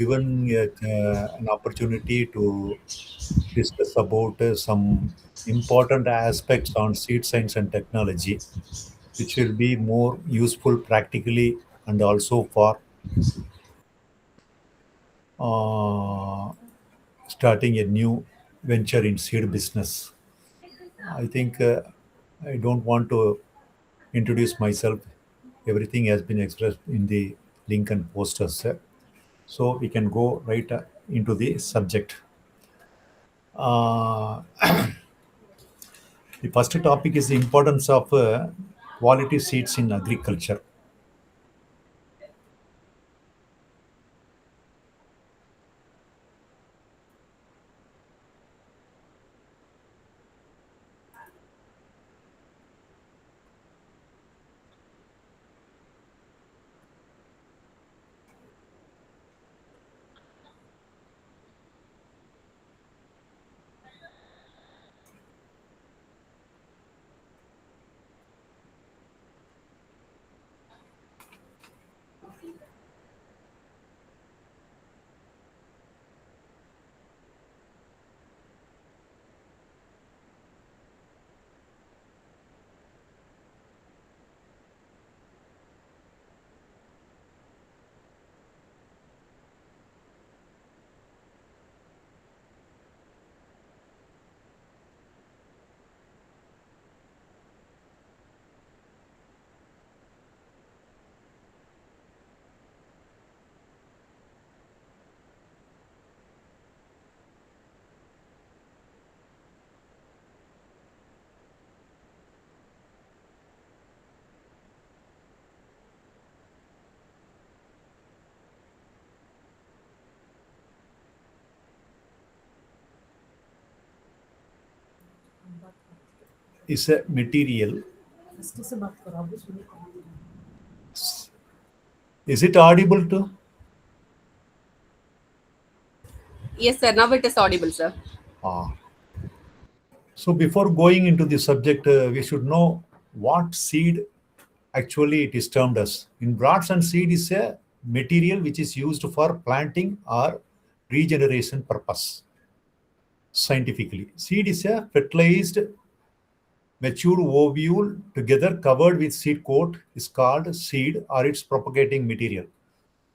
given an opportunity to discuss about some important aspects on seed science and technology, which will be more useful practically and also for uh, starting a new venture in seed business. I think I don't want to introduce myself. Everything has been expressed in the link and posters. So we can go right into the subject. Uh, the first topic is the importance of quality seeds in agriculture. Is a material. Is it audible to? Yes, sir. Now it is audible, sir. Ah. So before going into the subject, we should know what seed actually it is termed as. In broad sense, seed is a material which is used for planting or regeneration purpose. Scientifically, seed is a fertilized mature ovule together covered with seed coat is called seed or its propagating material.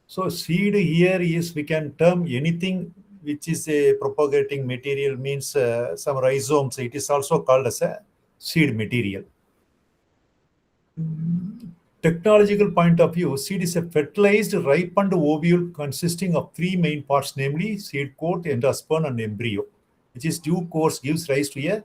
So seed here is we can term anything which is a propagating material means some rhizomes. It is also called as a seed material. Technological point of view, seed is a fertilized ripened ovule consisting of three main parts, namely seed coat, endosperm, and embryo, which is due course gives rise to a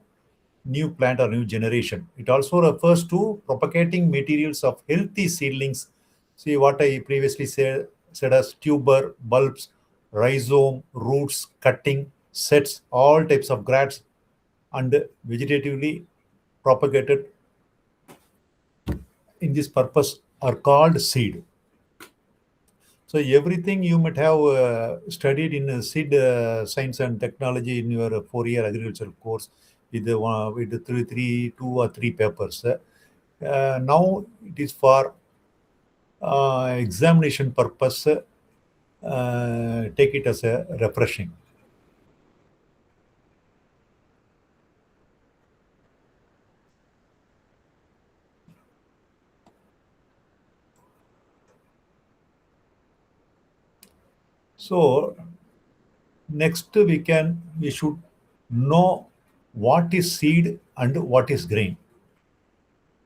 new plant or new generation. It also refers to propagating materials of healthy seedlings. See what I previously said as tuber, bulbs, rhizome, roots, cutting, sets, all types of grafts and vegetatively propagated in this purpose are called seed. So everything you might have studied in seed science and technology in your 4 year agricultural course with two or three papers. Now it is for examination purpose. Take it as a refreshing. So next we should know what is seed and what is grain.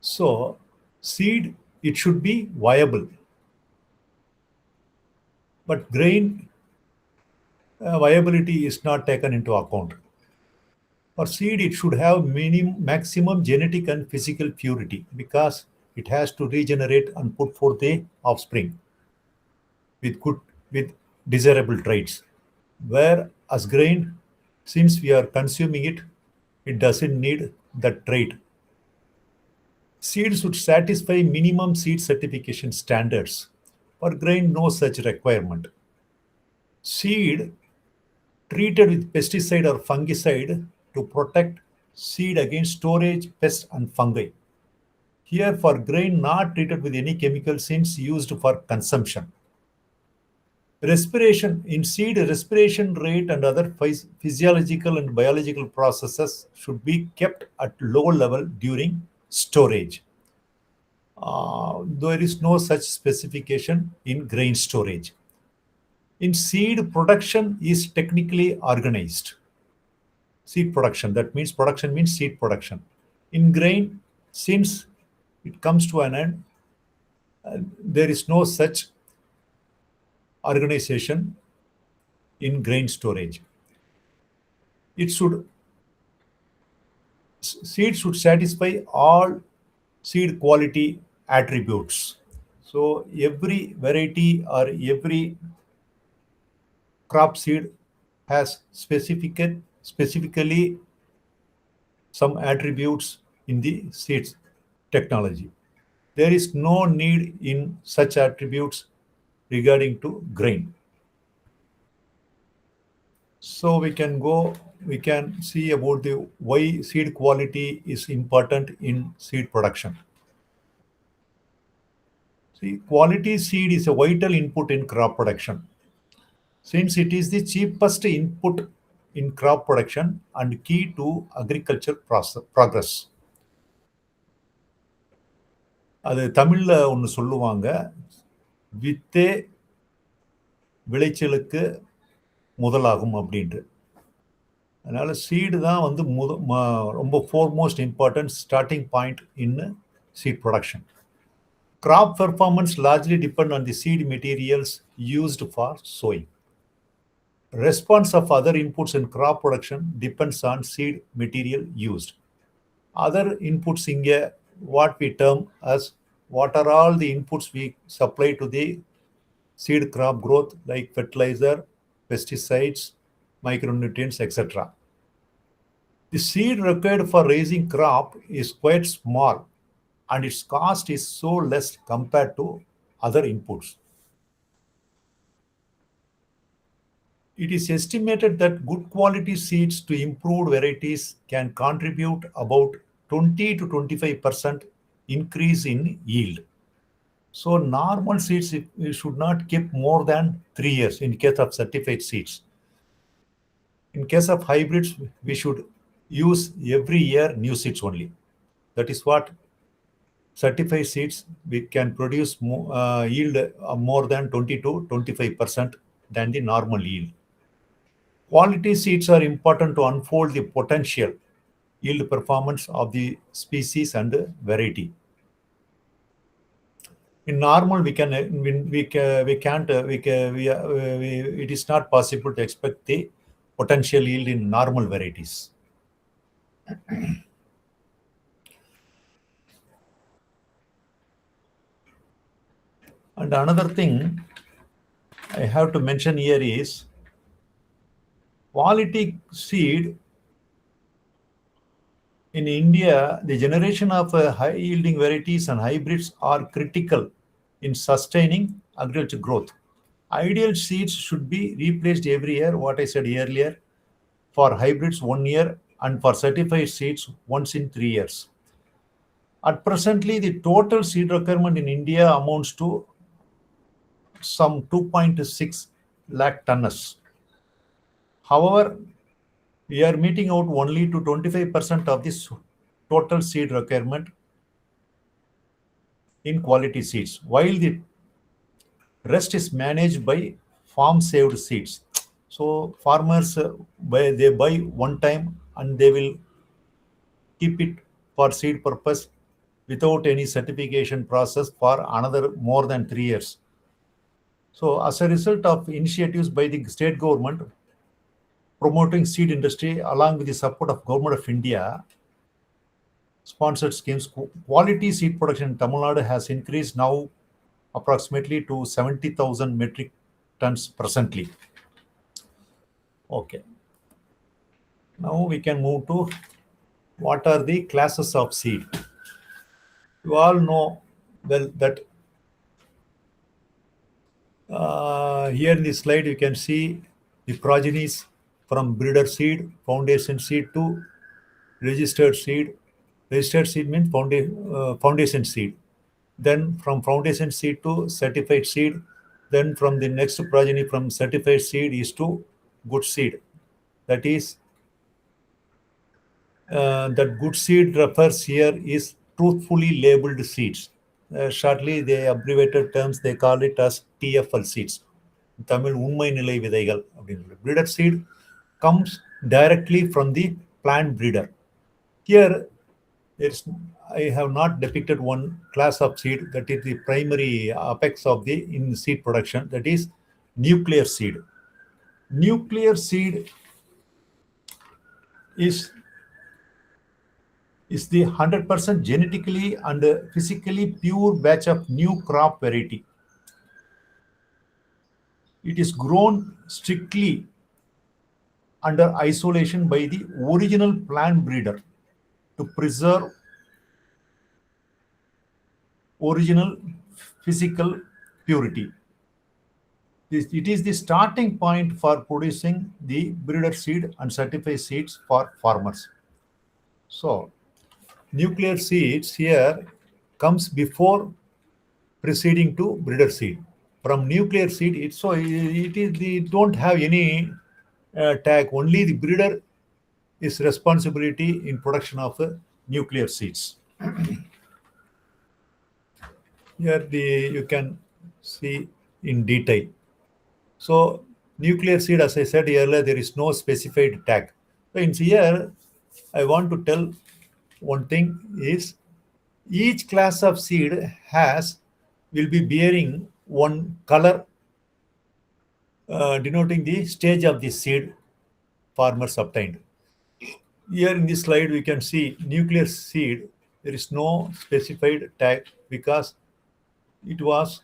So seed it should be viable, but grain viability is not taken into account. For seed, it should have maximum genetic and physical purity because it has to regenerate and put forth a offspring with good with desirable traits. Whereas grain, since we are consuming it, it doesn't need that trait. Seed should satisfy minimum seed certification standards. For grain, no such requirement. Seed treated with pesticide or fungicide to protect seed against storage, pests, and fungi. Here, for grain not treated with any chemical since used for consumption. Respiration in seed, respiration rate and other physiological and biological processes should be kept at low level during storage. There is no such specification in grain storage. In seed, production is technically organized. Seed production, that means production means seed production. In grain, since it comes to an end, there is no such organization in grain storage. Seed should satisfy all seed quality attributes. So every variety or every crop seed has specifically some attributes in the seeds technology. There is no need in such attributes regarding to grain. So we can see about the why seed quality is important in seed production. See, quality seed is a vital input in crop production. Since it is the cheapest input in crop production and key to agriculture progress. அது தமிழ்ல ஒன்று சொல்லுவாங்க, வித்தே விளைச்சலுக்கு முதலாகும் அப்படின்ட்டு. அதனால seed தான் வந்து ரொம்ப foremost important starting point in seed production. Crop performance largely depend on the seed materials used for sowing. Response of other inputs in crop production depends on seed material used. Other inputs inge what we term as what are all the inputs we supply to the seed crop growth, like fertilizer, pesticides, micronutrients, etc. The seed required for raising crop is quite small and its cost is so less compared to other inputs. It is estimated that good quality seeds to improved varieties can contribute about 20 to 25% increase in yield. So normal seeds we should not keep more than 3 years in case of certified seeds. In case of hybrids, we should use every year new seeds only. That is what certified seeds we can produce yield more than 20 to 25% than the normal yield. Quality seeds are important to unfold the potential yield performance of the species and variety. In normal, it is not possible to expect the potential yield in normal varieties. And another thing I have to mention here is quality seed. In India, the generation of high-yielding varieties and hybrids are critical in sustaining agriculture growth. Ideal seeds should be replaced every year, what I said earlier, for hybrids 1 year and for certified seeds once in 3 years. At presently, the total seed requirement in India amounts to some 2.6 lakh tons. However, we are meeting out only to 25% of this total seed requirement in quality seeds, while the rest is managed by farm saved seeds. So farmers they buy one time and they will keep it for seed purpose without any certification process for another more than 3 years. So as a result of initiatives by the state government promoting seed industry along with the support of Government of India sponsored schemes, quality seed production in Tamil Nadu has increased now approximately to 70,000 metric tons presently. Okay. Now we can move to what are the classes of seed. You all know well that here in this slide you can see the progenies from breeder seed, foundation seed to registered seed. Registered seed means foundation seed. Then from foundation seed to certified seed, Then from the next progeny from certified seed is to good seed. That is, that good seed refers here is truthfully labeled seeds. Shortly, the abbreviated terms, they call it as TFL seeds. Tamil உண்மை நிலை விதைகள் அப்படின்னு. Breeder seed comes directly from the plant breeder. Here, I have not depicted one class of seed that is the primary apex of the in seed production, that is nuclear seed. Nuclear seed is the 100% genetically and physically pure batch of new crop variety. It is grown strictly under isolation by the original plant breeder to preserve original physical purity. It is the starting point for producing the breeder seed and certified seeds for farmers. So, nuclear seeds here comes before preceding to breeder seed. From nuclear seed, they don't have any tag. Only the breeder is responsibility in production of nuclear seeds. Here you can see in detail. So nuclear seed, as I said earlier, there is no specified tag. So in here, I want to tell one thing is each class of seed will be bearing one color denoting the stage of the seed farmers obtained. Here in this slide, we can see nuclear seed. There is no specified tag because it was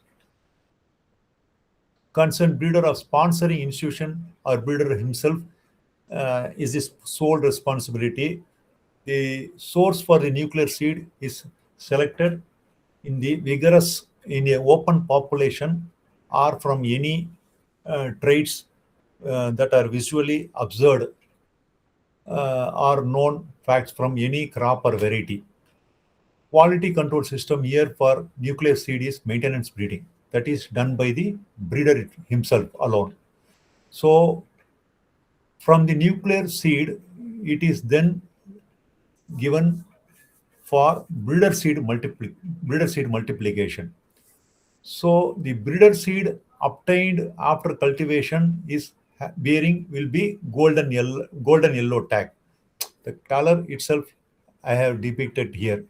concerned breeder of sponsoring institution or breeder himself is his sole responsibility. The source for the nuclear seed is selected in the in a open population or from any traits that are visually observed or known facts from any crop or variety. Quality control system here for nuclear seed is maintenance breeding. That is done by the breeder himself alone. So from the nuclear seed, it is then given for breeder seed multiplication. So the breeder seed obtained after cultivation is will be golden yellow tag. The color itself I have depicted here.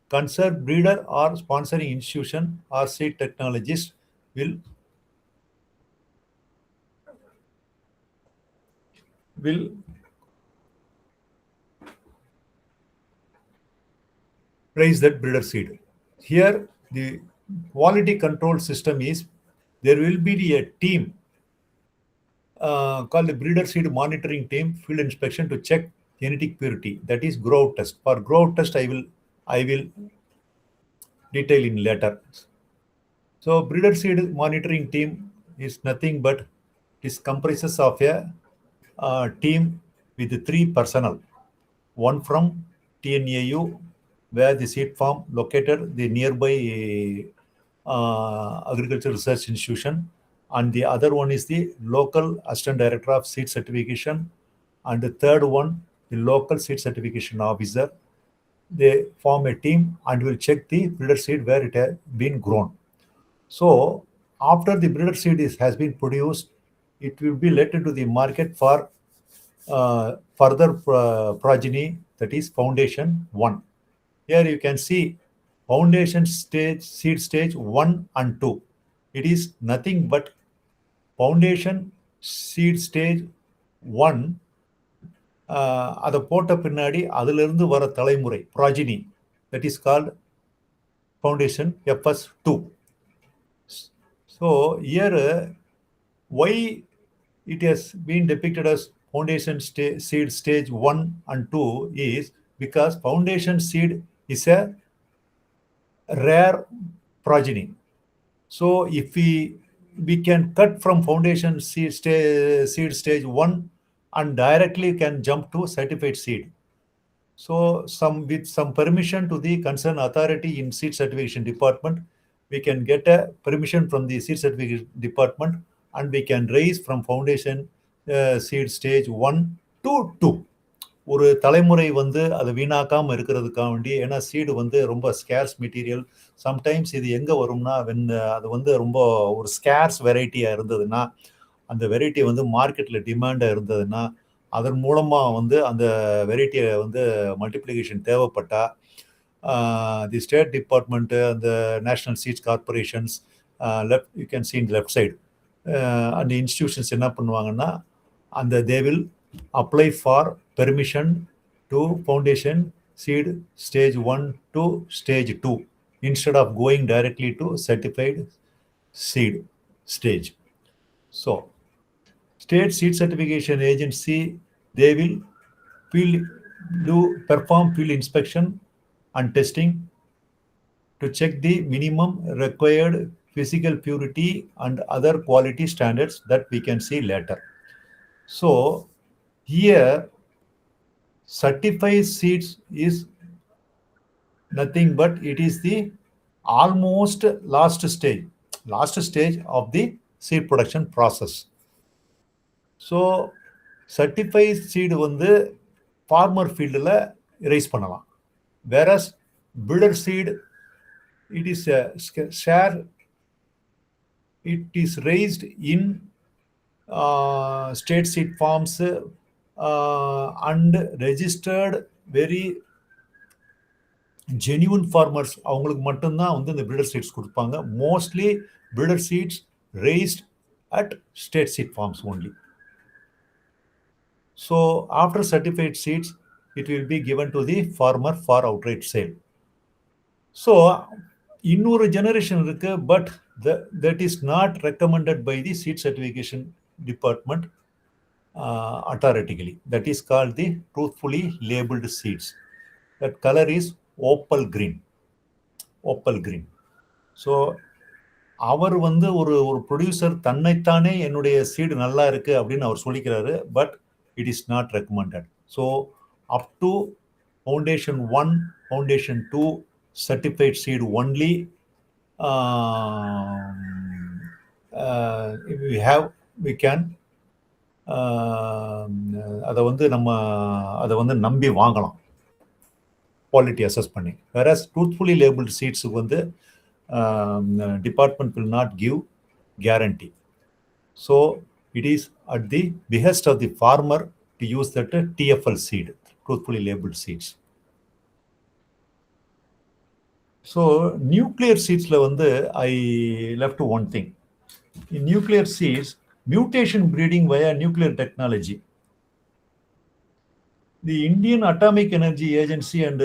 Concerned breeder or sponsoring institution or seed technologist will price that breeder seed. Here, the quality control system is there will be a team called the breeder seed monitoring team field inspection to check genetic purity. That is grow test. For grow test, I will detail in later. So breeder seed monitoring team is nothing but it comprises of a team with 3 personnel. One from TNAU, where the seed farm located the nearby agricultural research institution, and the other one is the local assistant director of seed certification, and the third one the local seed certification officer. They form a team and will check the breeder seed where it has been grown. So after the breeder seed has been produced, it will be let into the market for further progeny, that is foundation 1. Here you can see foundation stage, seed stage 1 and 2. It is nothing but foundation seed stage 1. அதை போட்ட பின்னாடி அதிலிருந்து வர தலைமுறை progeny, that is called foundation FS2. So here why it has been depicted as foundation seed stage 1 and 2 is because foundation seed is a rare progeny. So if we can cut from foundation seed stage 1 and directly can jump to certified seed. So with some permission to the concerned authority in seed certification department, we can get a permission from the seed certificate department, and we can raise from foundation seed stage 1 to 2. ஒரு தலைமுறை வந்து அதை வீணாக்காம இருக்கிறதுக்காக வேண்டி, ஏன்னா seed வந்து ரொம்ப scares material. Sometimes இது எங்க வரும்னா, அது வந்து ரொம்ப ஒரு ஸ்கேர்ஸ் வெரைட்டியா இருந்ததுன்னா, அந்த வெரைட்டி வந்து மார்க்கெட்ல டிமாண்டா இருந்ததுன்னா, அதன் மூலமா வந்து அந்த வெரைட்டியை வந்து மல்டிப்ளிகேஷன் தேவைப்பட்டா, தி ஸ்டேட் டிபார்ட்மெண்ட், அந்த national seeds corporations, left you can see in left side, அந்த இன்ஸ்டிடியூஷன்ஸ் என்ன பண்ணுவாங்கன்னா, அந்த they will apply for permission to foundation seed stage 1 to stage 2 instead of going directly to certified seed stage. So state seed certification agency, they will perform field inspection and testing to check the minimum required physical purity and other quality standards that we can see later. So here certified seeds is nothing but it is the almost last stage of the seed production process. So certified seed வந்து farmer fieldல raise பண்ணலாம், whereas builder seed, it is a share, it is raised in state seed farms and registered very genuine farmers. அவங்களுக்கு மட்டும்தான் வந்து இந்த breeder seeds கொடுப்பாங்க. Mostly breeder seeds raised at state seed farms only. So after certified seeds, it will be given to the farmer for outright sale. So இன்னொரு generation இருக்கு, but that is not recommended by the seed certification department authoritatively. That is called the truthfully labeled seeds. That color is opal green. So அவர் வந்து ஒரு producer தன்னைத்தானே என்னுடைய seed நல்லா இருக்கு அப்படின்னு அவர் சொல்லிக்கிறாரு, but it is not recommended. So up to foundation 1, foundation 2 certified seed only we can அதை வந்து நம்ம அதை வந்து நம்பி வாங்கலாம் குவாலிட்டி அசஸ் பண்ணி. whereas truthfully labeled seeds வந்து department will not give guarantee. So it is at the behest of the farmer to use that TFL seed, truthfully labeled seeds. So nuclear seedsல வந்து I left one thing. In nuclear seeds, mutation breeding via nuclear technology. The Indian Atomic Energy Agency and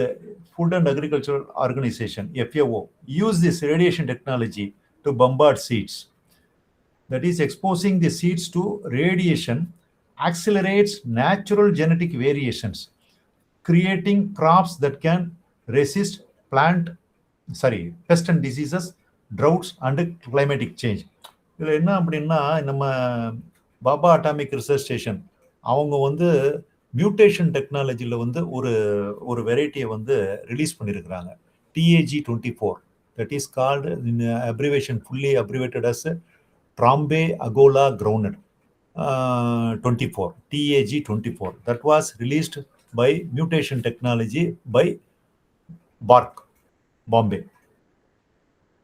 Food and Agriculture Organization, FAO, use this radiation technology to bombard seeds. That is, exposing the seeds to radiation accelerates natural genetic variations, creating crops that can resist pest and diseases, droughts and climatic change. இதில் என்ன அப்படின்னா, நம்ம Baba atomic research station அவங்க வந்து mutation டெக்னாலஜியில் வந்து ஒரு வெரைட்டியை வந்து ரிலீஸ் பண்ணியிருக்கிறாங்க, TAG24. That is called in abbreviation, fully abbreviated as Trombay Akola ground 24, TAG24. That was released by mutation technology by BARC, Bombay.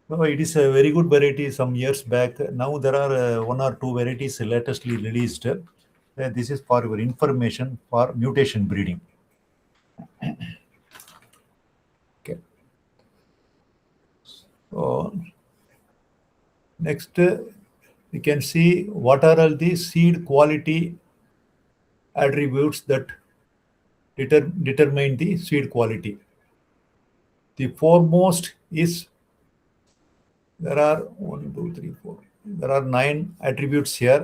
So it is a very good variety some years back. Now there are 1 or 2 varieties latestly released. This is for your information for mutation breeding. Okay. So next we can see what are all the seed quality attributes that determine the seed quality. The foremost is, there are 1, 2, 3, 4. There are 9 attributes here.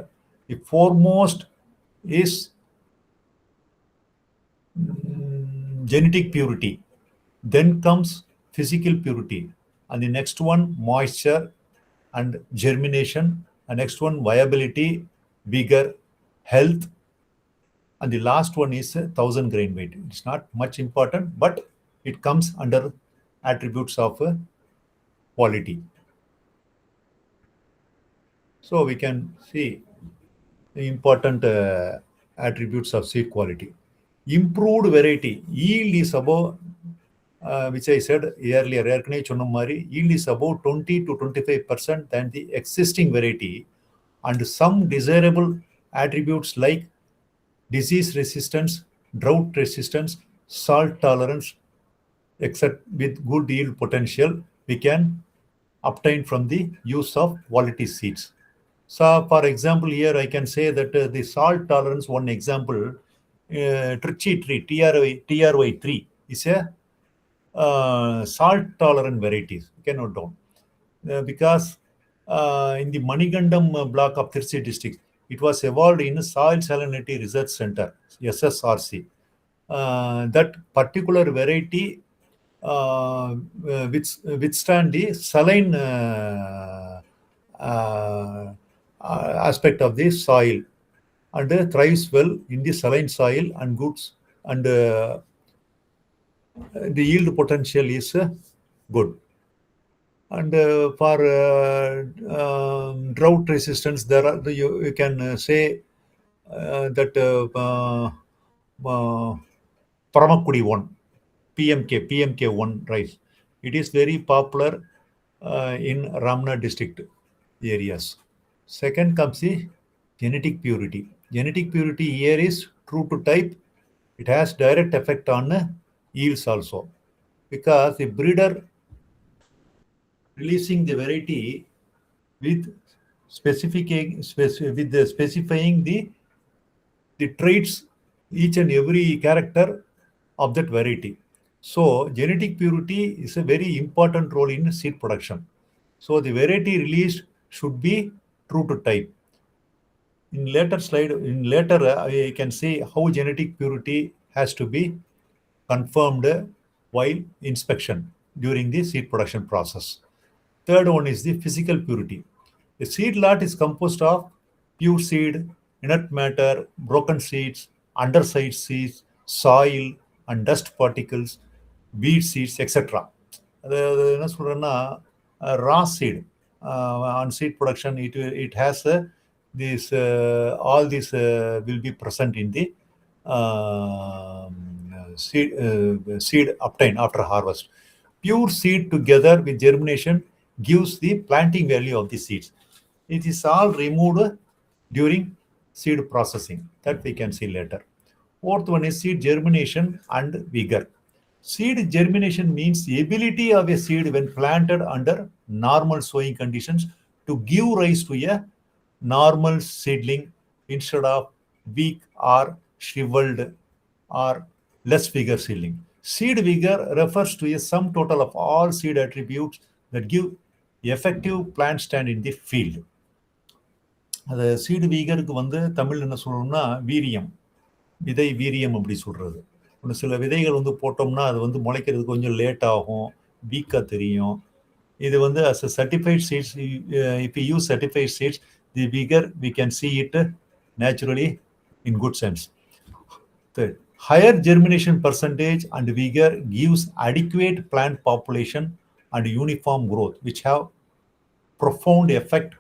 The foremost is genetic purity. Then comes physical purity. And the next one, moisture and germination. And next one, viability, vigor, health. And the last one is 1000 grain weight. It's not much important, but it comes under attributes of quality. So we can see the important attributes of seed quality. Improved variety. Yield is above, which I said earlier, yield is about 20 to 25% than the existing variety, and some desirable attributes like disease resistance, drought resistance, salt tolerance, except with good yield potential, we can obtain from the use of quality seeds. So, for example, here I can say that the salt tolerance, one example, Trichy tree, TRY3, is a salt tolerant varieties. You can note down. Because in the Manigandam block of Tirchi district, it was evolved in Soil Salinity Research Center, SSRC. That particular variety withstand the saline aspect of the soil and thrives well in the saline soil and goods, and the yield potential is good. And for drought resistance, there are you can say that Paramakudi 1, PMK1 rice. It is very popular in Ramna district areas. Second comes the genetic purity. Genetic purity here is true to type. It has direct effect on yields also, because the breeder releasing the variety with specifying the traits, each and every character of that variety. So genetic purity is a very important role in seed production. So the variety released should be true to type. In later I can say how genetic purity has to be confirmed while inspection during the seed production process. Third one is the physical purity. A seed lot is composed of pure seed, inert matter, broken seeds, undersized seeds, soil, and dust particles, weed seeds, etc. என்ன சொல்றேன்னா raw seed on seed production, it has this all this will be present in the seed obtained after harvest. Pure seed together with germination gives the planting value of the seeds. It is all removed during seed processing, that we can see later. Fourth one is seed germination and vigor. Seed germination means the ability of a seed when planted under normal sowing conditions to give rise to a normal seedling instead of weak or shriveled or less vigor seedling. Seed vigor refers to a sum total of all seed attributes that give effective plant stand in the field. அது seed வீகருக்கு வந்து தமிழ் என்ன சொல்லணும்னா வீரியம், விதை வீரியம் அப்படி சொல்றது. ஒன்று சில விதைகள் வந்து போட்டோம்னா அது வந்து முளைக்கிறதுக்கு கொஞ்சம் லேட் ஆகும், வீக்காக தெரியும். இது வந்து as a certified seeds, if you use certified seeds, the vigor we can see it naturally in good sense. Third, higher germination percentage and vigor gives adequate plant population and uniform growth, which have profound effect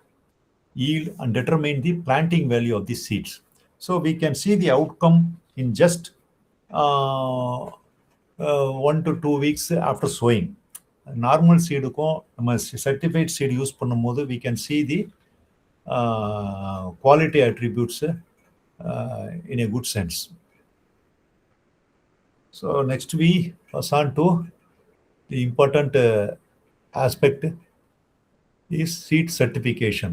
yield and determine the planting value of the seeds. So we can see the outcome in just 1 to 2 weeks after sowing. Normal seedukum நம்ம certified seed use பண்ணும்போது we can see the quality attributes in a good sense. So next we pass on to the important aspect is seed certification.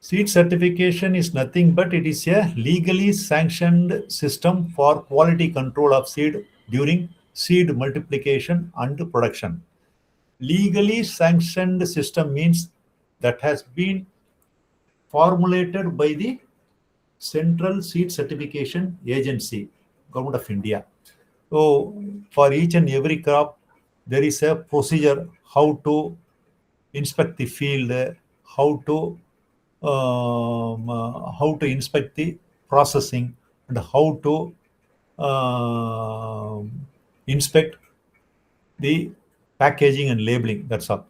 Seed certification is nothing but it is a legally sanctioned system for quality control of seed during seed multiplication and production. Legally sanctioned system means that has been formulated by the Central Seed Certification Agency, Government of India. So for each and every crop, there is a procedure how to inspect the field, how to inspect the processing, and how to inspect the packaging and labeling. That's all.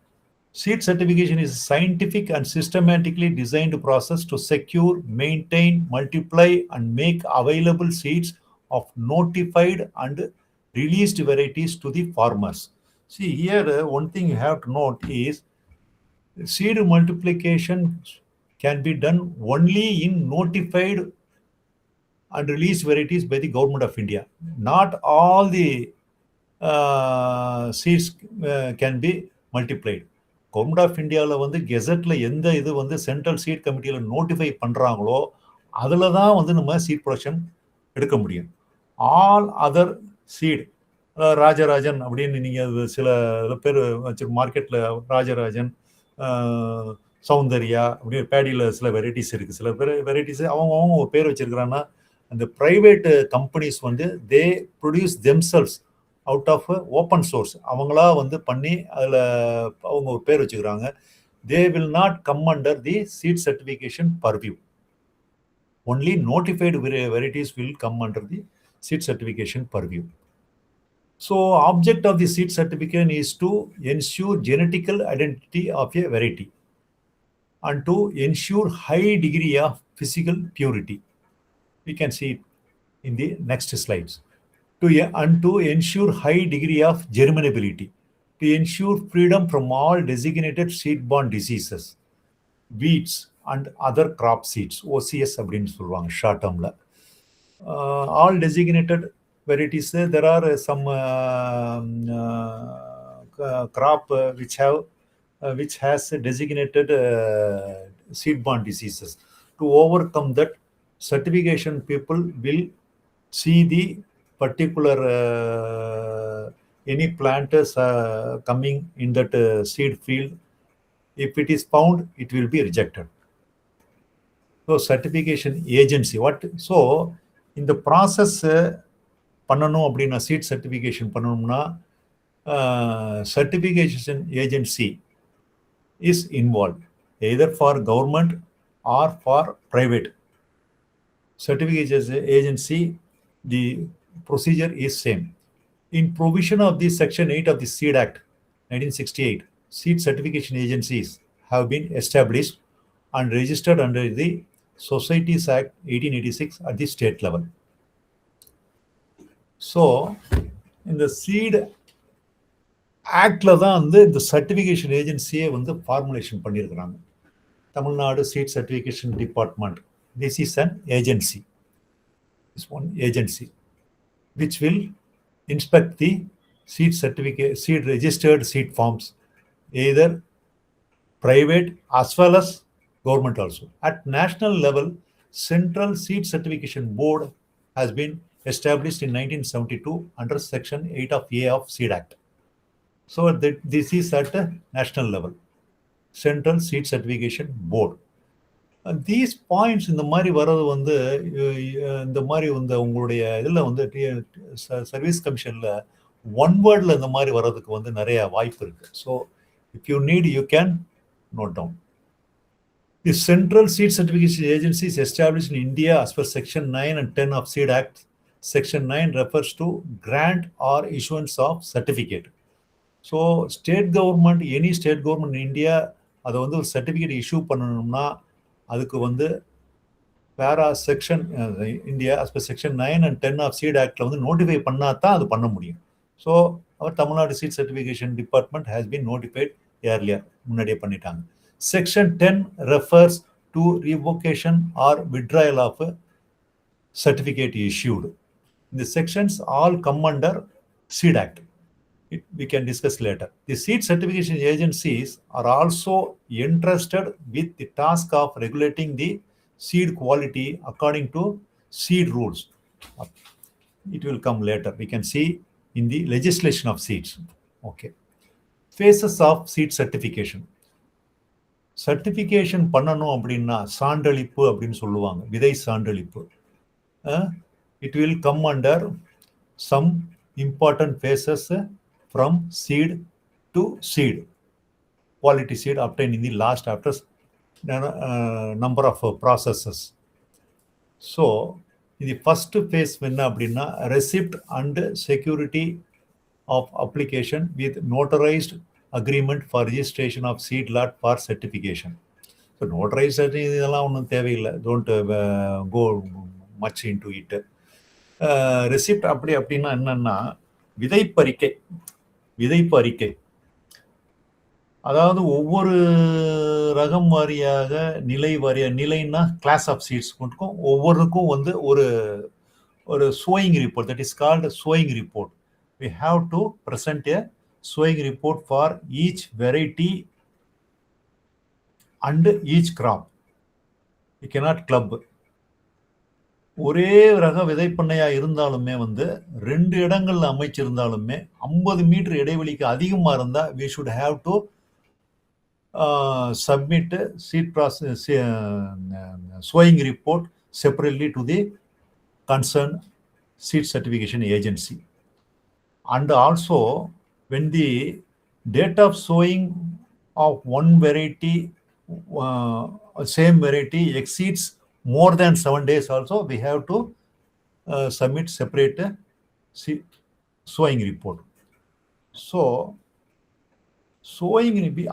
Seed certification is a scientific and systematically designed process to secure, maintain, multiply, and make available seeds of notified and released varieties to the farmers. See, here one thing you have to note is seed multiplication can be done only in notified and released varieties by the government of India. Not all the seeds can be multiplied. Government of இந்தியாவில் வந்து கெசட்டில் எந்த இது வந்து central seat கமிட்டியில் notify பண்ணுறாங்களோ அதில் தான் வந்து நம்ம சீட் ப்ரொடக்ஷன் எடுக்க முடியும். ஆல் அதர் சீட், ராஜராஜன் அப்படின்னு நீங்கள் சில பேர் வச்சு மார்க்கெட்டில் ராஜராஜன், சௌந்தர்யா அப்படின்னு பேடியில் சில வெரைட்டிஸ் இருக்குது. சில பேர் வெரைட்டிஸ் அவங்க ஒரு பேர் வச்சுருக்கிறாங்கன்னா அந்த ப்ரைவேட் கம்பெனிஸ் வந்து they produce themselves out of open source. அவங்களா வந்து பண்ணி அதில் அவங்க ஒரு பேர் வச்சுக்கிறாங்க. They will not come under the seed certification purview. Only notified varieties will come under the seed certification purview. So, object of the seed certification is to ensure genetical identity of a variety and to ensure high degree of physical purity. We can see it in the next slides. And to ensure high degree of germinability, to ensure freedom from all designated seed-borne diseases, weeds and other crop seeds, OCS அப்படின்னு சொல்லுவாங்க short termல. All designated varieties, there are some crop which has designated seed-borne diseases. To overcome that, certification people will see the particular any plant coming in that seed field. If it is found, it will be rejected. So certification agency, what? So in the process பண்ணணும் அப்படின்னா seat certification பண்ணணும்னா certification agency is involved either for government or for private. Certification agency, the procedure is same. In provision of the Section 8 of the Seed Act 1968, seed certification agencies have been established and registered under the Societies Act 1886 at the state level. So, in the Seed Actல தான் வந்து இந்த certification ஏஜென்சியை வந்து formulation பண்ணியிருக்கிறாங்க. Tamil Nadu seed certification department, this is an agency. This one agency which will inspect the seed certificate, seed registered seed farms, either private as well as government also. At national level, Central Seed Certification Board has been established in 1972 under Section 8 of A of Seed Act. So this is at a national level, Central Seed Certification Board. These points இந்த மாதிரி வர்றது வந்து இந்த மாதிரி வந்து உங்களுடைய இதில் வந்து சர்வீஸ் கமிஷனில் ஒன் வேர்டில் இந்த மாதிரி வர்றதுக்கு வந்து நிறைய வாய்ப்பு இருக்குது. So if you need you can note down. The Central Seed Certification Agency is established in India as per Section 9 and 10 of Seed Act. Section 9 refers to grant or issuance of certificate. So state government, any state government in India, அதை வந்து ஒரு certificate issue பண்ணணும்னா அதுக்கு வந்து para section India as per Section 9 and 10 of Seed Actல வந்து notify பண்ணால் தான் அது பண்ண முடியும். So our Tamil Nadu seed certification department has been notified earlier, முன்னாடியே பண்ணிட்டாங்க. Section 10 refers to revocation or withdrawal of a certificate issued. The sections all come under Seed Act. We can discuss later. The seed certification agencies are also entrusted with the task of regulating the seed quality according to seed rules. It will come later. We can see in the legislation of seeds. Okay. Phases of seed certification. Certification பண்ணணும் அப்படின்னா சான்றளிப்பு அப்படின்னு சொல்லுவாங்க, விதை சான்றளிப்பு. It will come under some important phases from seed to seed. Quality seed obtained in the last after number of processes. So the first phase என்ன அப்படின்னா receipt and security of application with notarized agreement for registration of seed lot for certification. So notarized இதெல்லாம் ஒன்றும் தேவையில்லை. Don't go much into it. Receipt அப்படின்னா என்னன்னா விதைப்பு அறிக்கை. அதாவது ஒவ்வொரு ரகம் வாரியாக நிலைன்னா கிளாஸ் ஆஃப் சீட்ஸ் இருக்கும். ஒவ்வொருக்கும் வந்து ஒரு sowing report, that is called sowing report. We have to present a sowing report for each variety and each crop. You cannot club. ஒரே ரக விதைப்பண்ணையா இருந்தாலுமே வந்து 2 இடங்கள்ல அமைச்சிருந்தாலுமே 50 மீட்டர் இடைவெளிக்கு அதிகமா இருந்தா we should have to submit seed process sowing report separately to the concerned seed certification agency. And also when the date of sowing of one variety, same variety exceeds more than 7 days also, we have to submit separate sowing report. So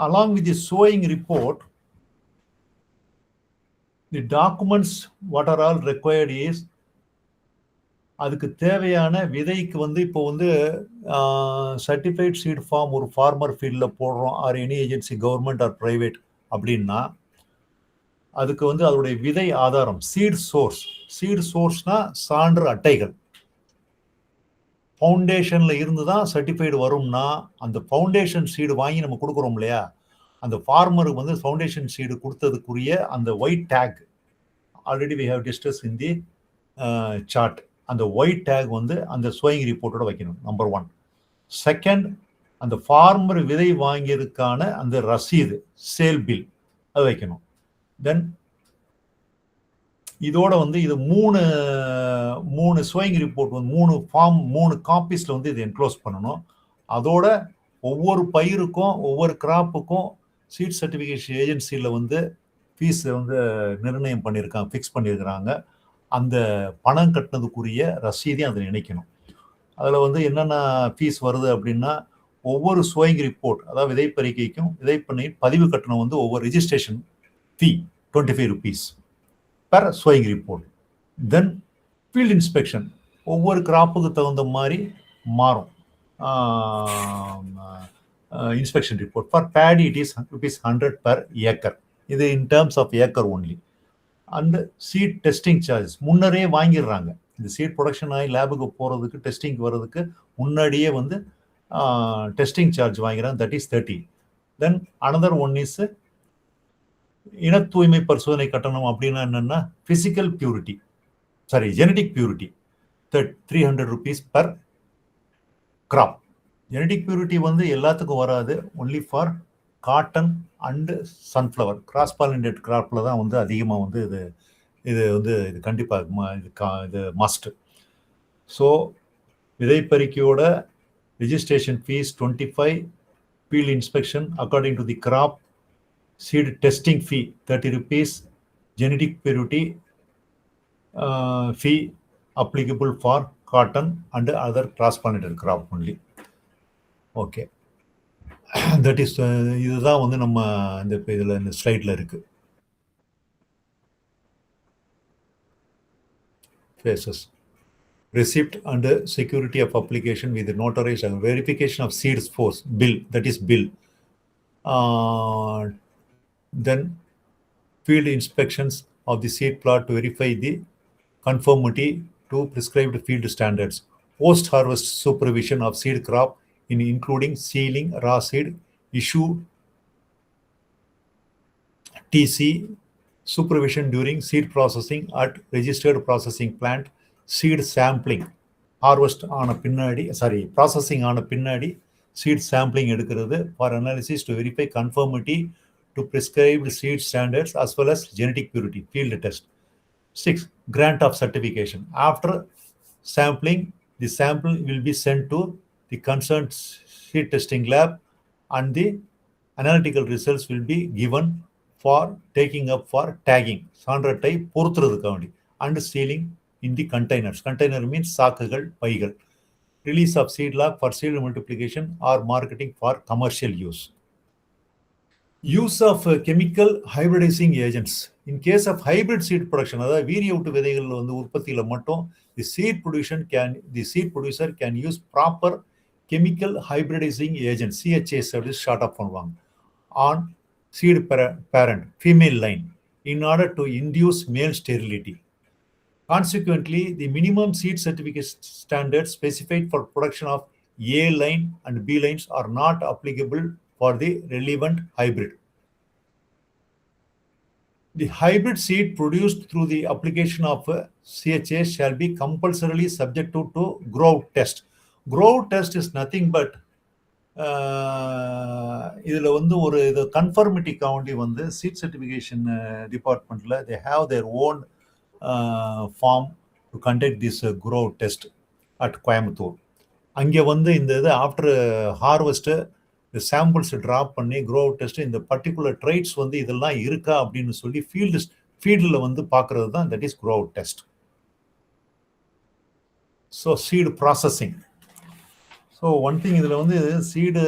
along with the sowing report, the documents what are all required is அதுக்கு தேவையான விதைக்கு வந்து இப்போ வந்து certified seat form ஒரு farmer ஃபீல்டில் போடுறோம், or any agency government R private அப்படின்னா அதுக்கு வந்து அதோடைய விதை ஆதாரம் சீட் சோர்ஸ்னா சான்று அட்டைகள் ஃபவுண்டேஷன்ல இருந்து தான் சர்டிஃபைடு வரும்னா அந்த ஃபவுண்டேஷன் சீடு வாங்கி நம்ம கொடுக்குறோம் இல்லையா, அந்த ஃபார்மருக்கு வந்து ஃபவுண்டேஷன் சீடு கொடுத்ததுக்குரிய அந்த white tag already we have discuss in the chart. அந்த ஒயிட் டேக் வந்து அந்த சோயிங் ரிப்போர்ட்டோட வைக்கணும், நம்பர் 1. செகண்ட், அந்த ஃபார்மர் விதை வாங்கியதுக்கான அந்த ரசீது சேல் பில் அது வைக்கணும். தென் இதோட வந்து இது மூணு சோயிங் ரிப்போர்ட் வந்து 3 காப்பீஸ்ல வந்து இது என்க்ளோஸ் பண்ணணும். அதோட ஒவ்வொரு பயிருக்கும் ஒவ்வொரு கிராப்புக்கும் சீட் சர்டிஃபிகேஷன் ஏஜென்சியில் வந்து ஃபீஸ் வந்து நிர்ணயம் பண்ணியிருக்காங்க, ஃபிக்ஸ் பண்ணியிருக்கிறாங்க. அந்த பணம் கட்டினதுக்குரிய ரசீதையும் அதில் இணைக்கணும். அதில் வந்து என்னென்ன ஃபீஸ் வருது அப்படின்னா, ஒவ்வொரு சோயிங் ரிப்போர்ட் அதாவது விதைப்பறிக்கைக்கும் விதைப்பண்ணையின் பதிவு கட்டணம் வந்து ஒவ்வொரு ரிஜிஸ்ட்ரேஷன் ஃபீ 25 rupees per sowing report. Then field inspection ஒவ்வொரு கிராப்புக்கு தகுந்த மாதிரி மாறும். Inspection report for paddy it is ₹100 per acre. இது in terms of acre only. அந்த சீட் டெஸ்டிங் சார்ஜஸ் முன்னரே வாங்கிடுறாங்க. இந்த சீட் ப்ரொடக்ஷன் ஆகி லேபுக்கு போகிறதுக்கு டெஸ்டிங்க்கு வர்றதுக்கு முன்னாடியே வந்து டெஸ்டிங் சார்ஜ் வாங்கிறாங்க, that is 30. Then another one is இன தூய்மை பரிசோதனை கட்டணம். அப்படின்னா என்னன்னா physical purity, genetic purity 300 rupees per crop. Genetic purity வந்து எல்லாத்துக்கும் வராது, only for cotton and sunflower cross pollinate கிராப்ல தான் வந்து அதிகமாக வந்து இது கண்டிப்பாக இது மஸ்ட். ஸோ விதைப்பறிக்கையோட registration fee 25, field inspection according to the crop, seed testing fee 30 rupees, genetic purity fee applicable for cotton and other cross-pollinated crop only. Okay, that is இதுதான் வந்து நம்ம இந்த ஸ்லைட்ல இருக்கு. Phases: receipt and security of application with the notarized verification of seeds force bill, that is bill. Then field inspections of the seed plot to verify the conformity to prescribed field standards. Post harvest supervision of seed crop in including sealing raw seed, issue TC supervision during seed processing at registered processing plant, seed sampling harvest ஆன பின்னாடி processing ஆன பின்னாடி seed sampling எடுக்கிறது for analysis to verify conformity to prescribed seed standards as well as genetic purity field test. 6, grant of certification. After sampling, the sample will be sent to the concerned seed testing lab and the analytical results will be given for taking up for tagging சான்றட்டை பொறுத்துறதுக்காண்டி and sealing in the containers. Container means சாக்குகள், பைகள். release of seed log for seed multiplication or marketing for commercial use. Use of chemical hybridizing agents. In case of hybrid seed production, அதாவது வீரியவுட்டு விதைகள் வந்து உற்பத்தியில மட்டும் the seed producer can use proper chemical hybridizing agent, CHA service short up பண்ணுவாங்க, on seed parent female line in order to induce male sterility. Consequently, the minimum seed certificate standards specified for production of A line and B lines are not applicable for the relevant hybrid. The hybrid seed produced through the application of CHA shall be compulsorily subjected to growth test. Growth test is nothing but இதில் வந்து ஒரு இது conformity county வந்து seed certification டிபார்ட்மெண்ட்டில் they have their own farm to conduct this grow test at Coimbatore. அங்கே வந்து இந்த இது ஆஃப்டர் ஹார்வெஸ்ட்டு இந்த சாம்பிள்ஸ் ட்ராப் பண்ணி க்ரோ டெஸ்ட் இந்த பர்டிகுலர் ட்ரைட்ஸ் வந்து இதெல்லாம் இருக்கா அப்படின்னு சொல்லி ஃபீல்டில் வந்து பார்க்குறது தான் that is grow test. So seed processing. So one thing இதில் வந்து சீடு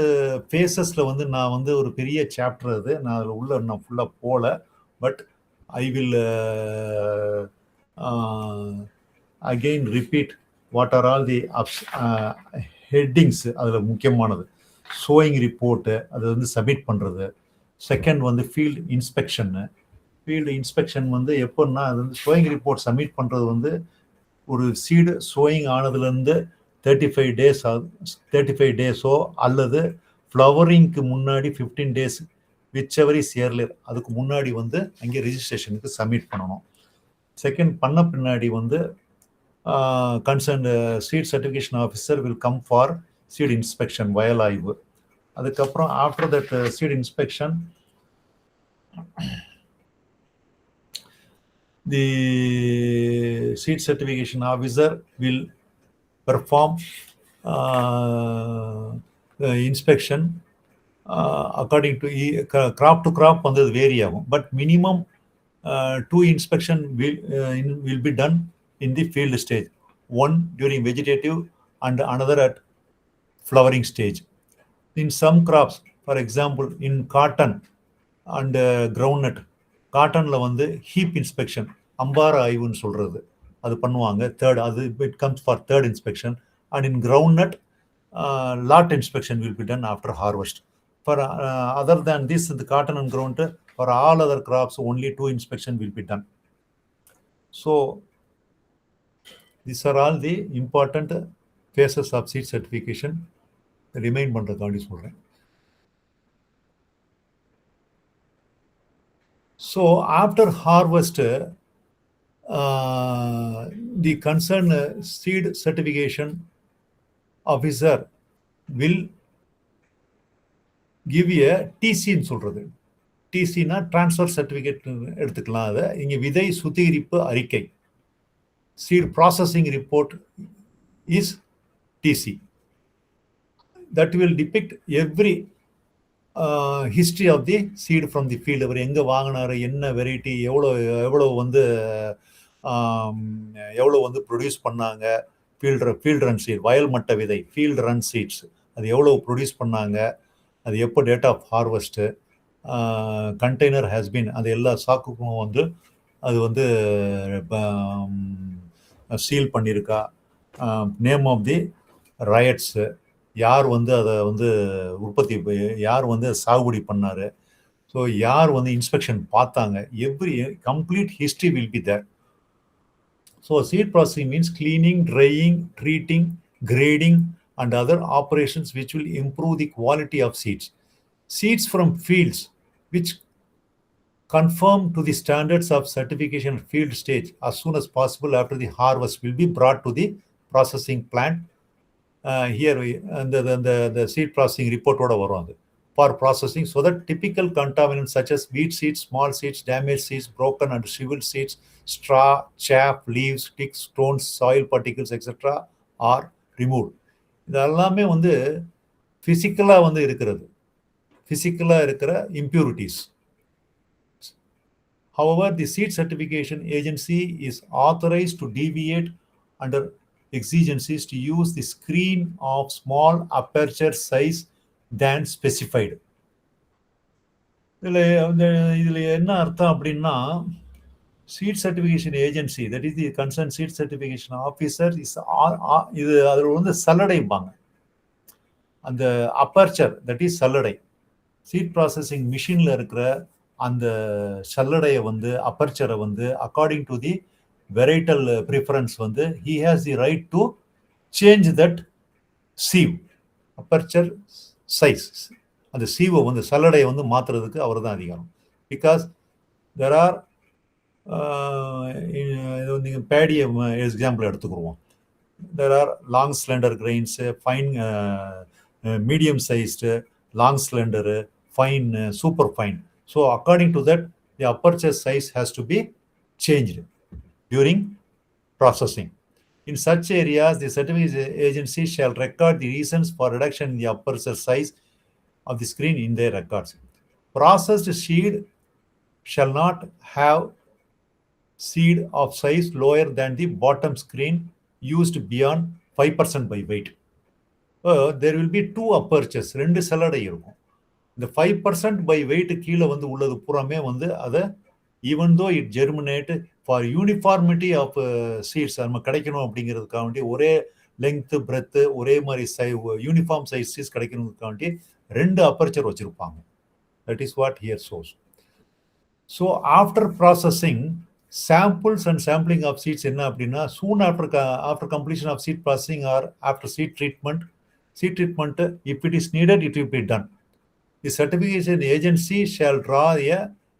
ஃபேஸஸில் வந்து நான் வந்து ஒரு பெரிய சாப்டர் அது, நான் அதில் உள்ள நான் ஃபுல்லாக போகல. But I will again repeat what are all the headings. அதில் முக்கியமானது சோயிங் ரிப்போர்ட்டு, அது வந்து சப்மிட் பண்ணுறது. செகண்ட் வந்து ஃபீல்டு இன்ஸ்பெக்ஷன்னு. ஃபீல்டு இன்ஸ்பெக்ஷன் வந்து எப்போன்னா அது வந்து சோயிங் ரிப்போர்ட் சப்மிட் பண்ணுறது வந்து ஒரு சீடு சோயிங் ஆனதுலேருந்து 35 டேஸோ அல்லது ஃப்ளவரிங்க்கு முன்னாடி 15 days which ever is earlier, அதுக்கு முன்னாடி வந்து அங்கே ரிஜிஸ்ட்ரேஷனுக்கு சப்மிட் பண்ணணும். செகண்ட் பண்ண பின்னாடி வந்து concern seed certification officer will come for seed inspection, வயல் ஆய்வு. அதுக்கப்புறம் after that seed inspection the seed certification officer will perform inspection according to crop to crop வந்து வேரி ஆகும். But minimum 2 inspection will be done in the field stage, one during vegetative and another at flowering stage. In some crops, for example in cotton and groundnut, காட்டன்ல வந்து heap inspection, அம்பார ஆய்வுன்னு சொல்றது, அது பண்ணுவாங்க. அது it comes for third inspection. And in ground lot inspection will be done after harvest. For other than this, இந்த cotton and ground, for all other crops only 2 inspection will be done. So this are all the important phases of seed certification. Remind பண்ணுறதுக்காண்டி சொல்கிறேன். So after harvest, the concerned seed certification officer will give a TC ன்னு சொல்றது. TCனா transfer certificate எடுத்துக்கலாம். அதை இங்கே விதை சுத்திகரிப்பு அறிக்கை, seed processing report is TC. That will depict every history of the seed from the field. அவர் எங்கே வாங்கினார், என்ன வெரைட்டி, எவ்வளோ வந்து ப்ரொடியூஸ் பண்ணாங்க, ஃபீல்டு ரன் சீட், வயல் மட்ட விதை, ஃபீல்டு ரன் சீட்ஸ், அது எவ்வளோ ப்ரொடியூஸ் பண்ணாங்க, அது எப்போ டேட் ஆஃப் ஹார்வெஸ்ட்டு, கண்டெய்னர் ஹேஸ்பின், அது எல்லா சாக்குக்கும் வந்து அது வந்து சீல் பண்ணியிருக்கா, நேம் ஆஃப் தி ரைட்ஸு, யார் வந்து அதை வந்து உற்பத்தி, யார் வந்து சாகுபடி பண்ணார், ஸோ யார் வந்து இன்ஸ்பெக்ஷன் பார்த்தாங்க, every complete history will be there. So seed processing means cleaning, drying, treating, grading and other operations which will improve the quality of seeds. Seeds from fields which conform to the standards of certification field stage as soon as possible after the harvest will be brought to the processing plant. Here the seed processing report varo for processing, so that typical contaminants such as weed seeds, small seeds, damaged seeds, broken and shriveled seeds, straw, chaff, leaves, sticks, stones, soil particles etc. are removed. இதெல்லாமே வந்து பிசிக்கலா வந்து இருக்கிறது, பிசிக்கலாக இருக்கிற impurities. However, the seed certification agency is authorized to deviate under exigencies to use the screen of small aperture size than specified. இதுல என்ன அர்த்தம் அப்படின்னா, seed certification agency, that is the concerned seed certification officer, is இது அதில் வந்து சல்லடைப்பாங்க. அந்த aperture, that is சல்லடை, seat processing மிஷின்ல இருக்கிற அந்த சல்லடையை வந்து அப்பர்ச்சரை வந்து according to the varietal preference வந்து he has the right to change that sieve, aperture size, அந்த சீவை வந்து சல்லடையை வந்து மாற்றுறதுக்கு அவர் தான் அதிகாரம். பிகாஸ் தெர் ஆர், நீங்கள் பேடியை எக்ஸாம்பிள் எடுத்துக்கிடுவோம். There are long slender grains, fine medium sized, long slender, fine, super fine. So according to that, the aperture size has to be changed during processing. In such areas, the certification agency shall record the reasons for reduction in the aperture size of the screen in their records. Processed seed shall not have seed of size lower than the bottom screen used beyond 5% by weight. There will be two apertures, ரெண்டு சல்லடை இருக்கும். இந்த 5% by weight கீழே வந்து உள்ளது பூராமே வந்து அதை even though it germinate for uniformity of seeds நம்ம கிடைக்கணும் அப்படிங்கிறதுக்காக வேண்டி ஒரே லெங்க்த்து பிரெத்து ஒரே மாதிரி யூனிஃபார்ம் சைஸ் சீட்ஸ் கிடைக்கணுங்கிறதுக்காக வேண்டி ரெண்டு அப்பர்ச்சர் வச்சுருப்பாங்க. That is what here shows. So after processing samples and sampling of seeds என்ன அப்படின்னா, soon after completion of seed processing or after seed treatment, if it is needed, it will be done. The certification agency shall draw a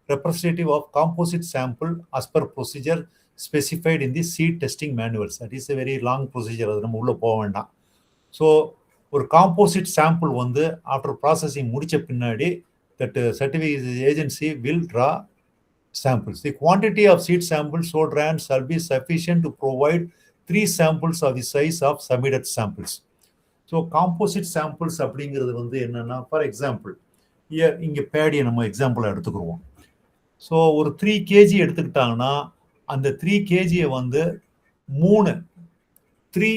representative of composite sample as per procedure specified in the seed testing manuals. That is a very long procedure, அது நம்ம உள்ள போக வேண்டாம். So ஒரு composite sample வந்து after processing முடிச்ச பின்னாடி that certification agency will draw samples. The quantity of seed samples so drawn shall be sufficient to provide 3 samples of the size of submitted samples. So composite samples அப்படிங்கிறது வந்து என்னன்னா, for example இங்கே பேடியை நம்ம எக்ஸாம்பிளை எடுத்துக்கிடுவோம். So ஒரு 3 kg எடுத்துக்கிட்டாங்கன்னா அந்த 3 kgயை வந்து 3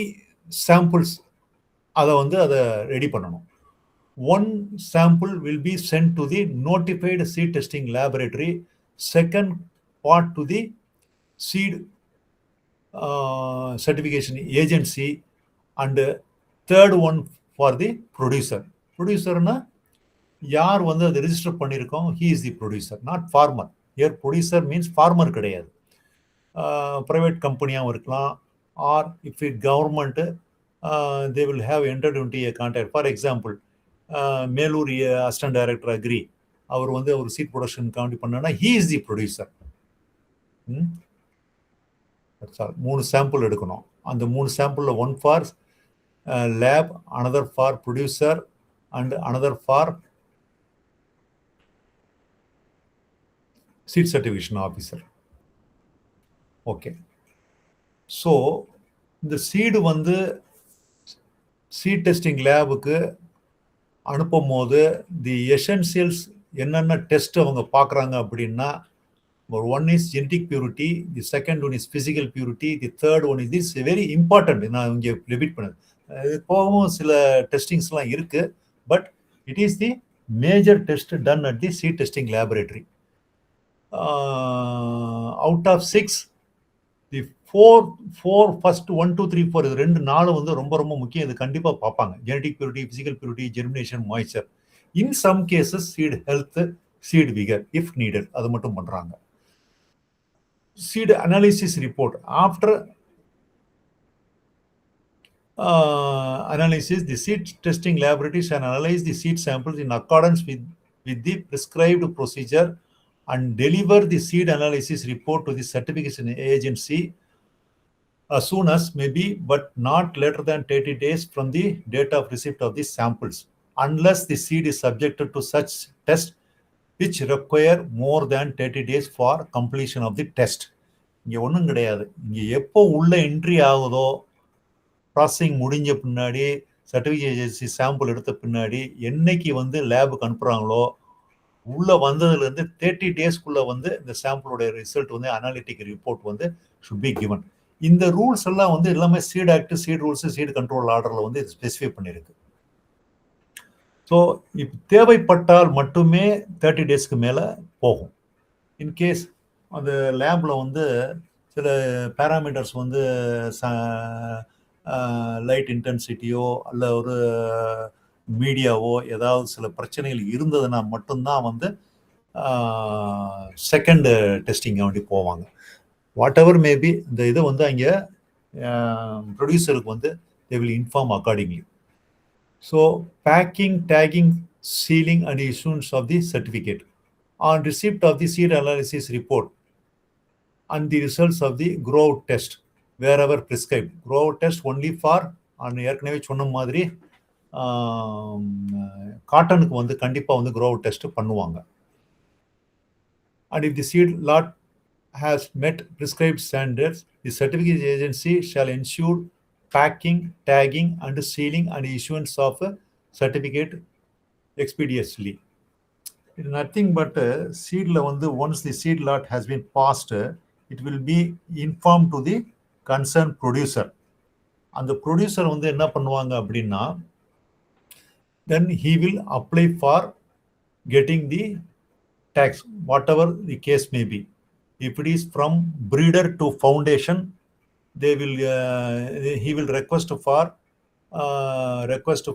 samples அதை ready பண்ணணும். 1 sample will be sent to the notified seed testing laboratory, second part to the seed certification agency, and third one for the producer. Producer-na யார் வந்து அதை ரெஜிஸ்டர் பண்ணியிருக்கோம், he is the producer, not farmer. Here producer means farmer கிடையாது. Private கம்பெனியாகவும் இருக்கலாம், or if it government they will have entered into a contract. For example, Melur assistant director agri அவர் வந்து ஒரு சீட் ப்ரொடக்ஷன் காண்டி பண்ணா he is the producer. 3 sample எடுக்கணும். அந்த 3 சாம்பிள்ல one for lab, another for producer and another for seed certification officer. Okay, so இந்த seed வந்து சீட் டெஸ்டிங் லேபுக்கு அனுப்பும் போது தி எசென்சியல்ஸ் என்னென்ன டெஸ்ட் அவங்க பார்க்குறாங்க அப்படின்னா, one is genetic purity, the second one is physical purity, the third one is very important. நான் இங்கே ரிப்பீட் பண்ணது, இது போகவும் சில டெஸ்டிங்ஸ்லாம் இருக்கு, but it is the major test done at the seed testing laboratory. Out of 6, the four first 1, 2, 3, 4 இது 2, 4 வந்து ரொம்ப ரொம்ப முக்கியம். இது கண்டிப்பாக பார்ப்பாங்க. Genetic purity, physical purity, germination, moisture. In some cases seed health, seed vigour if needed, அது மட்டும் பண்றாங்க. Seed analysis report. After analysis, the seed testing laboratories can analyze the seed samples in accordance with the prescribed procedure and deliver the seed analysis report to the certification agency as soon as may be, but not later than 30 days from the date of receipt of the samples, unless the seed is subjected to such test which require more than 30 days for completion of the test. இங்கே ஒன்றும் கிடையாது. இங்கே எப்போ உள்ள entry ஆகுதோ, processing முடிஞ்ச பின்னாடி, certificate agency sample எடுத்த பின்னாடி, என்னைக்கு வந்து லேபுக்கு அனுப்புகிறாங்களோ, உள்ளே வந்ததுலேருந்து 30 டேஸ்க்குள்ளே வந்து இந்த சாம்பிளோட ரிசல்ட் வந்து அனாலிட்டிக் ரிப்போர்ட் வந்து ஷுட் பி கிவன். இந்த ரூல்ஸ் எல்லாம் வந்து எல்லாமே seed act, seed rules, seed control ஆர்டர்ல வந்து ஸ்பெசிஃபை பண்ணியிருக்கு. ஸோ இப்போ தேவைப்பட்டால் மட்டுமே 30 டேஸ்க்கு மேலே போகும். இன்கேஸ் அந்த லேபில் வந்து சில பேராமீட்டர்ஸ் வந்து லைட் இன்டென்சிட்டியோ அல்ல ஒரு மீடியாவோ ஏதாவது சில பிரச்சனைகள் இருந்ததுன்னா மட்டும்தான் வந்து செகண்ட் டெஸ்டிங் வேண்டி போவாங்க. வாட் எவர் மேபி இந்த இதை வந்து அங்கே ப்ரொடியூசருக்கு வந்து they will inform accordingly. So packing, tagging, sealing and issuance of the certificate. On receipt of the seed analysis report and the results of the grow out test wherever prescribed. Grow out test only for ஏற்கனவே சொன்ன மாதிரி காட்டனுக்கு வந்து கண்டிப்பாக வந்து grow out test பண்ணுவாங்க. And if the seed lot has met prescribed standards, the certificate agency shall ensure packing, tagging and sealing and issuance of a certificate expeditiously. It is nothing but seed வந்து once the seed lot has been passed, it will be informed to the concerned producer. அந்த producer வந்து என்ன பண்ணுவாங்க அப்படின்னா, then he will apply for getting the tax, whatever the case may be. If it is from breeder to foundation, they will he will request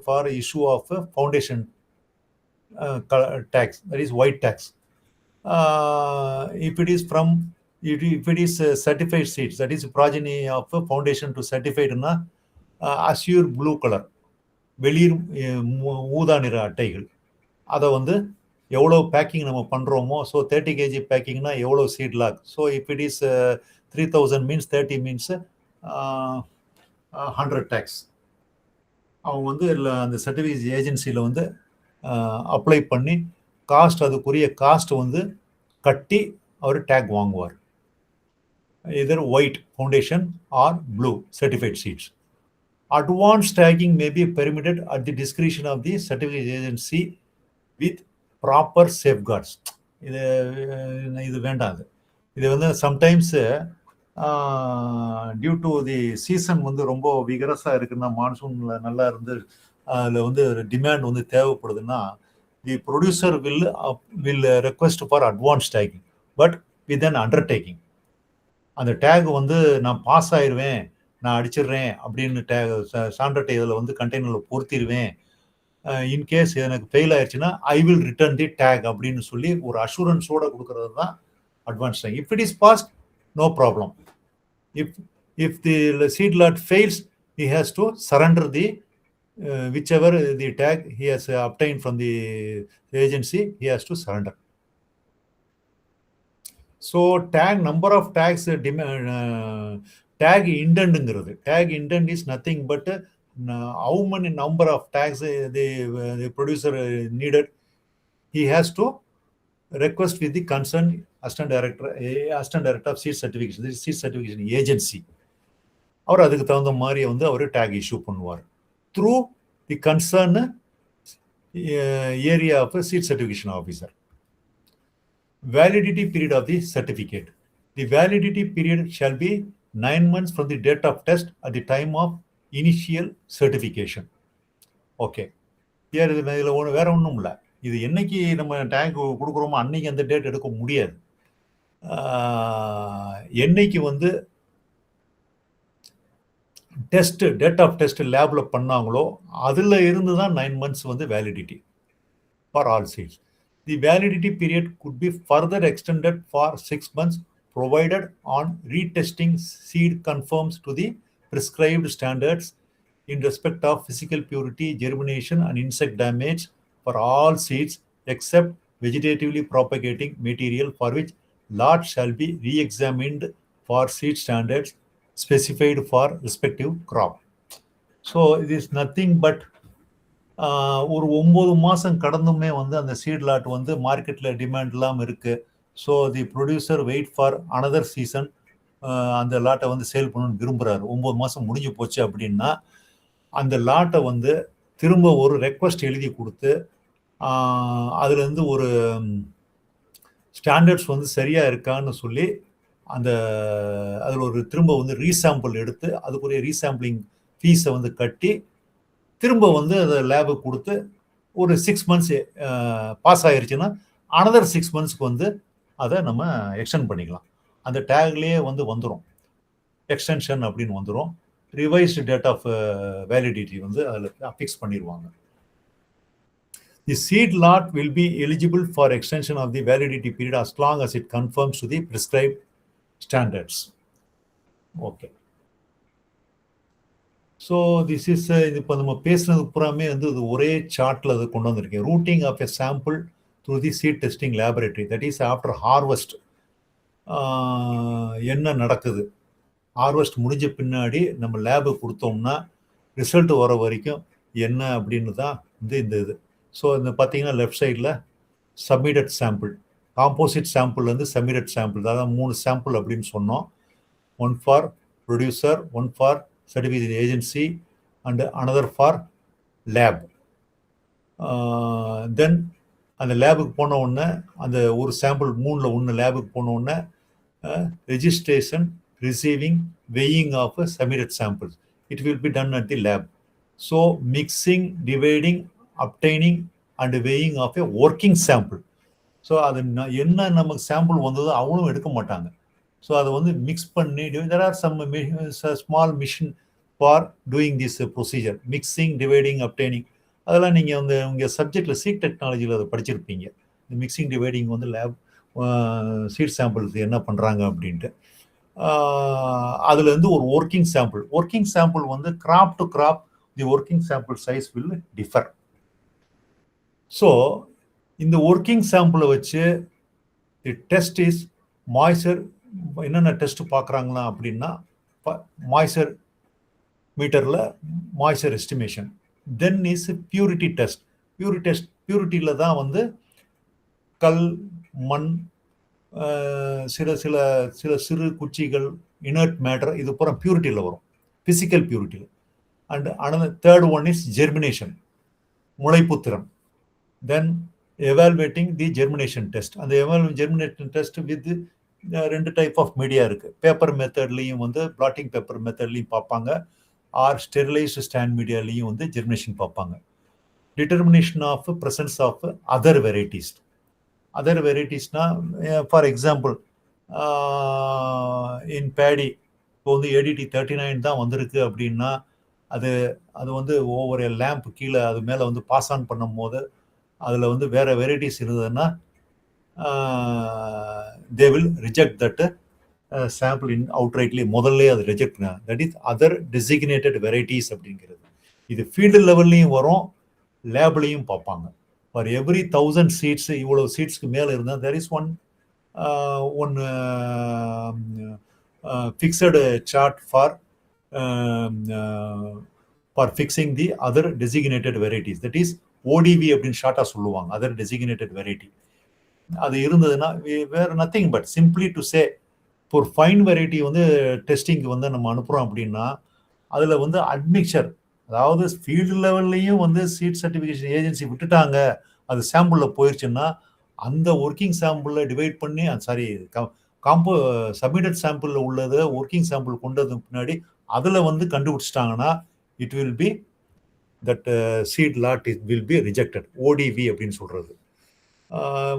for issue of a foundation tax, that is white tax. If it is from if it is certified seeds, that is progeny of a foundation to certified na azure blue color, வெளிர் ஊதா நிற அட்டைகள், அதை வந்து எவ்வளோ packing நம்ம பண்ணுறோமோ, so 30 kg பேக்கிங்னா எவ்வளோ seed lot. So if it is 3000 means 30 means 100 tags. அவங்க வந்து அந்த சர்டிஃபிகேட் ஏஜென்சியில் வந்து அப்ளை பண்ணி காஸ்ட், அதுக்குரிய காஸ்ட் வந்து கட்டி அவர் டேக் வாங்குவார். Either white foundation or blue certified seeds. Advanced tagging may be permitted at the discretion of the certificate agency with proper safeguards. இது வேண்டாது. இது வந்து sometimes due to the season வந்து ரொம்ப விகரஸாக இருக்குன்னா, மான்சூனில் நல்லா இருந்து அதில் வந்து டிமாண்ட் வந்து தேவைப்படுதுன்னா, the producer will request for advance tagging but with an undertaking. அந்த டேக் வந்து நான் பாஸ் ஆயிடுவேன், நான் அடிச்சிடுறேன் அப்படின்னு சாண்டர்டை இதில் வந்து கண்டெய்னரில் பொருத்திடுவேன், இன்கேஸ் எனக்கு ஃபெயில் ஆயிடுச்சுன்னா I will return the tag அப்படின்னு சொல்லி ஒரு அஷூரன்ஸோட கொடுக்கறது தான் advance tag. If it is passed, no problem. If the seed lot fails, he has to surrender the whichever the tag he has obtained from the agency, he has to surrender. So tag number of tags tag indent tag indent is nothing but how many number of tags the producer needed. He has to request with the concerned assistant director of seed certification, the seed certification agency. அவர் அதுக்கு தகுந்த மாதிரி வந்து அவர் tag issue பண்ணுவார் through the concern area of seed certification officer. Validity period of the certificate. The validity period shall be 9 months from the date of test at the time of initial certification. Okay. இதில் வேற ஒன்றும் இல்லை. இது என்னைக்கு நம்ம take கொடுக்குறோமோ அன்னைக்கு அந்த டேட் எடுக்க முடியாது. என்னைக்கு வந்து டெஸ்ட் டேட் ஆஃப் டெஸ்ட் லேப்ல பண்ணாங்களோ அதில் இருந்து தான் 9 months வந்து validity for all seeds. The validity period could be further extended for 6 months provided on retesting seed conforms to the prescribed standards in respect of physical purity, germination and insect damage for all seeds except vegetatively propagating material, for which lot shall be re-examined for seed standards specified for respective crop. So it is nothing but ஒரு 9 மாதம் கடந்துமே வந்து அந்த seat lot வந்து மார்க்கெட்டில் demand இல்லாமல் இருக்கு. So the producer wait for another season, அந்த லாட்டை வந்து சேல் பண்ணணும்னு விரும்புகிறாரு. 9 மாதம் முடிஞ்சு போச்சு அப்படின்னா அந்த லாட்டை வந்து திரும்ப ஒரு ரெக்வஸ்ட் எழுதி கொடுத்து அதுலேருந்து ஒரு ஸ்டாண்டர்ட்ஸ் வந்து சரியாக இருக்கான்னு சொல்லி அந்த அதில் ஒரு திரும்ப வந்து ரீசாம்பிள் எடுத்து அதுக்குரிய ரீசாம்பிளிங் ஃபீஸை வந்து கட்டி திரும்ப வந்து அதை லேபுக்கு கொடுத்து ஒரு 6 மந்த்ஸ் பாஸ் ஆயிருச்சுன்னா அனதர் 6 மந்த்ஸ்க்கு வந்து அதை நம்ம எக்ஸ்டெண்ட் பண்ணிக்கலாம். அந்த டேக்லேயே வந்து வந்துடும் எக்ஸ்டென்ஷன் அப்படின்னு வந்துடும். ரிவைஸ்டு டேட் ஆஃப் வேலிடிட்டி வந்து அதில் ஃபிக்ஸ் பண்ணிடுவாங்க. The seed lot will be eligible for extension of the validity period as long as it conforms to the prescribed standards. Okay. So this is இது இப்போ நம்ம பேசுனது பூராமே வந்து இது ஒரே சார்ட்டில் அது கொண்டு வந்திருக்கேன். Routing of a sample through the seed testing laboratory, that is after harvest என்ன நடக்குது, ஹார்வெஸ்ட் முடிஞ்ச பின்னாடி நம்ம லேபுக்கு கொடுத்தோம்னா ரிசல்ட் வர வரைக்கும் என்ன அப்படின்னு தான் இந்த இது. ஸோ இந்த பார்த்தீங்கன்னா லெஃப்ட் சைடில் சப்மிட்டட் சாம்பிள், காம்போசிட் சாம்பிள் வந்து சப்மிட்டட் சாம்பிள், அதாவது 3 சாம்பிள் அப்படின்னு சொன்னோம். 1 for producer, 1 for certification agency and another for lab. Then அந்த லேபுக்கு போன உடனே அந்த ஒரு சாம்பிள் 3ல் 1 லேபுக்கு போன உடனே registration, receiving, weighing of submitted samples it will be done at the lab. So mixing, dividing, obtaining and weighing of a working sample. So அது என்ன நமக்கு சாம்பிள் வந்ததோ அவங்களும் எடுக்க மாட்டாங்க. ஸோ அதை வந்து மிக்ஸ் பண்ணி there are some small machine for doing this procedure, mixing, dividing, obtaining. அதெல்லாம் நீங்கள் வந்து உங்கள் சப்ஜெக்டில் சீட் டெக்னாலஜியில் அதை படிச்சிருப்பீங்க. இந்த மிக்சிங், டிவைடிங் வந்து லேப் சீட் சாம்பிள்ஸ் என்ன பண்ணுறாங்க அப்படின்ட்டு. அதில் வந்து ஒரு ஒர்க்கிங் சாம்பிள் வந்து crop to crop the working sample size will differ. So இந்த ஒர்க்கிங் சாம்பிளை வச்சு தி டெஸ்ட் இஸ் மாய்ச்சர். என்னென்ன டெஸ்ட் பார்க்குறாங்களா அப்படின்னா மாய்ச்சர் மீட்டரில் moisture estimation. Then is purity test. பியூரிட்டியில் தான் வந்து கல், மண், சில சில சில சிறு குச்சிகள், இனர்ட் மேட்டர், இது பூரா பியூரிட்டியில் வரும், ஃபிசிக்கல் பியூரிட்டியில். And another third one is germination, முளைப்புத்திறன். Then evaluating the germination test. அந்த germination test with 2 type of media இருக்குது. பேப்பர் மெத்தட்லையும் வந்து பிளாட்டிங் பேப்பர் மெத்தட்லையும் பார்ப்பாங்க, ஆர் ஸ்டெரிலைஸ்டு ஸ்டாண்ட் மீடியாலையும் வந்து ஜெர்மினேஷன் பார்ப்பாங்க. Determination of presence of other varieties. Other வெரைட்டிஸ்னா ஃபார் எக்ஸாம்பிள் இன் பேடி இப்போ வந்து ADT 39 தான் வந்திருக்கு அப்படின்னா அது வந்து ஒவ்வொரு லேம்ப் கீழே அது மேலே வந்து பாஸ் ஆன் பண்ணும் போது அதில் வந்து வேறு வெரைட்டிஸ் இருந்ததுன்னா they will reject that sample in outrightly. முதல்ல அது ரிஜெக்ட் பண்ண, that is other designated varieties அப்படிங்கிறது. இது ஃபீல்டு லெவல்லையும் வரும், லேப்லையும் பார்ப்பாங்க. ஃபார் எவ்ரி 1000 சீட்ஸ், இவ்வளவு சீட்ஸ்க்கு மேலே இருந்தால் there is one fixed chart for fixing the other designated varieties. That is ODV அப்படின்னு ஷார்ட்டாக சொல்லுவாங்க, அதர் டெசிக்னேட்டட் வெரைட்டி. அது இருந்ததுன்னா வேறு nothing but simply to say, இப்போ ஒரு ஃபைன் வெரைட்டி வந்து டெஸ்டிங்க்கு வந்து நம்ம அனுப்புகிறோம் அப்படின்னா அதில் வந்து அட்மிக்சர், அதாவது ஃபீல்டு லெவல்லையும் வந்து சீட் சர்டிஃபிகேஷன் ஏஜென்சி விட்டுட்டாங்க, அது சாம்பிளில் போயிடுச்சுன்னா அந்த ஒர்க்கிங் சாம்பிளில் டிவைட் பண்ணி சப்மிட்டட் சாம்பிளில் உள்ளதை ஒர்க்கிங் சாம்பிள் கொண்டதுக்கு பின்னாடி அதில் வந்து கண்டுபிடிச்சிட்டாங்கன்னா it will be that seed lot will be rejected. ODV அப்படின்னு சொல்கிறது.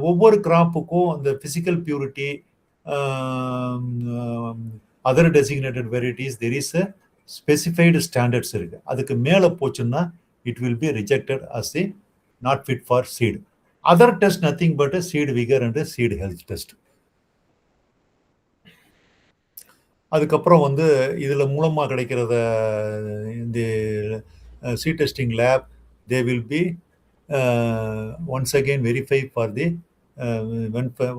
ஒவ்வொரு கிராப்புக்கும் அந்த physical purity, other designated varieties, there is a specified standards இருக்கு. அதுக்கு மேலே போச்சுன்னா it will be rejected as the not fit for seed. Other test nothing but seed vigour and seed health test. அதுக்கப்புறம் வந்து இதில் மூலமாக கிடைக்கிறத இந்த seed testing lab they will be once again verify for the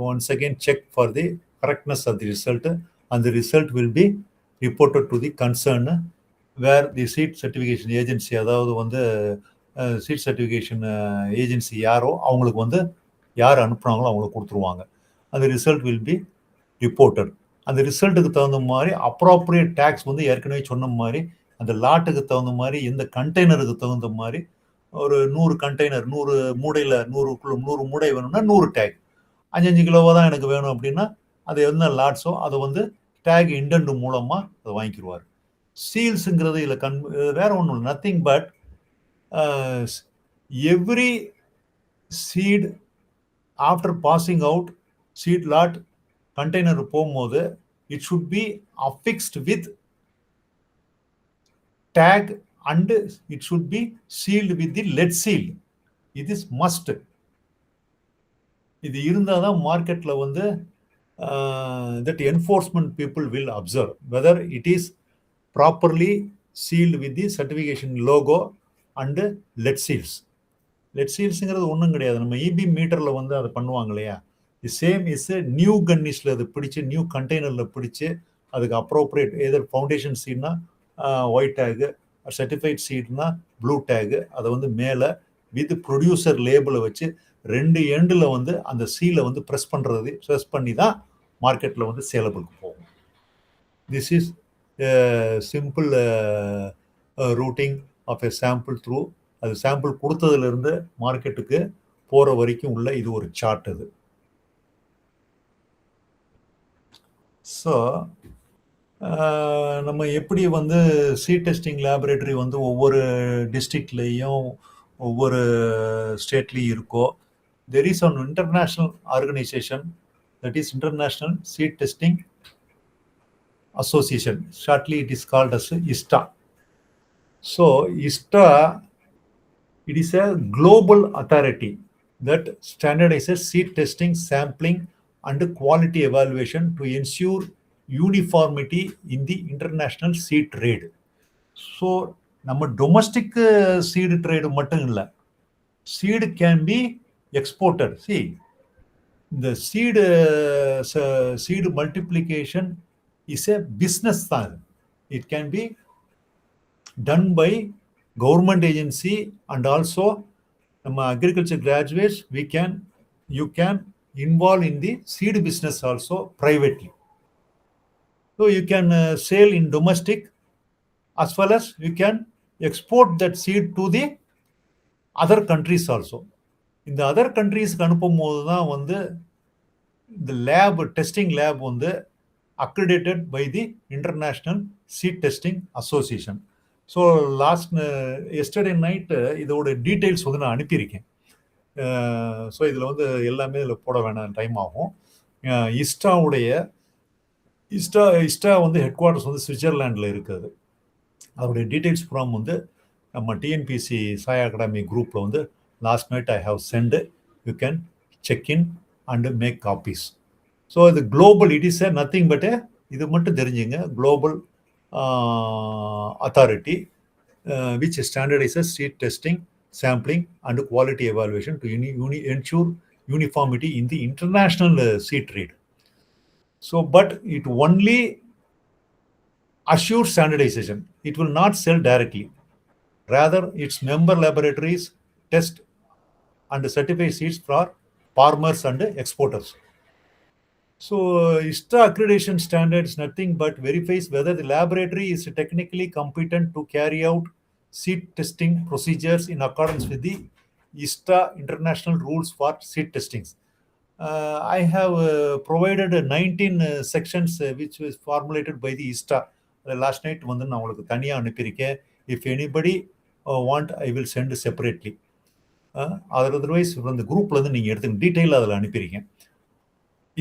once again check for the correctness of the result, and the result will be reported to the concern where the seat certification agency, அதாவது வந்து seed certification agency யாரோ அவங்களுக்கு வந்து யார் அனுப்புனாங்களோ அவங்களுக்கு கொடுத்துருவாங்க. அந்த result will be reported. அந்த ரிசல்ட்டுக்கு தகுந்த மாதிரி அப்ராப்ரியேட் டேக்ஸ் வந்து ஏற்கனவே சொன்ன மாதிரி அந்த லாட்டுக்கு தகுந்த மாதிரி, எந்த கண்டெய்னருக்கு தகுந்த மாதிரி ஒரு 100 கண்டெய்னர் 100 மூடையில் 100 மூடை வேணும்னா 100 டேக். 5 கிலோவாக தான் எனக்கு வேணும் அப்படின்னா அது என்ன லாட்ஸோ அதை வந்து டேக் இண்டன்ட் மூலமா அதை வாங்கிக்கிடுவார். சீல்ஸுங்கிறது இதில் வேற ஒன்றும் இல்லை, nothing but every seed after passing out seed lot container போகும்போது it should be affixed with tag and it should be sealed with the lead seal. It is must. இது இருந்தால் தான் மார்க்கெட்டில் வந்து that enforcement people will observe whether it is properly sealed with the certification logo and lead seals. lead sealsங்கிறது ஒன்றும் கிடையாது, நம்ம EB மீட்டரில் வந்து அதை பண்ணுவாங்க இல்லையா, தி சேம் இஸ் நியூ கன்னிஸில் அது பிடிச்சி நியூ கண்டெய்னரில் பிடிச்சி அதுக்கு அப்ரோப்ரியேட் எதர் ஃபவுண்டேஷன் சீட்னா ஒயிட் டேகு, சர்டிஃபைட் சீட்னா ப்ளூ டேகு, அதை வந்து மேலே வித் ப்ரொடியூசர் லேபிளை வச்சு 2 எண்டில் வந்து அந்த சீலை வந்து ப்ரெஸ் பண்ணி தான் மார்க்கெட்டில் வந்து சேலபிளுக்கு போகும். This is simple routing of a sample through. அது சாம்பிள் கொடுத்ததுலேருந்து மார்க்கெட்டுக்கு போகிற வரைக்கும் உள்ள இது ஒரு சார்ட். அது ஸோ நம்ம எப்படி வந்து சீட் டெஸ்டிங் லேபரேட்டரி வந்து ஒவ்வொரு டிஸ்ட்ரிக்ட்லேயும் ஒவ்வொரு ஸ்டேட்லேயும் இருக்கோ, there is one international organisation, that is international seed testing association. Shortly it is called as ISTA. So ISTA, it is a global authority that standardizes seed testing, sampling and quality evaluation to ensure uniformity in the international seed trade. So நம்ம domestic seed trade மட்டும் இல்லை, seed can be exported. இந்த seed multiplication is a business தான். It can be done by government agency and also நம்ம agriculture graduates, you can involve in the seed business also privately. So you can sell in domestic as well as you can export that seed to the other countries also. இந்த other countries அனுப்பும் போது தான் வந்து இந்த lab testing lab வந்து accredited by the International Seed Testing Association. So yesterday night இதோட details வந்து நான் அனுப்பியிருக்கேன். ஸோ இதில் வந்து எல்லாமே இதில் போட வேணாம், டைம் ஆகும். ISTA வந்து ஹெட் குவார்ட்டர்ஸ் வந்து சுவிட்சர்லாண்டில் இருக்குது. அதோடைய டீட்டெயில்ஸ் ப்ரோம் வந்து நம்ம டிஎன்பிசி சாய் அகாடமி குரூப்பில் வந்து last night I have sent. You can check in and make copies. So இது global, it is nothing but இது மட்டும் தெரிஞ்சுங்க, global authority which standardizes seed testing, sampling and quality evaluation to ensure uniformity in the international seed trade. So but it only assures standardization, it will not sell directly, rather its member laboratories test and certify seeds for farmers and exporters. So ISTA accreditation standards nothing but verifies whether the laboratory is technically competent to carry out seed testing procedures in accordance with the ISTA international rules for seed testings. I have provided 19 sections which was formulated by the ISTA. Last night வந்து நான் உங்களுக்கு தனியாக அனுப்பியிருக்கேன். If anybody want, I will send separately. Otherwise அந்த குரூப்ல இருந்து நீங்கள் எடுத்து டீட்டெயில் அதில் அனுப்பியிருக்கேன்.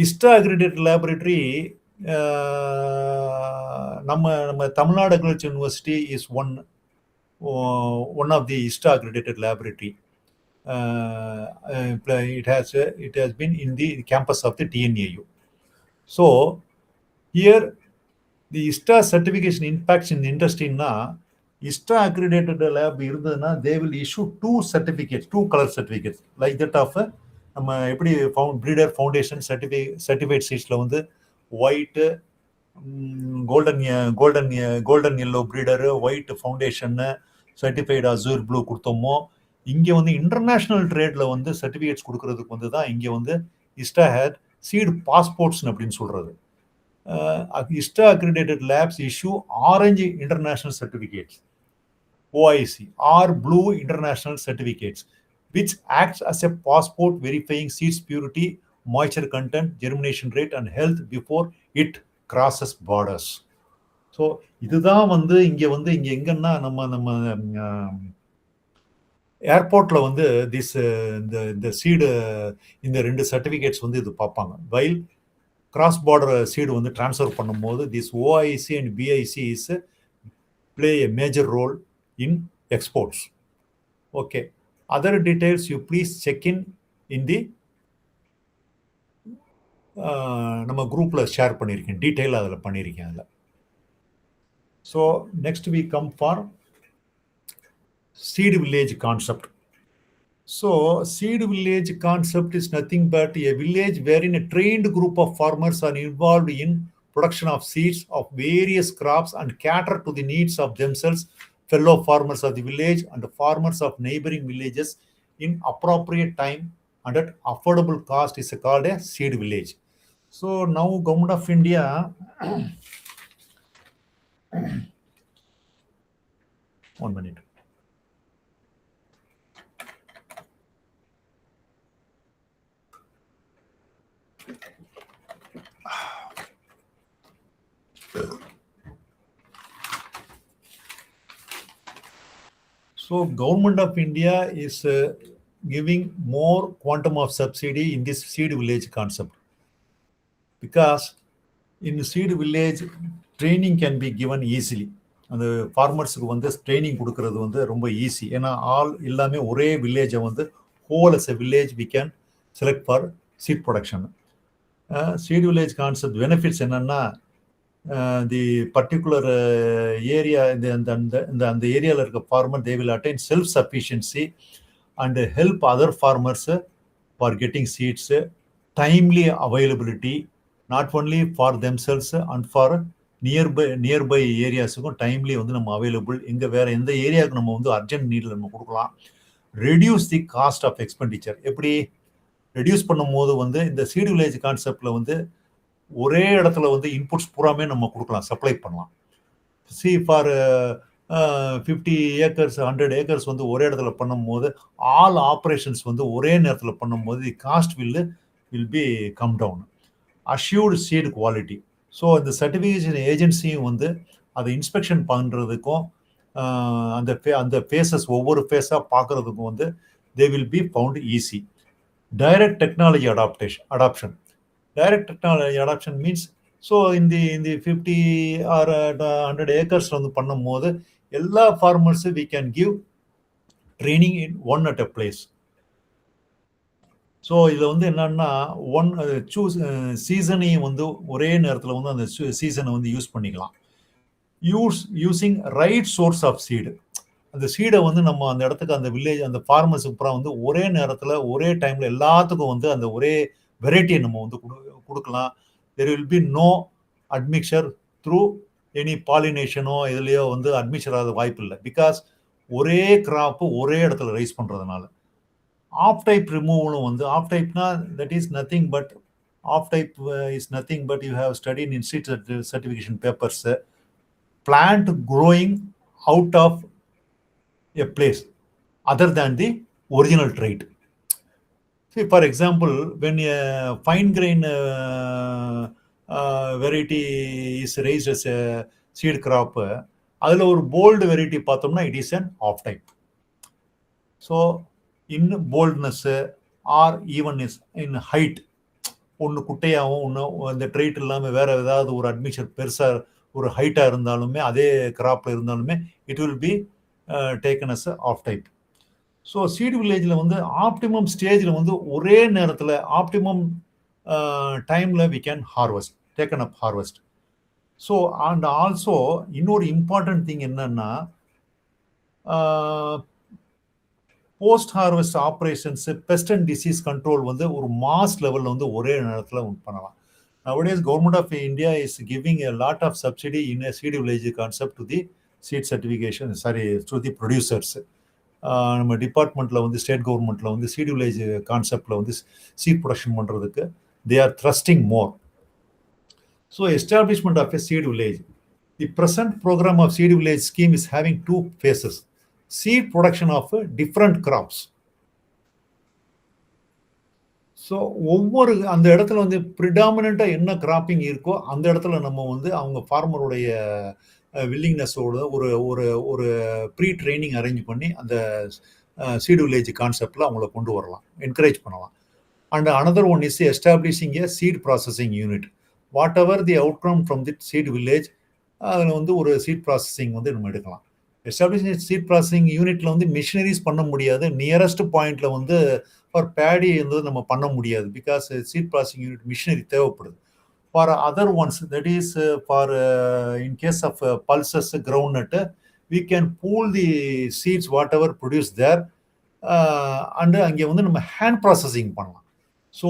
ISTA accredited laboratory, நம்ம Tamil Nadu agriculture university is one of the ISTA accredited laboratory. It has been in the campus of the TNAU. So here the ISTA certification impacts in the industry na ISTA accredited lab irundadna they will issue 2 certificates, 2 color certificates like that of நம்ம எப்படி breeder foundation certified சீட்ஸில் வந்து white, golden yellow breeder, white ஃபவுண்டேஷன்னு, certified azure blue கொடுத்தோமோ, இங்கே வந்து international ட்ரேடில் வந்து certificates கொடுக்கறதுக்கு வந்து தான் இங்கே வந்து ISTA had சீடு பாஸ்போர்ட்ஸ்னு அப்படின்னு சொல்கிறது. ISTA accredited labs issue orange international certificates, OIC, or blue international certificates, which acts as a passport verifying seeds purity moisture content, germination rate, and health before it crosses borders. So இதுதான் வந்து இங்கே எங்கன்னா நம்ம ஏர்போர்ட்டில் வந்து இந்த seed இந்த 2 certificates வந்து இது பார்ப்பாங்க. வைல் கிராஸ் பார்டர் சீடு வந்து ட்ரான்ஸ்ஃபர் பண்ணும்போது this OIC and PIC is play a major role in exports. Okay. Other details you please check in the நம்ம குரூப்ல ஷேர் பண்ணியிருக்கேன், டீட்டெயில் அதில் பண்ணியிருக்கேன் அதில். So next we come for seed village concept. So seed village concept is nothing but a village wherein a trained group of farmers are involved in production of seeds of various crops and cater to the needs of themselves, fellow farmers of the village, and the farmers of neighboring villages in appropriate time and at affordable cost is called a seed village. So now Government of India one minute. So Government of India is giving more quantum of subsidy in this seed village concept, because in seed village training can be given easily. அந்த ஃபார்மர்ஸுக்கு வந்து training கொடுக்கறது வந்து ரொம்ப easy. ஏன்னா எல்லாமே ஒரே வில்லேஜை வந்து whole as a village we can select for seed production. Seed village concept benefits என்னன்னா, தி பர்டிகுலர் ஏரியா அந்த ஏரியாவில் இருக்க farmer they will attain self sufficiency and help other farmers for getting seeds, timely availability not only for themselves and for nearby ஏரியாஸுக்கும் timely வந்து நம்ம available. எங்கே வேற எந்த ஏரியாவுக்கு நம்ம வந்து அர்ஜென்ட் நீடில் நம்ம கொடுக்கலாம். Reduce the cost of expenditure. எப்படி ரெடியூஸ் பண்ணும்போது வந்து இந்த சீடு வில்லேஜ் கான்செப்டில் வந்து ஒரே இடத்துல வந்து இன்புட்ஸ் பூராமே நம்ம கொடுக்கலாம், சப்ளை பண்ணலாம். ஃபார் 50 ஏக்கர்ஸ் 100 ஏக்கர்ஸ் வந்து ஒரே இடத்துல பண்ணும்போது ஆல் ஆப்ரேஷன்ஸ் வந்து ஒரே நேரத்தில் பண்ணும்போது the cost will be come down. Assured seed quality. So இந்த சர்டிஃபிகேஷன் ஏஜென்சியும் வந்து அதை இன்ஸ்பெக்ஷன் பண்ணுறதுக்கும் அந்த ஃபேஸஸ் ஒவ்வொரு ஃபேஸாக பார்க்குறதுக்கும் வந்து they will be found easy. Direct technology adoption. Direct technology adoption means, so இந்த 50 ஆர் 100 ஏக்கர்ஸ் வந்து பண்ணும்போது எல்லா ஃபார்மர்ஸும் we can give training in one at a place. So இதில் வந்து என்னன்னா சீசனையும் வந்து ஒரே நேரத்தில் வந்து அந்த சீசனை வந்து யூஸ் பண்ணிக்கலாம். Using right source of seed. அந்த சீடை வந்து நம்ம அந்த இடத்துக்கு அந்த வில்லேஜ் அந்த ஃபார்மர்ஸுக்கு அப்புறம் வந்து ஒரே நேரத்தில் ஒரே டைமில் எல்லாத்துக்கும் வந்து அந்த ஒரே வெரைட்டியை நம்ம வந்து கொடுக்கலாம். There will be no admixture through any பாலினேஷனோ இதுலேயோ வந்து அட்மிக்சர் ஆக வாய்ப்பு இல்லை. பிகாஸ் ஒரே கிராப்பு ஒரே இடத்துல ரைஸ் பண்ணுறதுனால. ஆஃப் டைப் ரிமூவலும் வந்து ஆஃப் டைப்னா that is nothing but off type is nothing but you have studied in seed certification papers plant growing out of a place other than the original trait. See, for example, when a fine grain variety is raised as a seed crop, அதில் ஒரு bold variety பார்த்தோம்னா it is an off type. So in boldness or even is in height, ஒன்று குட்டையாகவும் ஒன்று அந்த tried இல்லாமல் வேற ஏதாவது ஒரு அட்மிஷன் பெருசாக ஒரு ஹைட்டாக இருந்தாலுமே அதே கிராப்பில் இருந்தாலுமே it will be taken as off type. So seed வில்லேஜில் வந்து ஆப்டிமம் ஸ்டேஜில் வந்து ஒரே நேரத்தில் ஆப்டிமம் டைமில் we can harvest, taken up harvest. So and also இன்னொரு இம்பார்ட்டன்ட் திங் என்னன்னா, post harvest operations, pest and disease control வந்து ஒரு மாஸ் லெவலில் வந்து ஒரே நேரத்தில் பண்ணலாம். Nowadays, Government of India is giving a lot of subsidy in a seed village concept to the seed certification, to the producers. நம்ம டிபார்ட்மெண்ட்டில் வந்து ஸ்டேட் கவர்மெண்ட்டில் வந்து சீட் வில்லேஜ் கான்செப்டில் வந்து சீட் ப்ரொடக்ஷன் பண்ணுறதுக்கு they are thrusting more. So establishment of a seed village. The present programme of seed village scheme is having 2 phases. Seed production of different crops. ஸோ ஒவ்வொரு அந்த இடத்துல வந்து ப்ரிடாமினண்ட்டாக என்ன கிராப்பிங் இருக்கோ அந்த இடத்துல நம்ம வந்து அவங்க ஃபார்மருடைய வில்லிங்னஸோட ஒரு ஒரு ஒரு ப்ரீ ட்ரைனிங் அரேஞ்ச் பண்ணி அந்த சீடு வில்லேஜ் கான்செப்டில் அவங்கள கொண்டு வரலாம், என்கரேஜ் பண்ணலாம். And another one is establishing a seed processing unit. Whatever the outcome from the seed village, அதில் வந்து ஒரு சீட் ப்ராசஸிங் வந்து நம்ம எடுக்கலாம். எஸ்டாப்ளிஷிங் சீட் ப்ராசஸிங் யூனிட்டில் வந்து மிஷினரிஸ் பண்ண முடியாது. நியரஸ்ட் பாயிண்டில் வந்து ஃபார் பேடி வந்து நம்ம பண்ண முடியாது. Because seed processing unit machinery தேவைப்படுது. For other ones, that is for in case of pulses, groundnut, we can pool the seeds whatever produced there, and அங்கே வந்து நம்ம ஹேண்ட் ப்ராசஸிங் பண்ணலாம். ஸோ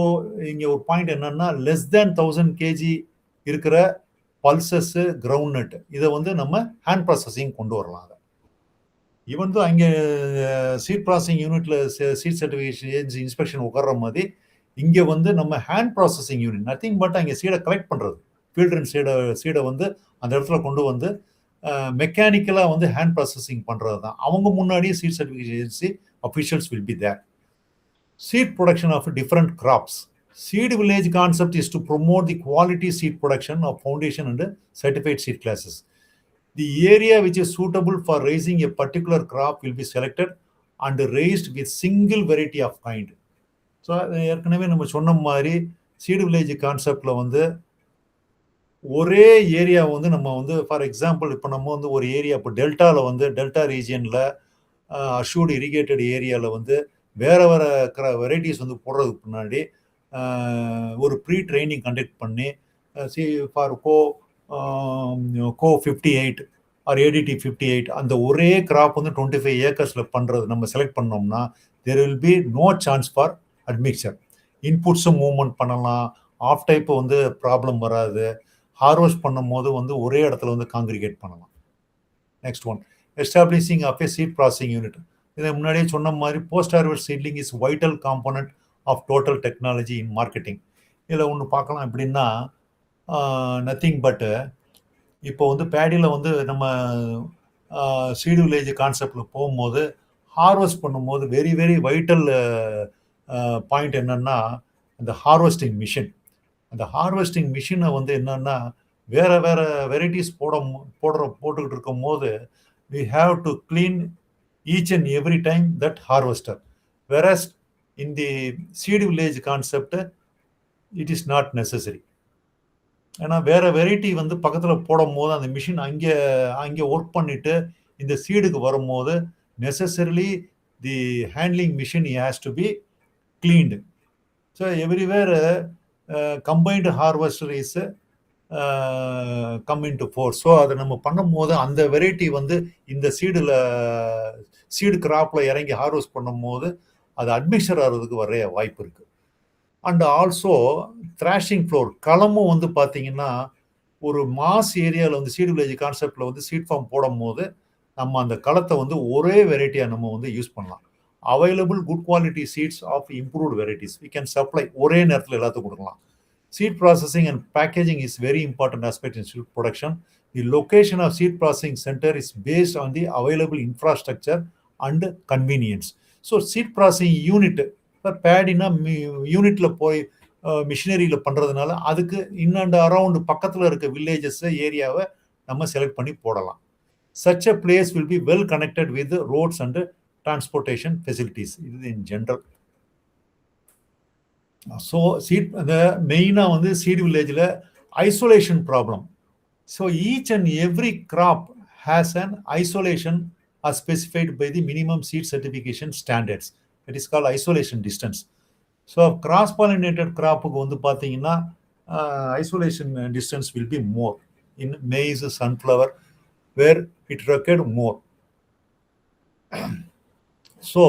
இங்கே ஒரு பாயிண்ட் என்னன்னா, லெஸ் தேன் 1000 kg இருக்கிற pulses, ground nut, இதை வந்து நம்ம ஹேண்ட் ப்ராசஸிங் கொண்டு வரலாம். அதை ஈவன் தான் அங்கே சீட் ப்ராசஸிங் யூனிட்ல சீட் சர்டிஃபிகேஷன் ஏஜென்சி இன்ஸ்பெக்ஷன் உட்கார்ற மாதிரி இங்கே வந்து நம்ம hand processing unit, nothing but அங்கே சீடை கலெக்ட் பண்ணுறது, ஃபீல்டு அண்ட் சீடை வந்து அந்த இடத்துல கொண்டு வந்து மெக்கானிக்கலாக வந்து ஹேண்ட் ப்ராசஸிங் பண்ணுறது தான். அவங்க முன்னாடியே seed certification agency officials will be there. Seed production of different crops. Seed village concept is to promote the quality seed production of foundation and certified seed classes. The area which is suitable for raising a particular crop will be selected and raised with single variety of kind. So ஏற்கனவே நம்ம சொன்ன மாதிரி seed village கான்செப்டில் வந்து ஒரே area வந்து நம்ம வந்து ஃபார் எக்ஸாம்பிள் இப்போ நம்ம வந்து ஒரு ஏரியா இப்போ டெல்டாவில் வந்து டெல்டா ரீஜியனில் அஷ்யூர்டு இரிகேட்டட் ஏரியாவில் வந்து வேறு வேறு வெரைட்டிஸ் வந்து போடுறதுக்கு முன்னாடி ஒரு ப்ரீ ட்ரைனிங் கண்டக்ட் பண்ணி ஃபார் கோ 58 ஆர் ஏடிடி 58 அந்த ஒரே கிராப் வந்து 25 ஏக்கர்ஸில் பண்ணுறது நம்ம செலக்ட் பண்ணோம்னா there will be no chance for admixture. இன்புட்ஸும் மூவ்மெண்ட் பண்ணலாம், ஆஃப் டைப்பு வந்து ப்ராப்ளம் வராது, ஹார்வெஸ்ட் பண்ணும் போது வந்து ஒரே இடத்துல வந்து காங்கிரிகேட் பண்ணலாம். Next one, establishing of a seed processing unit. இதை முன்னாடியே சொன்ன மாதிரி post harvest seedling is vital component of total technology in marketing. இதில் ஒன்று பார்க்கலாம் எப்படின்னா, நத்திங் பட் இப்போ வந்து பேடியில் வந்து நம்ம சீடு வில்லேஜ் கான்செப்டில் போகும்போது ஹார்வெஸ்ட் பண்ணும்போது வெரி வெரி வைட்டல் பாயிண்ட் என்னன்னா இந்த ஹார்வெஸ்டிங் மிஷின். அந்த ஹார்வெஸ்டிங் மிஷினை வந்து என்னன்னா வேறு வேறு வெரைட்டிஸ் போட்டுக்கிட்டு இருக்கும் போது we have to clean each and every time that harvester, whereas in the seed village concept it is not necessary. ஏன்னா வேற வெரைட்டி வந்து பக்கத்தில் போடும் போது அந்த மிஷின் அங்கே ஒர்க் பண்ணிட்டு இந்த சீடுக்கு வரும்போது necessarily the handling machine has to be cleaned. So everywhere combined harvester is come into force. So அதை நம்ம பண்ணும் போது அந்த வெரைட்டி வந்து இந்த சீடு கிராப்பில் இறங்கி ஹார்வெஸ்ட் பண்ணும் போது அது அட்மிக்சர் ஆகிறதுக்கு வரைய வாய்ப்பு இருக்குது. அண்ட் ஆல்சோ த்ராஷிங் ஃப்ளோர், களமும் வந்து பார்த்தீங்கன்னா ஒரு மாஸ் ஏரியாவில் வந்து சீடு வில்லேஜ் கான்செப்டில் வந்து சீட் ஃபார்ம் போடும் போது நம்ம அந்த களத்தை வந்து ஒரே வெரைட்டியாக நம்ம வந்து யூஸ் பண்ணலாம். Available good quality seeds of improved varieties we can supply, ஒரே நேரத்தில் எல்லாத்துக்கும் கொடுக்கலாம். Seed processing and packaging is very important aspect in seed production. The location of seed processing center is based on the available infrastructure and convenience. So seed processing unit, பேடினா யூனிட்ல போய் மிஷினரியில் பண்ணுறதுனால அதுக்கு in and around பக்கத்தில் இருக்க villages ஏரியாவை நம்ம select பண்ணி போடலாம். Such a place will be well connected with the roads and transportation facilities. இது in general. ஸோ சீட் அந்த மெயினாக வந்து சீடு வில்லேஜில் isolation problem. So each and every crop has an isolation or specified by the minimum seed certification standards. It is call isolation distance. So cross pollinated கிராப்புக்கு வந்து பார்த்தீங்கன்னா isolation distance will be more in maize, sunflower, where it required more. So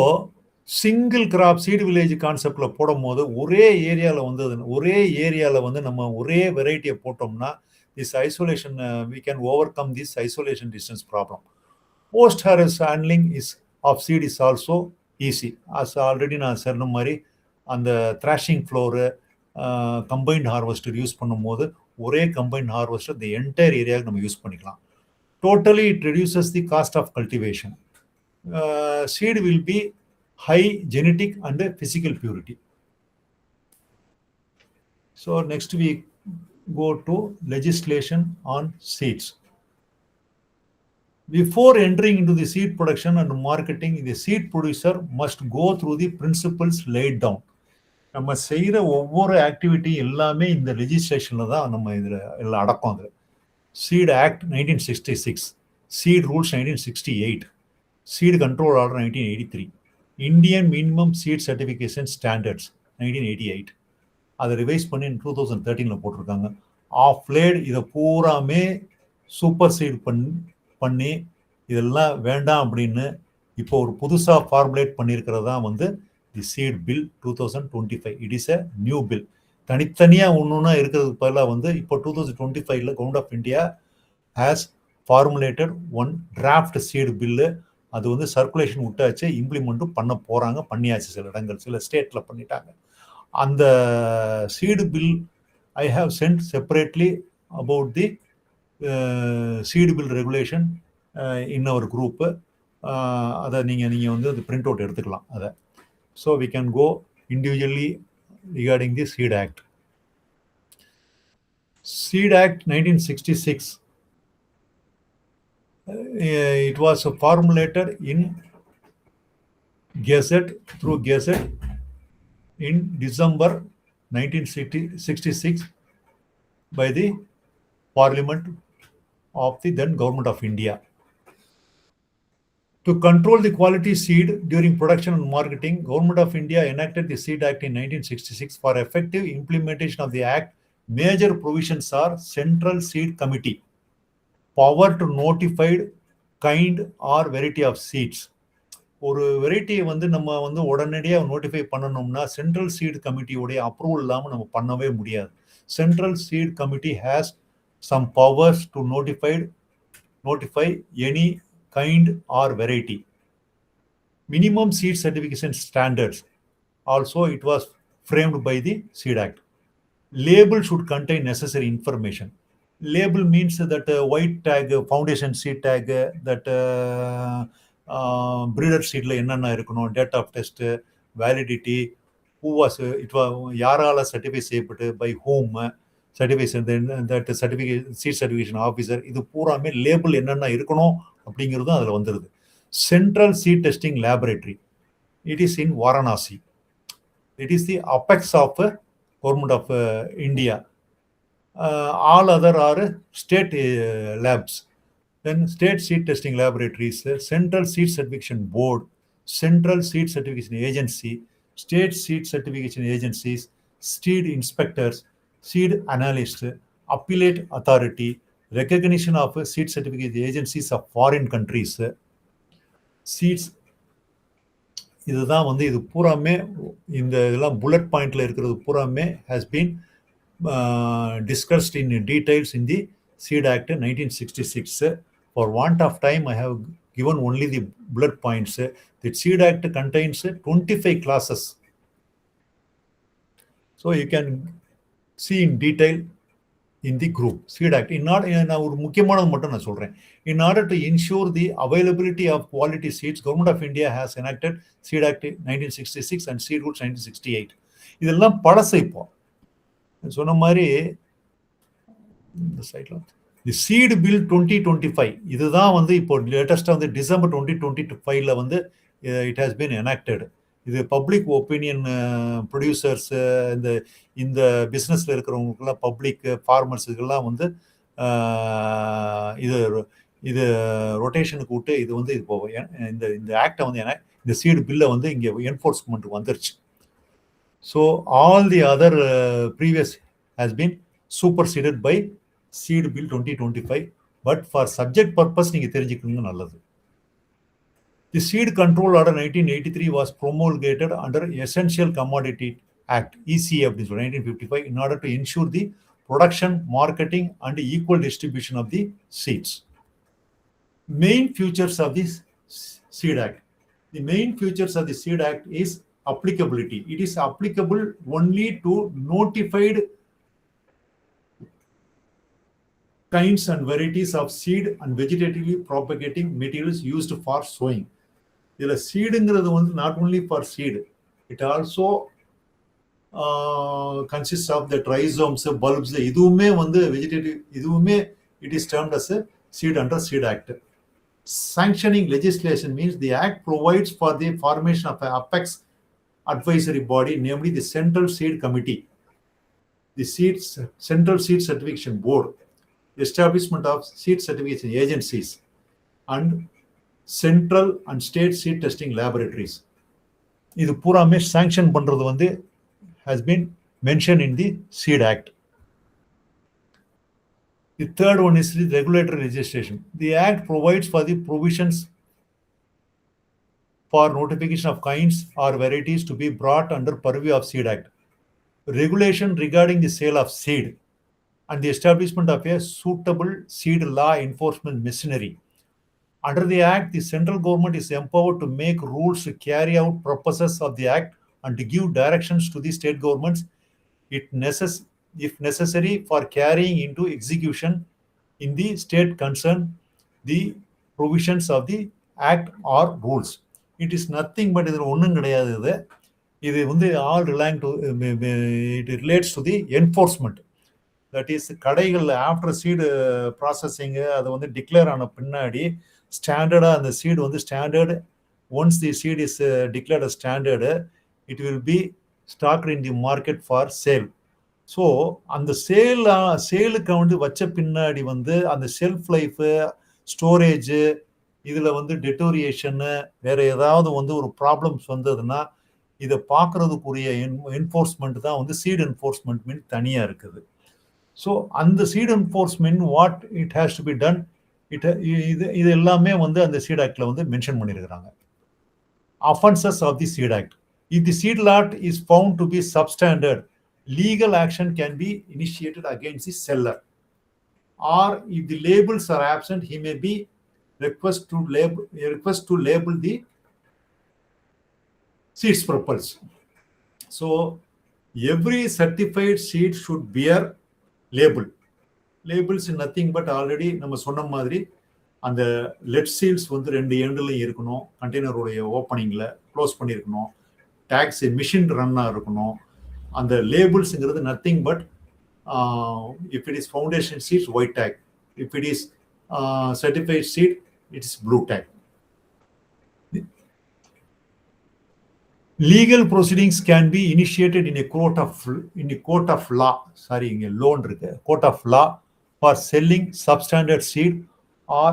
single crop seed village கான்செப்டில் போடும் போது ஒரே ஏரியாவில் வந்து நம்ம ஒரே வெரைட்டியை போட்டோம்னா this isolation we can overcome this isolation distance problem. Post harvest handling is of seed is also easy. As already நான் சொன்ன மாதிரி அந்த threshing floor, combined harvester use பண்ணும்போது ஒரே கம்பைன்ட் ஹார்வெஸ்டர் இந்த என்டையர் ஏரியாவுக்கு நம்ம யூஸ் பண்ணிக்கலாம். Totally it reduces the cost of cultivation. Seed will be high genetic and physical purity. So next we go to legislation on seeds. Before entering into the seed production and marketing, the seed producer must go through the principles laid down. நம்ம செய்கிற ஒவ்வொரு activity எல்லாமே இந்த லெஜிஸ்லேஷனில் தான் நம்ம இதில் எல்லாம் அடக்கம். அது seed act 1966, seed rules 1968, seed control order 1983, Indian minimum seed certification standards 1988, அதை ரிவைஸ் பண்ணி 2013 போட்டிருக்காங்க. ஆஃப் லேட் இதை பூராமே சூப்பர் சீட் பண்ணி இதெல்லாம் வேண்டாம் அப்படின்னு இப்போ ஒரு புதுசாக ஃபார்முலேட் பண்ணியிருக்கிறது தான் வந்து the seed bill 2025. It is a new bill. தனித்தனியாக ஒன்றுனா இருக்கிறதுக்கு பதிலாக வந்து இப்போ 2025 government of India has formulated one draft seed bill. அது வந்து சர்க்குலேஷன் விட்டாச்சு, இம்ப்ளிமெண்ட்டும் பண்ண போகிறாங்க, பண்ணியாச்சு. சில இடங்கள் சில ஸ்டேட்டில் பண்ணிட்டாங்க. அந்த seed bill I have sent separately about the seed bill regulation in our group. அதை நீங்கள் வந்து அது பிரிண்ட் அவுட் எடுத்துக்கலாம் அதை. So we can go individually regarding the seed act. Seed act 1966, it was formulated in Gazette, through Gazette in December 1966 by the Parliament of the then Government of India. To control the quality seed during production and marketing, Government of India enacted the Seed Act in 1966. For effective implementation of the Act, major provisions are Central Seed Committee, power to notified kind or variety of seeds. ஒரு வெரைட்டியை வந்து நம்ம வந்து உடனடியாக notify பண்ணணும்னா central seat கமிட்டியோடைய approval இல்லாமல் நம்ம பண்ணவே முடியாது. Central seed committee has some powers to notify any kind or variety. Minimum seed certification standards also it was framed by the Seed Act. Label should contain necessary information. Label means that white tag, foundation seed tag, that breeder seedல என்னென்ன இருக்கணும், date of test, validity, who was it was யாரால certify செய்யப்பட்டு, by whom certification, that certificate seed certification officer, இது பூராமே label என்னென்ன இருக்கணும் அப்படிங்கிறதும் அதில் வந்துடுது. Central seed testing laboratory, it is in Varanasi. It is the apex of government of India. All other are state labs. Then state seed testing laboratories, Central Seed Certification Board, Central Seed Certification Agency, state seed certification agencies, seed inspectors, seed analysts, appellate authority, recognition of seed certificate agencies of foreign countries, seeds. இதுதான் வந்து இது பூராமே இந்த இதெல்லாம் bullet பாயிண்ட்ல இருக்கிறது பூராமே has been discussed in details in the Seed Act 1966. For want of time, I have given only the bullet points. The Seed Act contains 25 clauses. So you can see in detail in the group. Seed Act. நான் ஒரு முக்கியமானது மட்டும் நான் சொல்றேன். In order to ensure the availability of quality seeds, Government of India has enacted Seed Act 1966 and Seed Rules 1968. இதெல்லாம் பழசு இப்போ. சொன்ன மாதிரி இந்த சைட்ல தி சீட் பில் 2025 இதுதான் வந்து இப்போ லேட்டஸ்டா வந்து டிசம்பர் 2025ல வந்து இட் ஹாஸ் பீன் எனாக்டட். இது பப்ளிக் ஒப்பீனியன் ப்ரொடியூசர்ஸ், இந்த பிஸ்னஸ்ல இருக்கிறவங்களுக்கெல்லாம், பப்ளிக் ஃபார்மர்ஸுக்கெல்லாம் வந்து இது ரொட்டேஷனுக்கு விட்டு இது வந்து இது போகும். இந்த ஆக்டை வந்து இந்த சீடு பில்லை வந்து இங்கே என்ஃபோர்ஸ்மெண்ட் வந்துருச்சு. So all the other previous has been superseded by Seed Bill 2025. But for subject purpose நீங்க தெரிஞ்சுக்கணும் நல்லது. The Seed Control Order 1983 was promulgated under Essential Commodity Act ECA அப்படின்னு சொல்லி 1955 in order to ensure the production, marketing and equal distribution of the seeds. Main features of this Seed Act. The main features of the Seed Act is applicability. It is applicable only to notified kinds and varieties of seed and vegetatively propagating materials used for sowing. இதுல சீடுங்கிறது வந்து not only for seed, it also consists of the rhizomes, bulbs, இதுவுமே வந்து vegetative, இதுவுமே it is termed as a seed under seed act. Sanctioning legislation means the act provides for the formation of an apex advisory body, namely the Central Seed Committee, the Central Seed Certification Board, the establishment of seed certification agencies, and central and state seed testing laboratories. இது பூராமே sanction பண்றது வந்து has been mentioned in the Seed Act. The third one is the regulatory legislation. The Act provides for the provisions for notification of kinds or varieties to be brought under purview of Seed Act. Regulation regarding the sale of seed and the establishment of a suitable seed law enforcement machinery. Under the Act, the central government is empowered to make rules to carry out purposes of the Act and to give directions to the state governments if necessary for carrying into execution in the state concerned the provisions of the Act or rules. It is nothing but இது ஒன்றும் கிடையாது. இது வந்து all relying to it relates to the enforcement. That is கடைகள் after seed processing அதை வந்து declare ஆன பின்னாடி ஸ்டாண்டர்டாக அந்த சீடு வந்து standard once the seed is declared a standard it will be stocked in the market for sale. So அந்த சேலுக்கு வந்து வச்ச பின்னாடி வந்து அந்த ஷெல்ஃப் லைஃபு, ஸ்டோரேஜு, இதில் வந்து டெட்டோரியேஷனு, வேறு ஏதாவது வந்து ஒரு ப்ராப்ளம்ஸ் வந்ததுன்னா இதை பார்க்குறதுக்குரிய என்ஃபோர்ஸ்மெண்ட் தான் வந்து சீட் என்ஃபோர்ஸ்மெண்ட் மீன் தனியாக இருக்குது. ஸோ அந்த seed enforcement what it has to be done, இது எல்லாமே வந்து அந்த சீட் ஆக்டில் வந்து மென்ஷன் பண்ணியிருக்கிறாங்க. Offenses of the Seed Act. If the seed lot is found to be substandard, legal action can be initiated against the seller. Or if the labels are absent, he may be request to label the seeds purpose. So every certified seed should bear label. Labels is nothing but already நம்ம சொன்ன மாதிரி அந்த let seals வந்து 2 எண்ட்லையும் இருக்கணும், கண்டெய்னருடைய ஓப்பனிங்கில் close பண்ணியிருக்கணும், tax machine ரன்னாக இருக்கணும். அந்த லேபிள்ஸுங்கிறது nothing but if it is foundation seeds white tag, if it is certified seed it is blue tag. Legal proceedings can be initiated in a court of law. Sorry, இங்க loan இருக்கு. Court of law for selling substandard seed or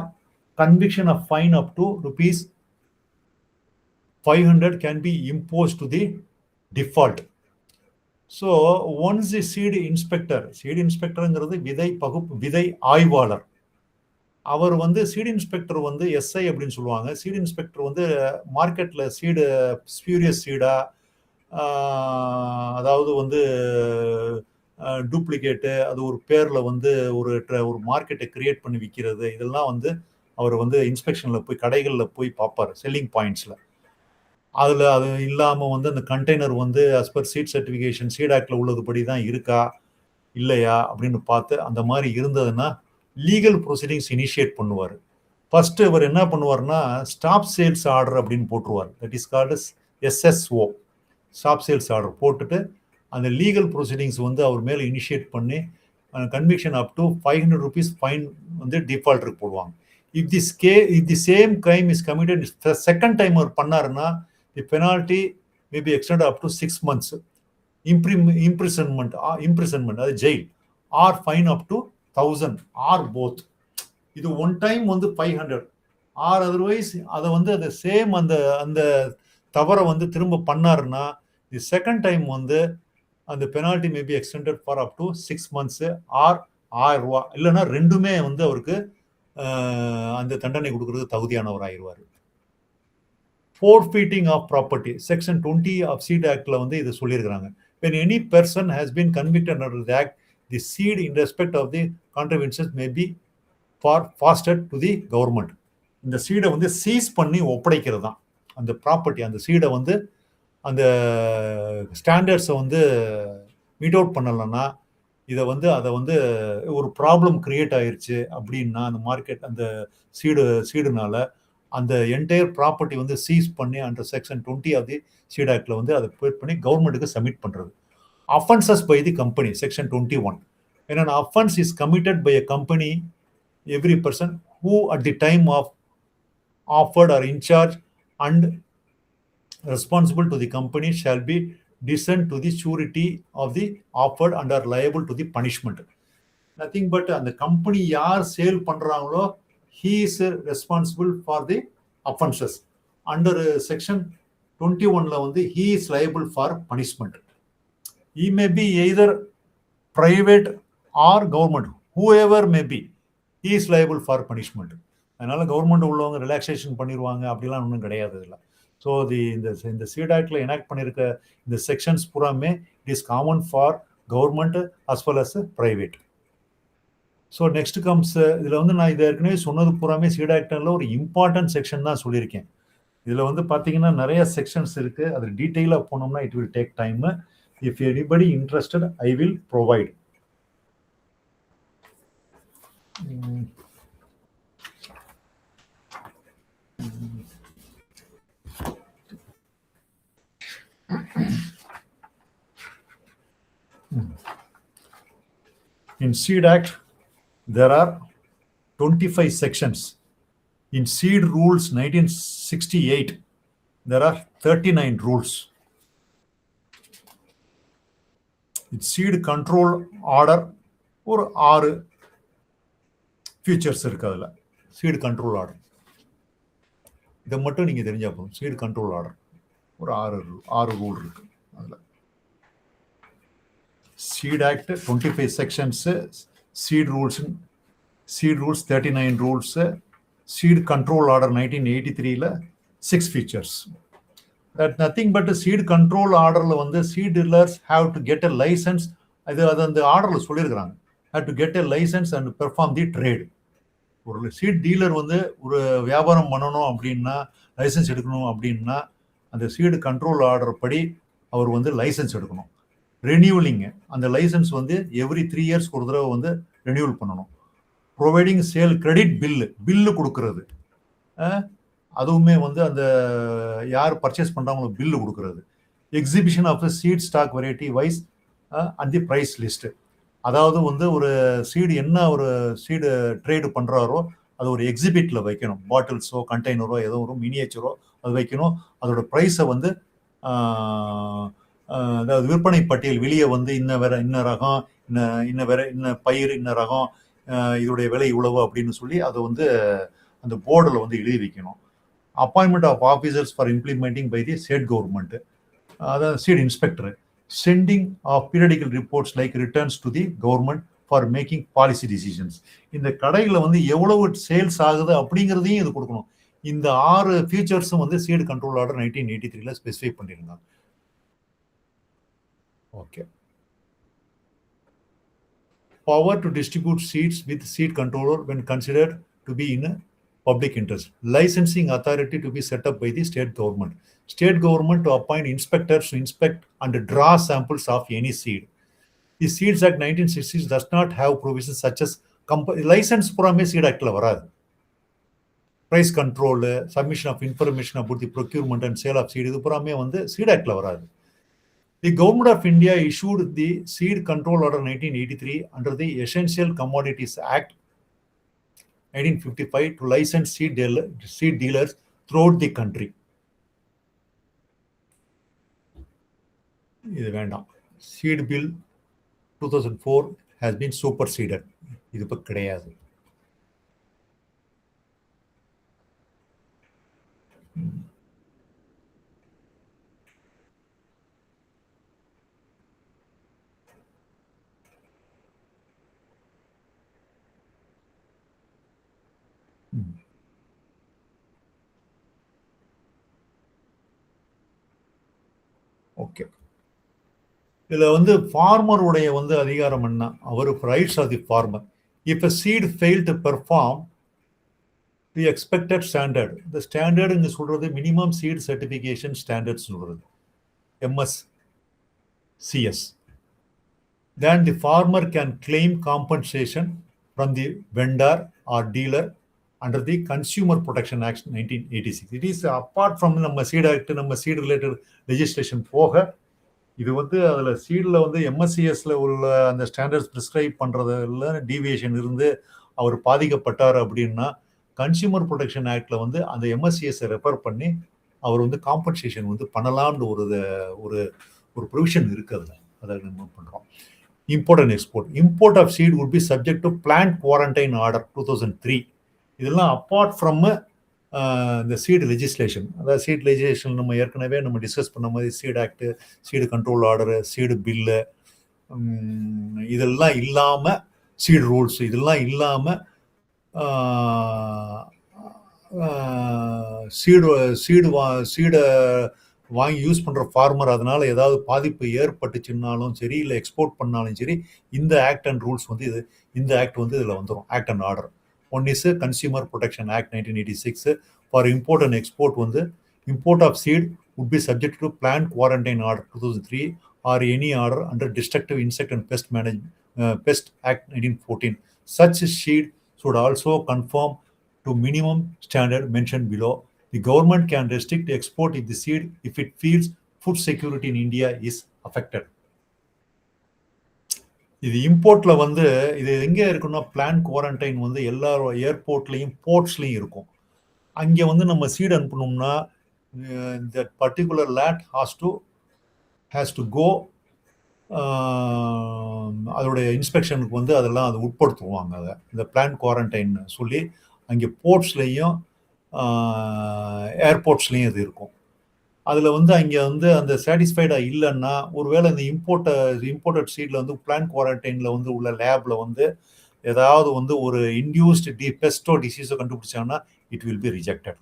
conviction of fine up to rupees 500 can be imposed to the default. So once the seed inspectorங்கிறது விதை ஆய்வாளர், அவர் வந்து seat inspector வந்து SI அப்படின்னு சொல்லுவாங்க. Seat inspector வந்து மார்க்கெட்டில் சீடு ஸ்பியூரியஸ் சீடா, அதாவது வந்து டூப்ளிகேட்டு, அது ஒரு பேரில் வந்து ஒரு மார்க்கெட்டை கிரியேட் பண்ணி விற்கிறது, இதெல்லாம் வந்து அவர் வந்து இன்ஸ்பெக்ஷனில் போய் கடைகளில் போய் பார்ப்பார் செல்லிங் பாயிண்ட்ஸில். அதில் அது இல்லாமல் வந்து அந்த கண்டெய்னர் வந்து as per seed certification seed ஆக்டில் உள்ளதுபடி தான் இருக்கா இல்லையா அப்படின்னு பார்த்து அந்த மாதிரி இருந்ததுன்னா லீகல் ப்ரொசீடிங்ஸ் இனிஷியேட் பண்ணுவார். ஃபர்ஸ்ட் அவர் என்ன பண்ணுவார்னா ஸ்டாப் சேல்ஸ் ஆர்டர் அப்படின்னு போட்டுருவார். That is called SSO, stop sales order போட்டுட்டு அந்த லீகல் ப்ரொசீடிங்ஸ் வந்து அவர் மேலே இனிஷியேட் பண்ணி conviction up to 500 rupees fine வந்து டிஃபால்ட்டருக்கு போடுவாங்க. If the same crime is committed second time அவர் பண்ணாருன்னா the penalty may be extend up to 6 months imprisonment, அது jail, or fine up to 1000 are both. இது ஒன் டைம் வந்து 500 or otherwise அதை வந்து அந்த சேம் அந்த தவறை வந்து திரும்ப பண்ணாருன்னா தி செகண்ட் டைம் வந்து அந்த penalty may be extended for up to 6 months or 1000 ரூபா, இல்லைன்னா ரெண்டுமே வந்து அவருக்கு அந்த தண்டனை கொடுக்கறது தகுதியானவர் ஆயிடுவார். Forfeiting of property, section 20 of Seed Actல வந்து இது சொல்லியிருக்கிறாங்க. When any person has been convicted under the act, the seed in respect of the contraventions may be forfeited to the government. இந்த சீடை வந்து சீஸ் பண்ணி ஒப்படைக்கிறது தான் அந்த ப்ராப்பர்ட்டி. அந்த சீடை வந்து அந்த ஸ்டாண்டர்ட்ஸை வந்து மீட் அவுட் பண்ணலைன்னா அதை வந்து ஒரு ப்ராப்ளம் கிரியேட் ஆயிருச்சு அப்படின்னா அந்த மார்க்கெட் அந்த சீடுனால அந்த என்டையர் ப்ராப்பர்ட்டி வந்து சீஸ் பண்ணி under section 20 of the seed ஆக்டில் வந்து அதை பேட் பண்ணி கவர்மெண்ட்டுக்கு சப்மிட் பண்ணுறது. offenses by the company, section 21. When an offense is committed by a company, every person who at the time of offered or in charge and responsible to the company shall be descend to the surety of the offered and are liable to the punishment. Nothing but அந்த company யார் sale பண்றாங்களோ he is responsible for the offenses. Under section 21 வந்து he is liable for punishment. He may be either private or government, whoever may be, he is liable for punishment. அதனால government உள்ளவங்க relaxation பண்ணிடுவாங்க அப்படிலாம் ஒன்றும் கிடையாது இல்லை. So இந்த seat ஆக்டில் எனாக்ட் பண்ணியிருக்க இந்த செக்ஷன்ஸ் பூராமே it is common for government as well as private. So next comes இதில் வந்து நான் இதை ஏற்கனவே சொன்னது பூராமே சீட் ஆக்டில் ஒரு இம்பார்ட்டன்ட் செக்ஷன் தான் சொல்லியிருக்கேன். இதில் வந்து பார்த்தீங்கன்னா நிறைய செக்ஷன்ஸ் இருக்குது. அது டீட்டெயிலாக போனோம்னா it will take time. If anybody interested I will provide. In Seed Act, there are 25 sections. In Seed Rules 1968, there are 39 rules. In Seed Control Order, ஒரு 6 features இருக்கு அதில். Seed Control Order. இதை மட்டும் நீங்கள் தெரிஞ்சா போதும். Seed Control Order ஒரு 6 rule இருக்கு அதில். Seed Act 25 sections, Seed Rules 39 rules, Seed Control Order 1983ல 6 features. That nothing but a Seed Control Orderல வந்து seed dealers have to get a license. அது அந்த ஆர்டர்ல சொல்லியிருக்கிறாங்க, have to get a license and perform the trade. ஒரு seat dealer வந்து ஒரு வியாபாரம் பண்ணணும் அப்படின்னா, லைசன்ஸ் எடுக்கணும் அப்படின்னா, அந்த சீடு கண்ட்ரோல் ஆர்டர் படி அவர் வந்து லைசன்ஸ் எடுக்கணும். ரெனியூவலிங், அந்த லைசன்ஸ் வந்து எவ்ரி 3 years ஒரு தடவை வந்து ரெனியூவல் பண்ணணும். ப்ரொவைடிங் சேல் கிரெடிட் பில்லு கொடுக்கறது, அதுவுமே வந்து அந்த யார் பர்ச்சேஸ் பண்ணுறாங்களோ பில்லு கொடுக்கறது. Exhibition of the seed stock variety wise and the price list. அதாவது வந்து ஒரு சீடு என்ன ஒரு சீடு ட்ரேடு பண்ணுறாரோ அது ஒரு எக்ஸிபிட்டில் வைக்கணும். பாட்டில்ஸோ கண்டெய்னரோ ஏதோ ஒரு மினியேச்சரோ அது வைக்கணும். அதோட ப்ரைஸை வந்து அதாவது விற்பனை பட்டியல் வெளியே வந்து இன்ன ரகம், இன்ன பயிர், இன்ன ரகம், இதோடைய விலை இவ்வளவு அப்படின்னு சொல்லி அதை வந்து அந்த போர்டில் வந்து எழுதி வைக்கணும். Appointment of officers for implementing by the state government, அதாவது seed inspector. Sending of periodical reports like returns to the government for making policy decisions. இந்த கடையில் வந்து எவ்வளவு சேல்ஸ் ஆகுது அப்படிங்கிறதையும் இது கொடுக்கணும். இந்த 6 ஃபீச்சர்ஸும் வந்து சீட் கண்ட்ரோல் ஆர்டர் 1983ல ஸ்பெசிஃபை பண்ணியிருந்தாங்க. Okay. Power to distribute seeds with seed controller when considered to be in a public interest. Licensing authority to be set up by the state government. State government to appoint inspectors to inspect and draw samples of any seed. The Seeds Act 1960 does not have provisions such as license பூராமே Seed Actல வராது. Price control, submission of information about the procurement and sale of seed, இது பூராமே வந்து Seed Actல வராது. The Government of India issued the Seed Control Order 1983 under the Essential Commodities Act 1955 to license seed dealers throughout the country. இது வேண்டாம். Seed bill 2004 has been superseded. இது இப்போ கிடையாது. Okay. இதில் வந்து ஃபார்மருடைய வந்து அதிகாரம் என்ன, அவர் rights of the farmer. If a seed fail to perform the expected standard, இந்த ஸ்டாண்டர்டு இங்கே சொல்கிறது மினிமம் சீட் சர்டிஃபிகேஷன் ஸ்டாண்டர்ட் சொல்கிறது, MSCS. Then the farmer can claim compensation from the vendor or dealer under the Consumer Protection Act 1986. It is apart from நம்ம seat act, நம்ம seat related legislation போக இது வந்து அதில் சீடில் வந்து எம்எஸ்சிஎஸ்ல உள்ள அந்த ஸ்டாண்டர்ட்ஸ் ப்ரிஸ்கிரைப் பண்ணுறதுல டீவியேஷன் இருந்து அவர் பாதிக்கப்பட்டார் அப்படின்னா கன்சியூமர் ப்ரொடெக்ஷன் ஆக்ட்ல வந்து அந்த எம்எஸ்சிஎஸ் ரெஃபர் பண்ணி அவர் வந்து காம்பன்சேஷன் வந்து பண்ணலாம்னு ஒரு ஒரு ஒரு ப்ரொவிஷன் இருக்கு அதில். அதை நம்ம பண்ணுறோம். Import and export. Import of seed would be subject to plant quarantine order 2003. இதெல்லாம் அப்பார்ட் ஃப்ரம் இந்த சீடு லெஜிஸ்லேஷன். அதாவது சீட் லெஜிஸ்லேஷன் நம்ம ஏற்கனவே நம்ம டிஸ்கஸ் பண்ண மாதிரி seed act, seed control order, seed bill, இதெல்லாம் இல்லாமல் சீடு ரூல்ஸ் இதெல்லாம் இல்லாமல் சீடை வாங்கி யூஸ் பண்ணுற ஃபார்மர் அதனால ஏதாவது பாதிப்பு ஏற்பட்டுச்சுன்னாலும் சரி, இல்லை எக்ஸ்போர்ட் பண்ணாலும் சரி, இந்த ஆக்ட் அண்ட் ரூல்ஸ் வந்து இந்த ஆக்ட் வந்து இதில் வந்துடும். Act and order. One is consumer protection act 1986. For import and export வந்து import of seed would be subject to planned quarantine order 2003 or any order under Destructive Insect and Pest Act 1914. Such seed should also conform to minimum standard mentioned below. The government can restrict export of the seed if it feels food security in India is affected. இது இம்போர்ட்ல வந்து இது எங்கே இருக்குன்னா plan quarantine வந்து எல்லா ஏர்போர்ட்லையும் போர்ட்ஸ்லையும் இருக்கும். அங்கே வந்து நம்ம seed அனுப்பணும்னா that particular land has to go அதோடைய இன்ஸ்பெக்ஷனுக்கு வந்து அதெல்லாம் அது உட்படுத்துவாங்க. அதை இந்த பிளான் குவாரண்டைன் சொல்லி அங்கே போர்ட்ஸ்லையும் ஏர்போர்ட்ஸ்லையும் இது இருக்கும். அதில் வந்து அங்கே வந்து அந்த சாட்டிஸ்ஃபைடாக இல்லைன்னா ஒருவேளை இந்த இம்போர்ட்டட் சீடில் வந்து பிளான் குவாரண்டைனில் வந்து உள்ள லேபில் வந்து ஏதாவது வந்து ஒரு இன்டியூஸ்டு பெஸ்டோ டிசீஸோ கண்டுபிடிச்சாங்கன்னா it will be rejected.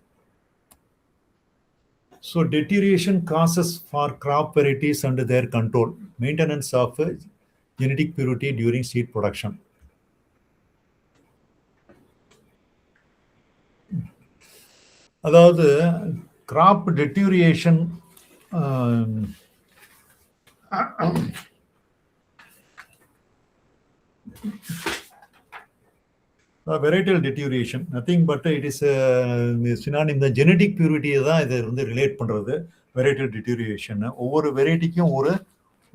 So deterioration causes for crop varieties under their control. Maintenance of genetic purity during seed production. அதாவது crop deterioration varietal deterioration, nothing but it is synonym. The genetic purity தான் இது வந்து relate பண்ணுறது varietal deterioration. ஒவ்வொரு வெரைட்டிக்கும்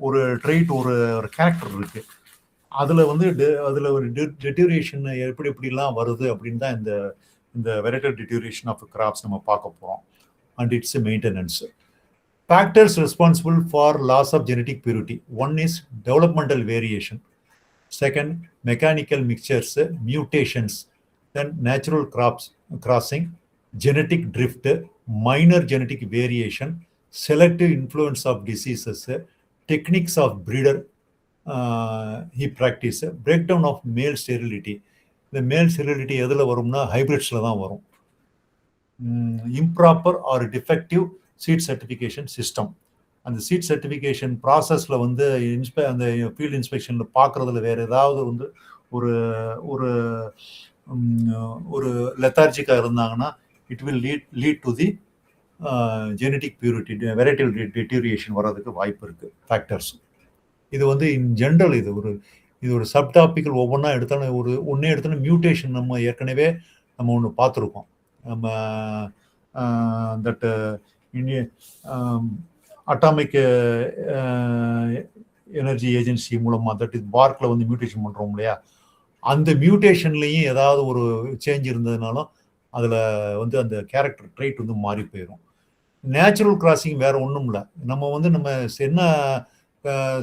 ஒரு tried ஒரு character இருக்கு. அதில் வந்து அதில் ஒரு டெட்டீரியேஷன் எப்படிலாம் வருது அப்படின்னு தான் இந்த varietal deterioration ஆஃப் கிராப்ஸ் நம்ம பார்க்க போகிறோம். And its maintenance. Factors responsible for loss of genetic purity. One is developmental variation. Second, mechanical mixtures, mutations, then natural crossing, genetic drift, minor genetic variation, selective influence of diseases, techniques of breeder he practice, breakdown of male sterility. The male sterility எதில் வரும்னா ஹைபிரிட்ஸில் தான் வரும். improper or defective seed certification system. அந்த seat certification ப்ராசஸில் வந்து அந்த field இன்ஸ்பெக்ஷனில் பார்க்குறதுல வேறு ஏதாவது வந்து ஒரு ஒரு ஒரு லெத்தார்ஜிக்காக இருந்தாங்கன்னா it will lead to the genetic purity varietal deterioration வர்றதுக்கு வாய்ப்பு இருக்குது. ஃபேக்டர்ஸ் இது வந்து இன் ஜென்ரல் இது ஒரு சப் டாபிக்கல் ஒவ்வொன்றா எடுத்தாலும் ஒன்றே எடுத்தாலும் மியூட்டேஷன் நம்ம ஏற்கனவே நம்ம ஒன்று பார்த்துருக்கோம். நம்ம தட் அட்டாமிக் எனர்ஜி ஏஜென்சி மூலமாக தட் இஸ் பார்க்கில் வந்து மியூட்டேஷன் பண்ணுறோம் இல்லையா, அந்த மியூட்டேஷன்லேயும் ஏதாவது ஒரு சேஞ்ச் இருந்ததுனாலும் அதில் வந்து அந்த கேரக்டர் ட்ரைட் வந்து மாறி போயிடும். நேச்சுரல் கிராசிங் வேறு ஒன்றும் இல்லை. நம்ம வந்து நம்ம என்ன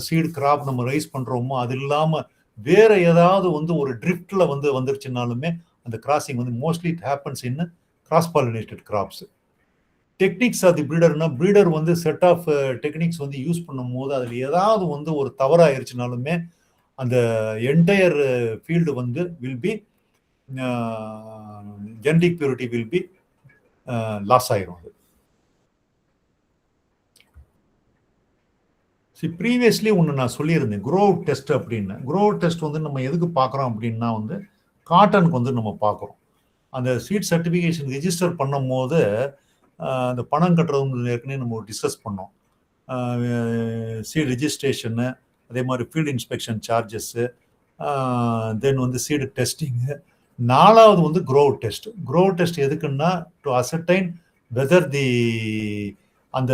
சீடு கிராப் நம்ம ரைஸ் பண்ணுறோமோ அது இல்லாமல் வேறு ஏதாவது வந்து ஒரு ட்ரிஃப்டில் வந்து வந்துருச்சுனாலுமே அந்த கிராசிங் வந்து mostly it happens in cross pollinated crops. Techniques of the ப்ரீடர்னா ப்ரீடர் வந்து செட் ஆஃப் டெக்னிக்ஸ் வந்து யூஸ் பண்ணும் போது அதில் ஏதாவது வந்து ஒரு தவறாயிருச்சுனாலுமே அந்த என்டையர் ஃபீல்டு வந்து will be genetic purity will be loss ஆயிரும். அது ப்ரீவியஸ்லி ஒன்று நான் சொல்லியிருந்தேன் க்ரோ டெஸ்ட் அப்படின்னு. க்ரோ டெஸ்ட் வந்து நம்ம எதுக்கு பார்க்குறோம் அப்படின்னா வந்து காட்டனுக்கு வந்து நம்ம பார்க்குறோம். அந்த சீட் சர்டிஃபிகேஷன் ரிஜிஸ்டர் பண்ணும் போது அந்த பணம் கட்டுறது ஏற்கனவே நம்ம டிஸ்கஸ் பண்ணோம். சீட் ரிஜிஸ்ட்ரேஷனு, அதே மாதிரி ஃபீல்டு இன்ஸ்பெக்ஷன் சார்ஜஸ்ஸு, தென் வந்து சீடு டெஸ்டிங்கு. நாலாவது வந்து க்ரோ டெஸ்ட். க்ரோ டெஸ்ட் எதுக்குன்னா டு அசர்டைன் வெதர் தி அந்த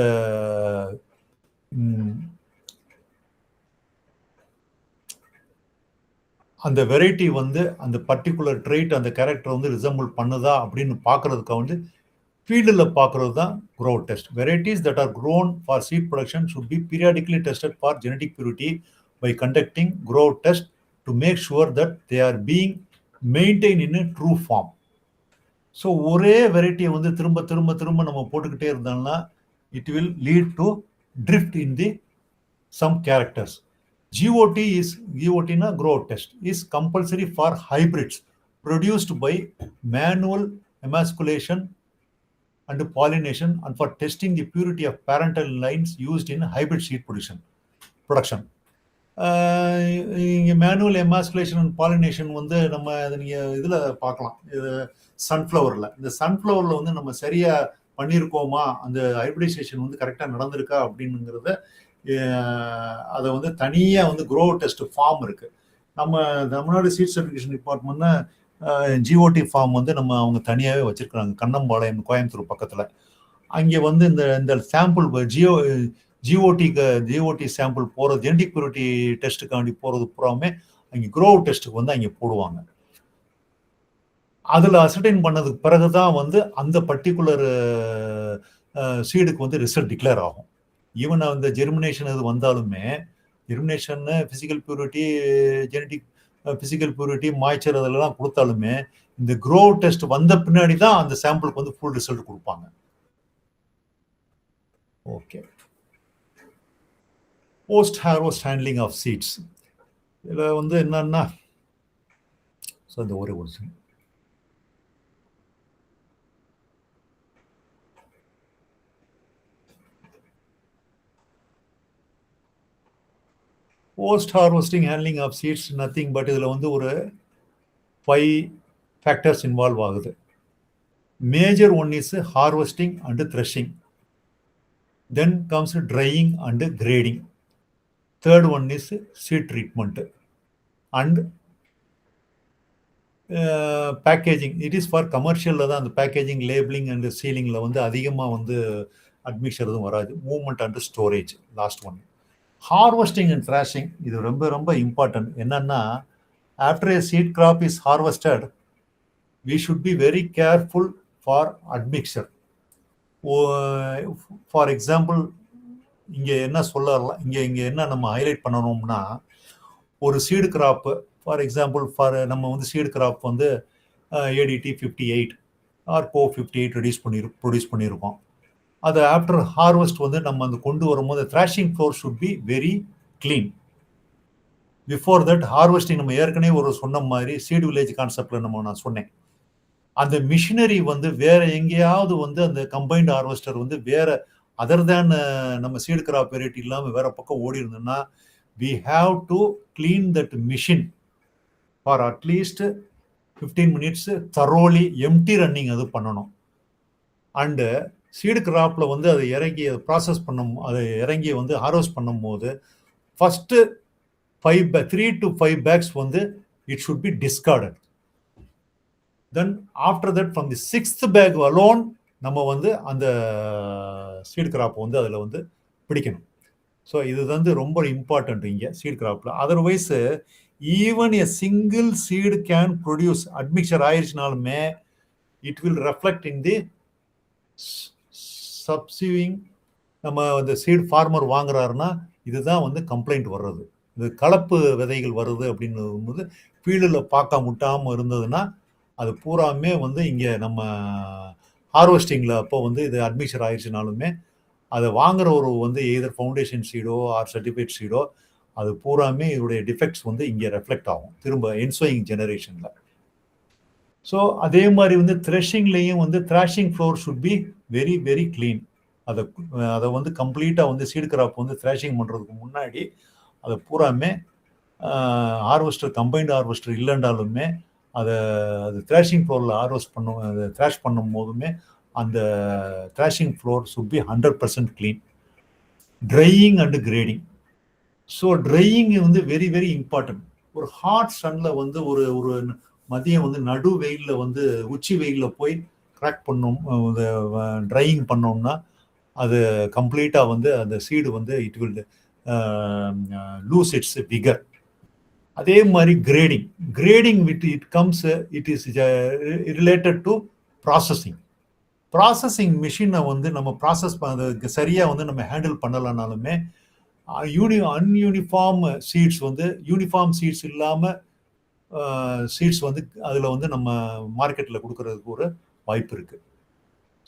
அந்த வெரைட்டி வந்து அந்த பர்டிகுலர் ட்ரைட் அந்த கேரக்டர் வந்து ரிசம்பிள் பண்ணுதா அப்படின்னு பார்க்கறதுக்கு வந்து ஃபீல்டில் பார்க்கறது தான் grow test. Varieties that are grown for seed production should be periodically tested for genetic purity by conducting grow test to make sure that they are being maintain in true form. So ஒரே வெரைட்டியை வந்து திரும்ப திரும்ப திரும்ப நம்ம போட்டுக்கிட்டே இருந்தோம்னா it will lead to drift in the some characters. GOT na growth test is compulsory for hybrids produced by manual emasculation and pollination and for testing the purity of parental lines used in hybrid seed production. இங்கே manual emasculation and pollination வந்து நம்ம நீங்கள் இதில் பார்க்கலாம். இது சன்ஃப்ளவரில், இந்த சன்ஃப்ளவரில் வந்து நம்ம சரியாக பண்ணியிருக்கோமா, அந்த ஹைப்ரிடைசேஷன் வந்து கரெக்டாக நடந்திருக்கா அப்படிங்கிறத அதை வந்து தனியாக வந்து க்ரோ டெஸ்ட் ஃபார்ம் இருக்குது. நம்ம தமிழ்நாடு சீட் சர்டிஃபிகேஷன் டிபார்ட்மெண்ட்னா ஜிஓடி ஃபார்ம் வந்து நம்ம அவங்க தனியாகவே வச்சுருக்குறாங்க, கண்ணம்பாளையம் கோயம்புத்தூர் பக்கத்தில். அங்கே வந்து இந்த சாம்பிள் ஜிஓடி சாம்பிள் போகிறது, ஜெனடிக் பியூரிட்டி டெஸ்ட்டுக்காண்டி போகிறது பூராமே அங்கே க்ரோ டெஸ்ட்டுக்கு வந்து அங்கே போடுவாங்க. அதில் அசர்டைன் பண்ணதுக்கு பிறகு தான் வந்து அந்த பர்டிகுலர் சீடுக்கு வந்து ரிசல்ட் டிக்ளேர் ஆகும். ஈவன் அந்த ஜெர்மினேஷன் இது வந்தாலுமே, germination physical purity, genetic physical purity, moisture அதெல்லாம் கொடுத்தாலுமே இந்த க்ரோ டெஸ்ட் வந்த பின்னாடி தான் அந்த சாம்பிளுக்கு வந்து ஃபுல் ரிசல்ட் கொடுப்பாங்க. Okay, post harvest handling of seeds. இதில் வந்து என்னன்னா, ஸோ இந்த ஒரே ஒரு post harvesting handling of seeds nothing but இதில் வந்து ஒரு 5 ஃபேக்டர்ஸ் இன்வால்வ் ஆகுது. Major one is harvesting and threshing, then comes drying and grading, third one is seed treatment and packaging. It is for கமர்ஷியலில் தான் அந்த பேக்கேஜிங், லேபிளிங் அண்ட் சீலிங்கில் வந்து அதிகமாக வந்து அட்மிஷன் எதுவும் வராது. Movement and storage last one. Harvesting and threshing இது ரொம்ப ரொம்ப இம்பார்ட்டன்ட். என்னன்னா, after a seed crop is harvested we should be very careful for admixture. For example இங்கே என்ன சொல்லலாம், இங்கே என்ன நம்ம ஹைலைட் பண்ணணும்னா, ஒரு சீடு கிராப்பு ஃபார் எக்ஸாம்பிள் நம்ம வந்து சீடு கிராப் வந்து ADT 58 ஆர் CO 58 ப்ரொடியூஸ் பண்ணியிருக்கோம். அது ஆஃப்டர் ஹார்வெஸ்ட் வந்து நம்ம அந்த கொண்டு வரும்போது threshing floor should be very clean. Before that harvesting நம்ம ஏற்கனவே ஒரு சொன்ன மாதிரி சீடு வில்லேஜ் கான்செப்டில் நான் சொன்னேன், அந்த மிஷினரி வந்து வேற எங்கேயாவது வந்து அந்த கம்பைன்டு ஹார்வெஸ்டர் வந்து வேற அதர் தேன் நம்ம சீடு கிராப் வெரைட்டி இல்லாமல் வேற பக்கம் ஓடி இருந்தோம்னா, we have to clean that machine for at least 15 minutes thoroughly empty running அது பண்ணணும். அண்டு சீடு கிராப்பில் வந்து அதை இறங்கி அதை ப்ராசஸ் அதை இறங்கி வந்து ஹார்வெஸ்ட் பண்ணும்போது ஃபஸ்ட்டு 3 to 5 bags வந்து it should be discarded. Then after that from the 6th bag alone நம்ம வந்து அந்த சீட் கிராப் வந்து அதில் வந்து பிடிக்கணும். ஸோ இது வந்து ரொம்ப இம்பார்ட்டன்ட் இங்கே சீட் கிராப்பில். Otherwise even a single seed can produce admixture ஆயிடுச்சுனாலுமே it will reflect in the sub sieving. நம்ம அந்த சீட் ஃபார்மர் வாங்குறாருன்னா இதுதான் வந்து கம்ப்ளைண்ட் வர்றது, இது கலப்பு விதைகள் வருது அப்படின்னும் போது ஃபீல்டில் பார்க்க முட்டாமல் இருந்ததுன்னா அது பூராமே வந்து இங்கே நம்ம ஹார்வெஸ்டிங்கில் அப்போ வந்து இது அட்மிக்சர் ஆயிடுச்சுனாலுமே அதை வாங்குற ஒரு வந்து either foundation pseudo R certified pseudo அது பூராமே இதோடைய டிஃபெக்ட்ஸ் வந்து இங்கே ரெஃப்ளெக்ட் ஆகும் திரும்ப என்சோயிங் ஜெனரேஷனில். ஸோ அதே மாதிரி வந்து த்ரெஷிங்லேயும் வந்து threshing floor should be very very clean. அதை வந்து கம்ப்ளீட்டாக வந்து சீடு கிராப் வந்து த்ராஷிங் பண்ணுறதுக்கு முன்னாடி அதை பூராமே ஹார்வெஸ்டர் கம்பைன்டு ஹார்வெஸ்டர் இல்லைன்றாலுமே அது த்ராஷிங் ஃப்ளோரில் ஹார்வெஸ்ட் அதை த்ராஷ் பண்ணும் போதுமே அந்த threshing floor should be 100% clean. Drying and grading. So drying வந்து வெரி வெரி இம்பார்ட்டன்ட். ஒரு ஹாட் சன்னில் வந்து ஒரு மதியம் வந்து நடு வெயிலில் வந்து உச்சி வெயிலில் போய் கிராக் பண்ணோம் ட்ரையிங் பண்ணோம்னா அது கம்ப்ளீட்டாக வந்து அந்த சீடு வந்து it will lose it's vigour. அதே மாதிரி grading with it comes it is related to processing மிஷினை வந்து நம்ம ப்ராசஸ் சரியாக வந்து நம்ம ஹேண்டில் பண்ணலைனாலுமே அன்யூனிஃபார்ம் சீட்ஸ் வந்து யூனிஃபார்ம் சீட்ஸ் இல்லாமல் சீட்ஸ் வந்து அதில் வந்து நம்ம மார்க்கெட்டில் கொடுக்கறதுக்கு ஒரு வாய்ப்பு இருக்குது.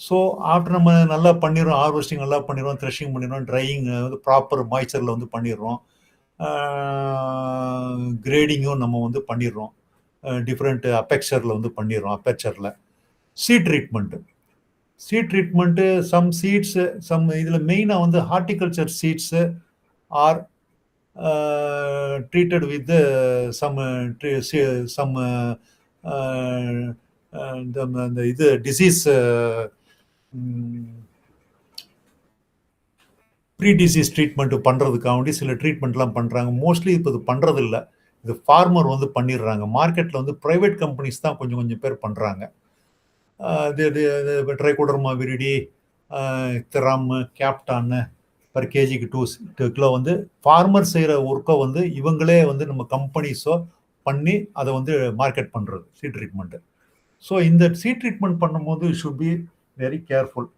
ஸோ ஆஃப்டர் நம்ம நல்லா பண்ணிடுறோம், ஹார்வெஸ்டிங் நல்லா பண்ணிடுறோம், த்ரெஷிங் பண்ணிடுறோம், ட்ரையிங் வந்து ப்ராப்பர் மாய்ச்சரில் வந்து பண்ணிடுறோம், கிரேடிங்கும் நம்ம வந்து பண்ணிடுறோம், டிஃப்ரெண்ட் அப்பெக்சரில் வந்து பண்ணிடுறோம். அப்பெக்சரில் சீட் ட்ரீட்மெண்ட்டு சம் சீட்ஸு இதில் மெயினாக வந்து horticulture seeds are treated with some the இது disease ப்ரீ டிசீஸ் ட்ரீட்மெண்ட் பண்ணுறதுக்காக சில ட்ரீட்மெண்ட்லாம் பண்ணுறாங்க. மோஸ்ட்லி இப்போ இது பண்ணுறது இல்லை, இது ஃபார்மர் வந்து பண்ணிடுறாங்க. மார்க்கெட்டில் வந்து ப்ரைவேட் கம்பெனிஸ் தான் கொஞ்சம் பேர் பண்ணுறாங்க. ட்ரைகோடர்மா விரிடி, திராம், கேப்டான்னு பர் கேஜிக்கு 2 கிலோ வந்து ஃபார்மர் செய்கிற ஒர்க்கை வந்து இவங்களே வந்து நம்ம கம்பெனிஸோ பண்ணி அதை வந்து மார்க்கெட் பண்ணுறது சீட் ட்ரீட்மெண்ட்டு. ஸோ இந்த சீட் ட்ரீட்மெண்ட் பண்ணும்போது should be very careful.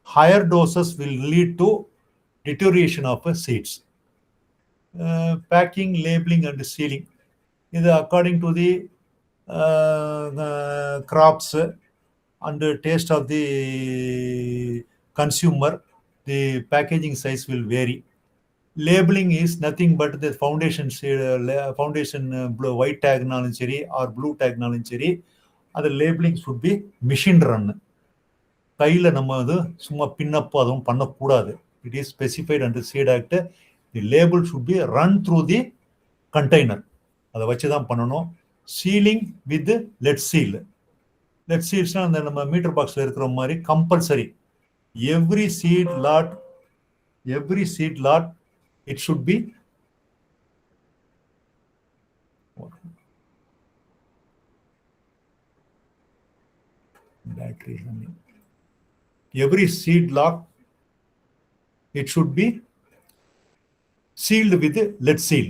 Higher doses will lead to deterioration of seeds. Packing, labelling and sealing இது according to the crops and taste of the consumer, the packaging size will vary. Labeling is nothing but the foundation white tag or blue tag, the labeling should be machine run. கையில் நம்ம அது சும்மா பின்னப்போ அதுவும் பண்ணக்கூடாது. It is specified under Seed Act. The label should be run through the container. அதை வச்சு தான் பண்ணணும். Sealing with lead seal. Lead sealsனா அந்த நம்ம மீட்டர் பாக்ஸ்ல இருக்கிற மாதிரி compulsory. Every seed lot it should be battery running. Every seed lot it should be sealed with lead seal.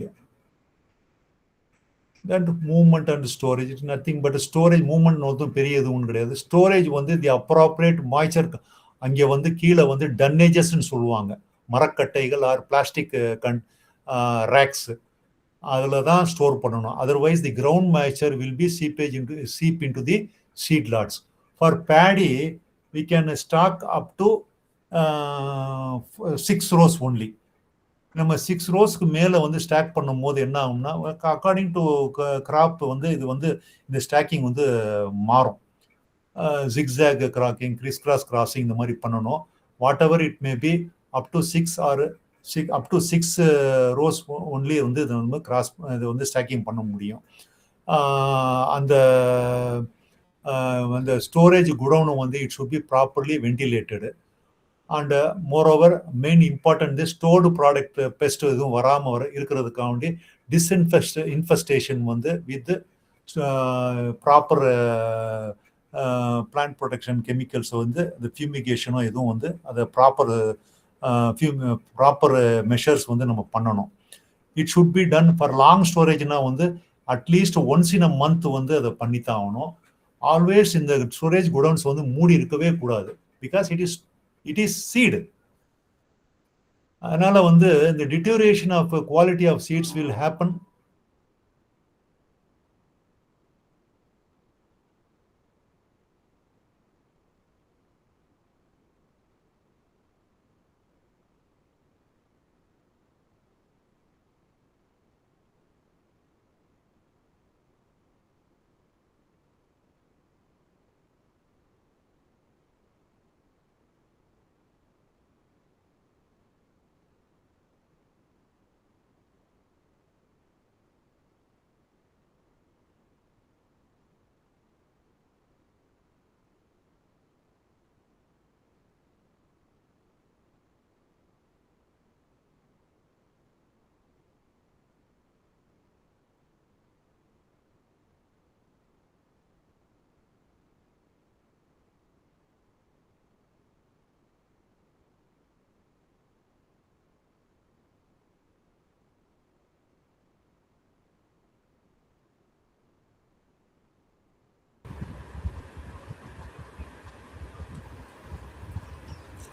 That movement and storage is nothing but storage. movement நோதும் பெரிய எதுவும் கிடையாது. Storage வந்து தி appropriate moisture, அங்கே வந்து கீழே வந்து டன்னேஜஸ்ன்னு சொல்லுவாங்க, மரக்கட்டைகள் R plastic racks, அதில் தான் ஸ்டோர் பண்ணணும். Otherwise the ground moisture will be seep into the seed lots. For paddy we can stack up to 6 rows only. நம்ம 6 ரோஸ்க்கு மேலே வந்து ஸ்டாக் பண்ணும் போது என்ன ஆகும்னா, அக்கார்டிங் டு கிராப் வந்து இது வந்து இந்த ஸ்டாக்கிங் வந்து மாறும். Zigzag cracking, Chris cross crossing இந்த மாதிரி பண்ணணும். What ever it may be up to 6 rose only வந்து இது வந்து இது வந்து ஸ்டாக்கிங் பண்ண முடியும். அந்த ஸ்டோரேஜ் குடோனும் வந்து it should be properly ventilated. And moreover main important stored product pest எதுவும் வராமல் இருக்கிறதுக்காண்டி இன்ஃபெஸ்டேஷன் வந்து with proper plant protection chemicals வந்து இந்த ஃபியூமிகேஷனோ எதுவும் வந்து அதை ப்ராப்பர் மெஷர்ஸ் வந்து நம்ம பண்ணணும். It should be done for long ஸ்டோரேஜ்னா வந்து at least once in a month வந்து அதை பண்ணித்தான் ஆகணும். ஆல்வேஸ் இந்த ஸ்டோரேஜ் குடோன்ஸ் வந்து மூடி இருக்கவே கூடாது, பிகாஸ் it is seed. அதனால வந்து the deterioration of quality of seeds will happen.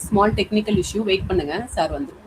Small technical issue, wait பண்ணுங்க, சார் வந்துருவாங்க.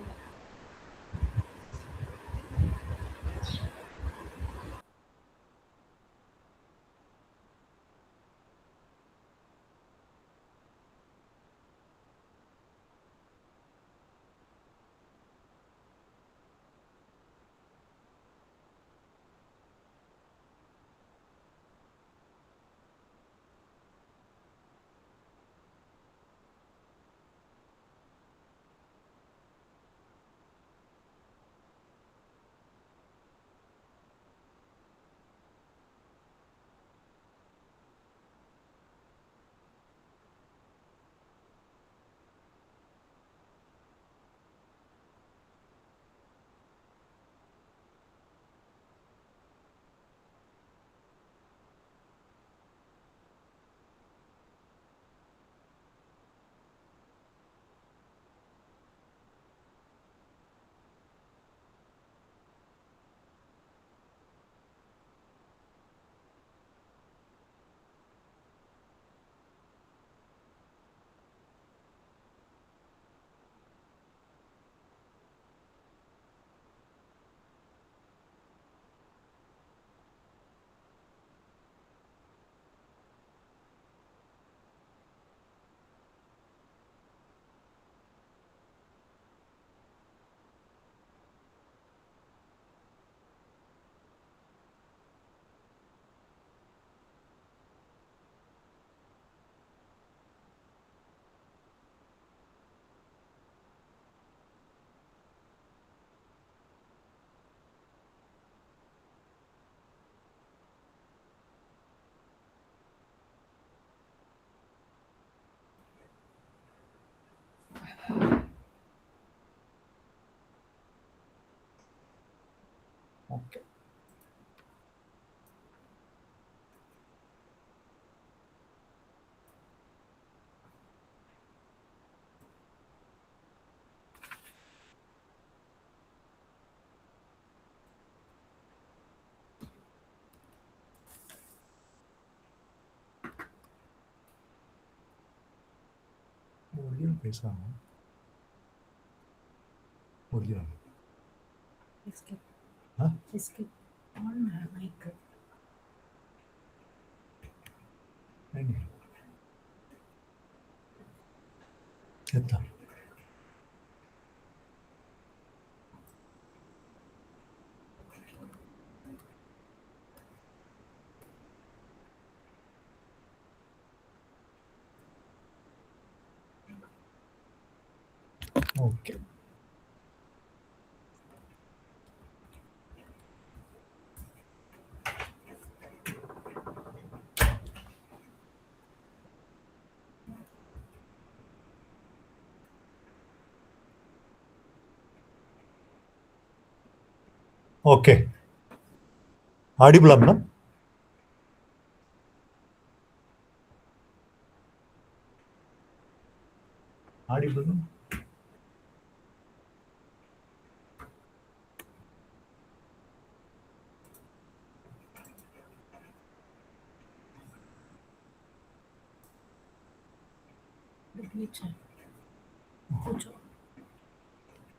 Okay. ஒரிஜினல் பேசாம original Escape. Huh? Escape. On mic. చెప్తా ఓకే ఓకే ఆడిబుల్ అమ్మా audible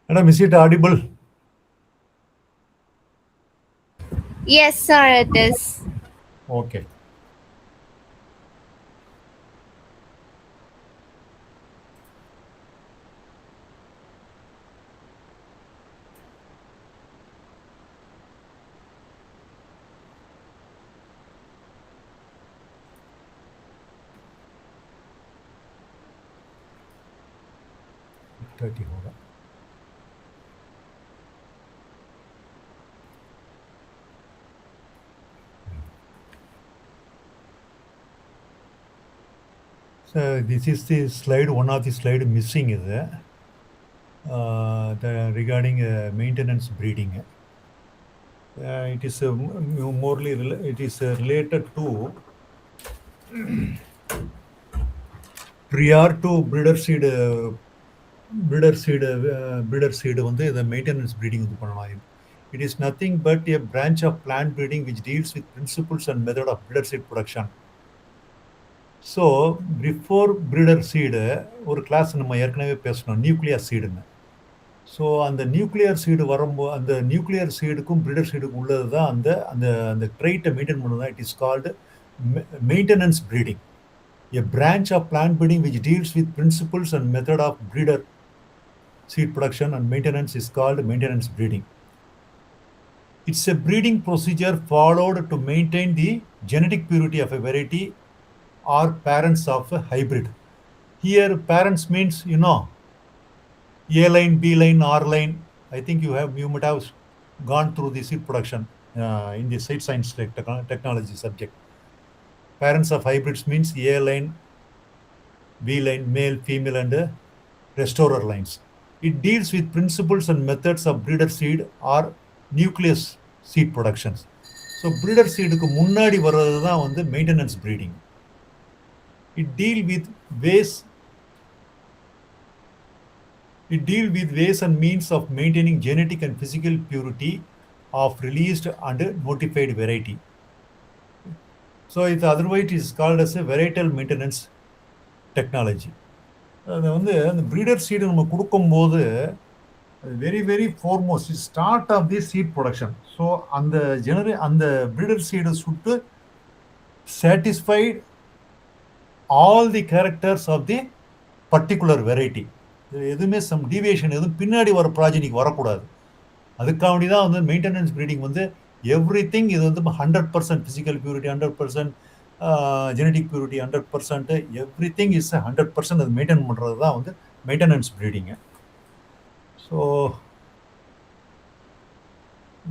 Madam, is it audible? Yes, sir, it is. Okay. होगा So this is the slide, one of the slide missing is regarding maintenance breeding. It is morely it is related to prior to breeder seed வந்து the maintenance breeding வந்து பண்ணலாம். It is nothing but a branch of plant breeding which deals with principles and method of breeder seed production. So before breeder seed ஒரு class நம்ம ஏற்கனவே பேசணும், nuclear சீடுன்னு. So அந்த nuclear seed வரும்போது அந்த nuclear சீடுக்கும் breeder சீடுக்கும் உள்ளது தான் அந்த அந்த அந்த ட்ரைட்டை மெயின்டைன் பண்ணுறது தான். It is called maintenance breeding. A branch of plant breeding which deals with principles and method of breeder seed production and maintenance is called maintenance breeding. It's a breeding procedure followed to maintain the genetic purity of a variety or parents of a hybrid. Here parents means, A line, B line, R line. I think you might have gone through the seed production in the seed science technology subject. Parents of hybrids means A line, B line, male, female, and restorer lines. It deals with principles and methods of breeder seed or nucleus seed productions. So breeder seed க்கு முன்னாடி வர்றது தான் வந்து maintenance breeding. It deal with ways and means of maintaining genetic and physical purity of released and notified variety. So it otherwise is called as a varietal maintenance technology. அது வந்து அந்த breeder seed நம்ம கொடுக்கும்போது very very foremost start of the seed production. So அந்த breeder seed should satisfied all the characters of the particular variety. எதுவுமே some deviation எதுவும் பின்னாடி வர ப்ராஜெக்ட் வரக்கூடாது. அதுக்காண்டி தான் வந்து மெயின்டெனன்ஸ் ப்ரீடிங் வந்து everything இது வந்து 100% physical purity, 100% genetic purity, 100%, everything is 100% அது மெயின்டைன் பண்ணுறது தான் வந்து maintenance breeding. So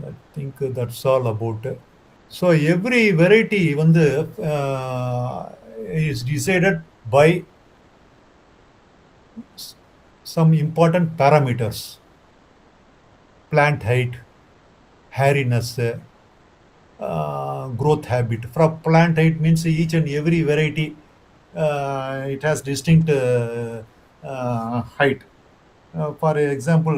I think that's all about. So every variety வந்து is decided by some important parameters: plant height, hairiness, growth habit. From plant height means each and every variety it has distinct height. For example,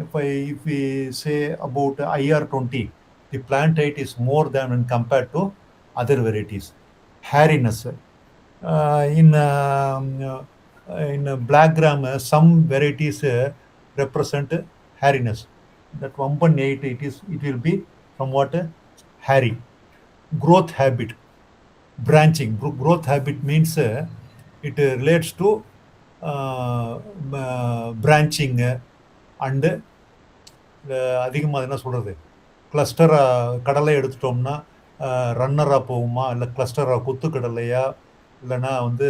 if we say about IR20, the plant height is more than when compared to other varieties. Hairiness, in black gram, some varieties represent hairiness. That 1.8 it will be somewhat hairy. Growth habit, branching. Growth habit means it relates to branching and அதிகமாக என்ன சொல்கிறது, கிளஸ்டராக கடலை எடுத்துட்டோம்னா ரன்னராக போகுமா, இல்லை கிளஸ்டராக கொத்து கடலையா, இல்லைன்னா வந்து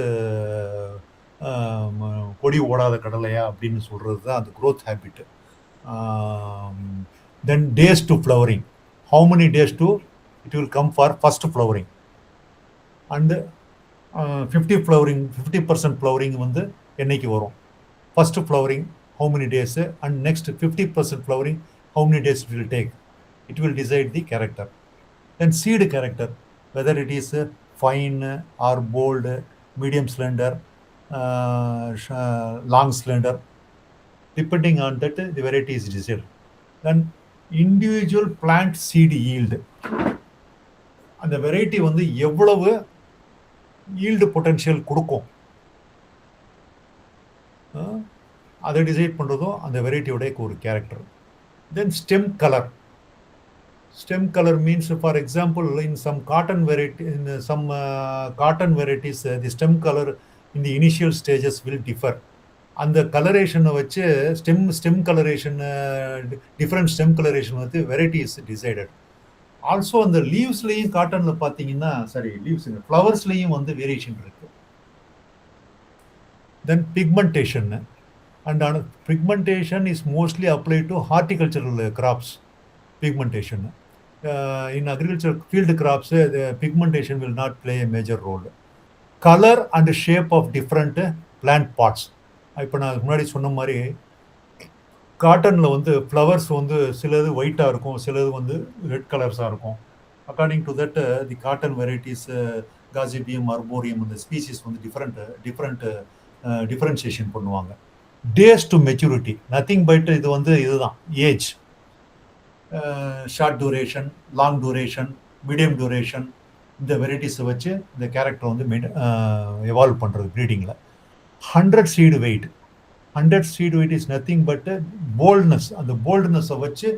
கொடி ஓடாத கடலையா அப்படின்னு சொல்கிறது தான் அந்த growth habit. Then days to flowering, how many days to it will come for first flowering, and 50% flowering வந்து என்னைக்கு வரும், first flowering how many days, and next 50% flowering how many days it will take. It will decide the character. Then seed character, whether it is fine or bold, medium slender, long slender, depending on that the variety is decided. Then individual plant seed yield, அந்த variety வந்து எவ்வளவு yield potential கொடுக்கும் அதை decide பண்ணுறதும் அந்த வெரைட்டியோட ஒரு character. Then stem colour. Stem color means, for example, in some cotton variety, in some cotton varieties, the stem color in the initial stages will differ. And the coloration வச்சு stem coloration, different stem coloration வந்து variety is decided. Also அந்த லீவ்ஸ்லையும் காட்டன்ல பார்த்தீங்கன்னா ஃப்ளவர்ஸ்லையும் வந்து variation இருக்கு. Then pigmentation, and pigmentation is mostly applied to horticultural crops. Pigmentation. In agriculture field crops, the pigmentation will not play a major role. Color and shape of different plant parts. இப்போ நான் முன்னாடி சொன்ன மாதிரி காட்டனில் வந்து flowers வந்து சிலது ஒயிட்டாக இருக்கும், சிலது வந்து ரெட் கலர்ஸாக இருக்கும். According to that the cotton varieties, Gossypium, arboreum, இந்த ஸ்பீசிஸ் வந்து டிஃப்ரென்ஷியேஷன் பண்ணுவாங்க. Days to maturity, nothing but இது வந்து இதுதான் age. Short duration, long duration, medium duration, இந்த வெரைட்டிஸை வச்சு இந்த கேரக்டர் வந்து எவால்வ் பண்ணுறது ப்ரீடிங்கில். 100 seed weight. 100 seed weight is nothing but boldness. அந்த போல்ட்னஸை வச்சு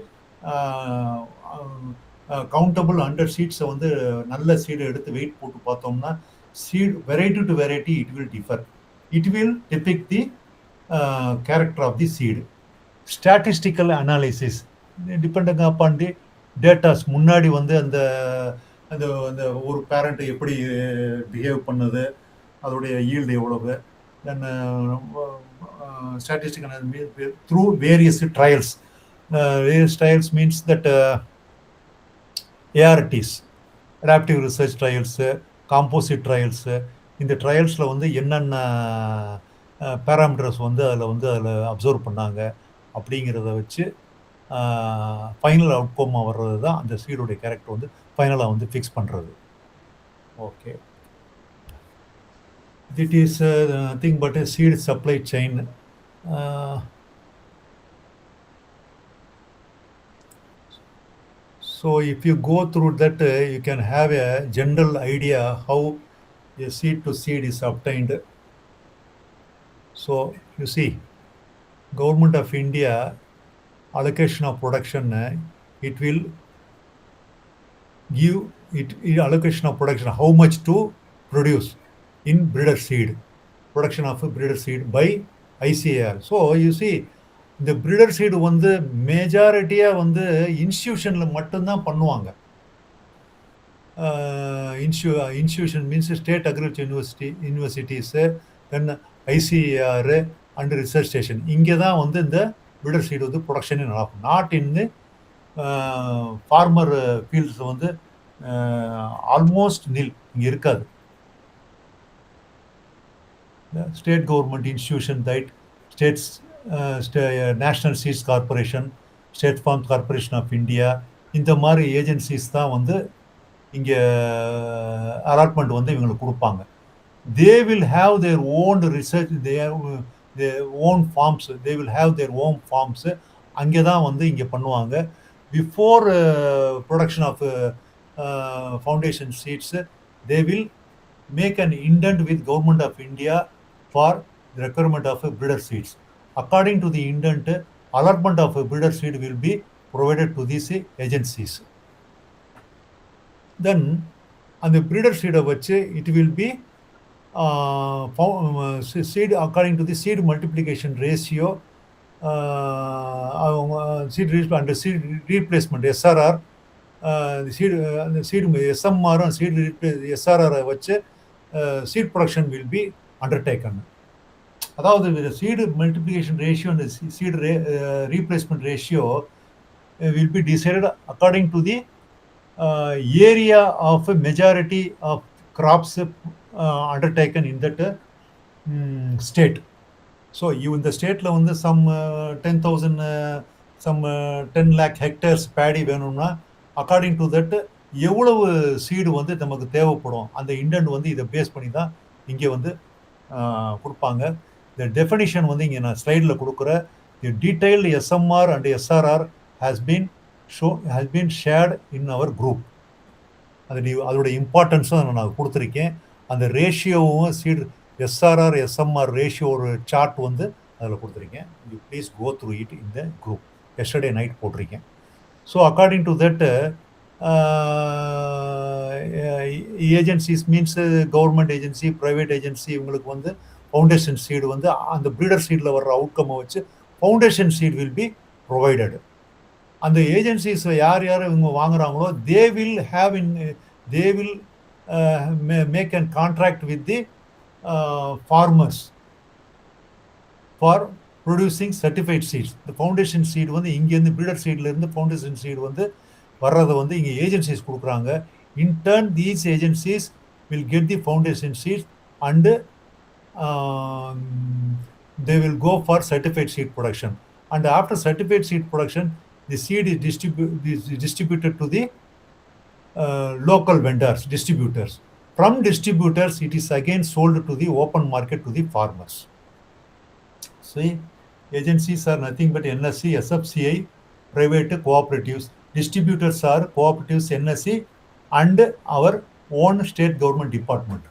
கவுண்டபிள் 100 சீட்ஸை வந்து நல்ல சீடை எடுத்து வெயிட் போட்டு பார்த்தோம்னா seed variety to variety it will differ. It will depict the character of the seed. Statistical analysis depending upon the datas. முன்னாடி வந்து அந்த அந்த அந்த ஒரு பேரண்ட் எப்படி பிஹேவ் பண்ணுது, அதோடைய ஈல்டு எவ்வளவு, தென் statistical analysis through various trials. Various trials means that ARTs, adaptive research trials, composite trials. இந்த ட்ரையல்ஸில் வந்து என்னென்ன பேராமீட்டர்ஸ் வந்து அதில் அப்சர்வ் பண்ணாங்க அப்படிங்கிறத வச்சு ஃபைனல் அவுட்கம்மாக வர்றது தான் அந்த சீடோடைய கேரக்டர் வந்து ஃபைனலாக வந்து ஃபிக்ஸ் பண்ணுறது. Okay, it is nothing but a seed supply chain. So if you go through that, you can have a general idea how a seed to seed is obtained. So you see, Government of India allocation of production, it will give it allocation of production, how much to produce in breeder seed, production of breeder seed by ICAR. So you see, இந்த breeder seed வந்து மேஜாரிட்டியாக வந்து இன்ஸ்டியூஷனில் மட்டும்தான் பண்ணுவாங்க. Institution means state agriculture universities, then ICAR and research station. இங்கே தான் வந்து இந்த breeder seed வந்து ப்ரொடக்ஷனே நடக்கும். நாட் இன் ஃபார்மர் ஃபீல்ட்ஸ் வந்து ஆல்மோஸ்ட் நில் இங்கே இருக்காது. State government institution, that states, National Seeds Corporation, State Farm Corporation of India, இந்த மாதிரி ஏஜென்சிஸ் தான் வந்து இங்கே அலாட்மெண்ட் வந்து இவங்களுக்கு கொடுப்பாங்க. They will have their own research, their own farms, they will have their own farms. அங்கே தான் வந்து இங்கே பண்ணுவாங்க. Before production of foundation seeds, they will make an indent with Government of India for the requirement of breeder seeds. According to the indent, allotment of breeder seed will be provided to these agencies. Then on the breeder seed of which it will be seed according to the seed multiplication ratio, seed and seed replacement SRR, seed SMR and seed SRR which seed production will be undertaken. அதாவது seed multiplication ratio and seed replacement ratio will be decided according to the area of a majority of crops undertaken in that state. So you in the state la வந்து some 10,000 some 10 lakh hectares paddy வேணும்னா according to that எவ்வளவு seed வந்து நமக்கு தேவைப்படும் அந்த indent வந்து இதை base பண்ணி தான் இங்கே வந்து கொடுப்பாங்க. இந்த டெஃபினிஷன் வந்து இங்கே நான் ஸ்லைடில் கொடுக்குற the detailed SMR and SRR has been shared in our group. அதோட இம்பார்ட்டன்ஸும் நான் கொடுத்துருக்கேன். அந்த ரேஷியோவும் சீடு SRR SMR ரேஷியோ ஒரு சார்ட் வந்து அதில் கொடுத்துருக்கேன். You please go through it in the group. Yesterday night போட்டிருக்கேன். So according to that agencies means government agency, private agency, இவங்களுக்கு வந்து ஃபவுண்டேஷன் சீடு வந்து அந்த ப்ரீடர் சீடில் வர்ற அவுட்கம்மை வச்சு foundation seed will be provided. அந்த ஏஜென்சிஸ் யார் யார் இவங்க வாங்குறாங்களோ they will make and contract with the farmers for producing certified seeds. இந்த ஃபவுண்டேஷன் சீடு வந்து இங்கேருந்து ப்ரீடர் சீட்லேருந்து ஃபவுண்டேஷன் சீடு வந்து வர்றதை வந்து இங்கே ஏஜென்சிஸ் கொடுக்குறாங்க. In turn these agencies will get the foundation seeds and they will go for certified seed production. And after certified seed production, the seed is distributed to the local vendors, distributors. From distributors, it is again sold to the open market to the farmers. See, agencies are nothing but NSC, SFCI, private cooperatives. Distributors are cooperatives, NSC, and our own state government department.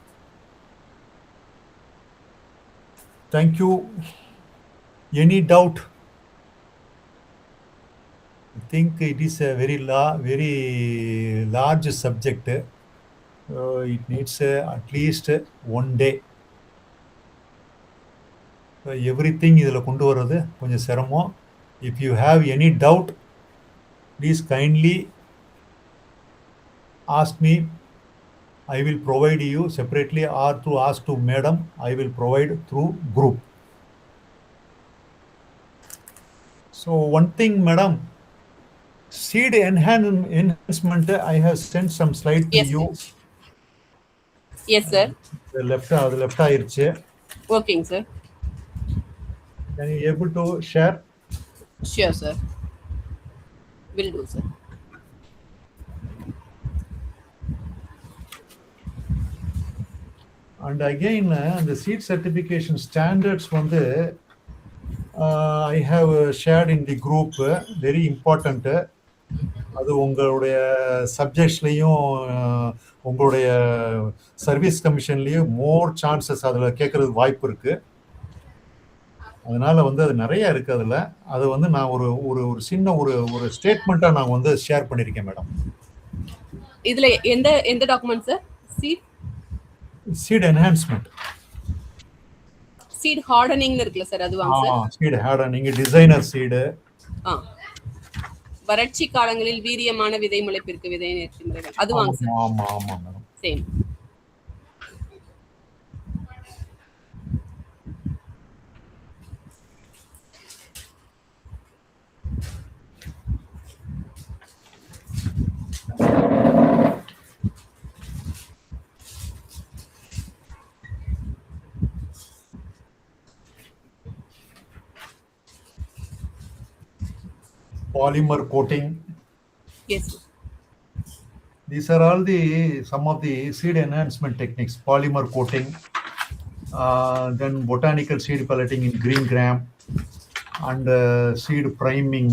Thank you. Any doubt? I think it is a very large subject. It needs at least one day. Everything இதில் கொண்டு வர்றது கொஞ்சம் சிரமம். If you have any doubt, please kindly ask me. I will provide you separately or to ask to madam. I will provide through group. So one thing, madam, seed enhancement, I have sent some slide to Yes, you. Yes, sir. The left ஆயிருச்சு. Okay, sir. Can you able to share? Sure, sir. Will do, sir. And again, the seed certification standards வந்து I have shared in the group, very important. அது உங்களுடைய சப்ஜெக்ட்ஸ்லையும் உங்களுடைய service கமிஷன்லையும் more chances அதில் கேட்கறது வாய்ப்பு இருக்கு. அதனால வந்து அது நிறைய இருக்கு அதில். அது வந்து நான் ஒரு ஒரு சின்ன ஒரு ஸ்டேட்மெண்ட்டாக நான் வந்து ஷேர் பண்ணியிருக்கேன் மேடம். இதுல எந்த document sir? Seed enhancement, seed hardening இருக்குல்ல சார், அதுவாங்க sir? Seed hardening, designer seed, வறட்சி காலங்களில் வீரியமான விதை முளைப்பிற்கு விதை நேர்த்தி முறைகள், அதுவாங்க சார்? ஆமா ஆமா madam. Same. Polymer coating. Yes. These are all some of the seed enhancement techniques. Polymer coating, then botanical seed pelleting in green gram, and seed priming,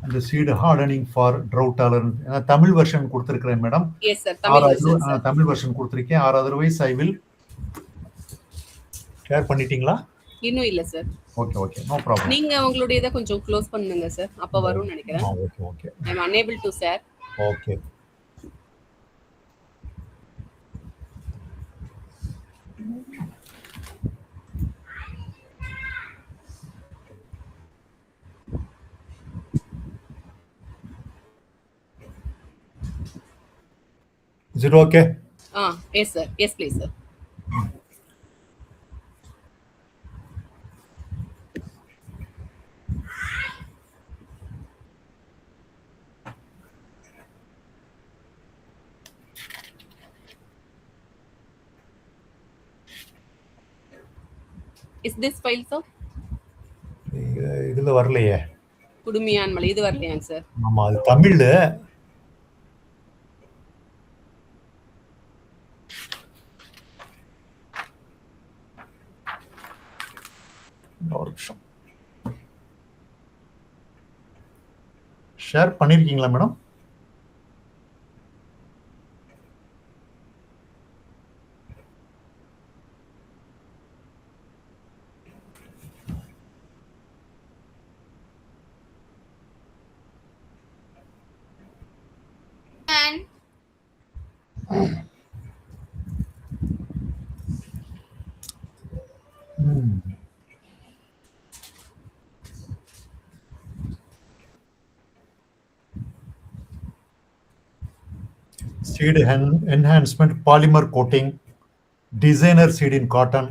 and the seed hardening for drought tolerant. Tamil version கொடுத்திருக்கிறேன் madam. Yes sir, Tamil version. Tamil version கொடுத்திருக்கேன். Or otherwise I will share பண்ணிட்டீங்களா? இன்னும் இல்ல sir. Okay, no problem. நீங்க உங்களுடைய இத கொஞ்சம் close பண்ணுங்க சார், அப்ப வரும்னு நினைக்கிறேன். Okay. I am unable to share. Okay. Is it okay? Yes sir. Yes please sir. Is this file sir? இதுல வரலையே. குடுமியான் மலை இது வரலையாங்க சார்? ஆமா, அது தமிழ்ல. ஒரு நிமிஷம். ஷேர் பண்ணிருக்கீங்களா madam? Seed enhancement, polymer coating, designer seed in cotton.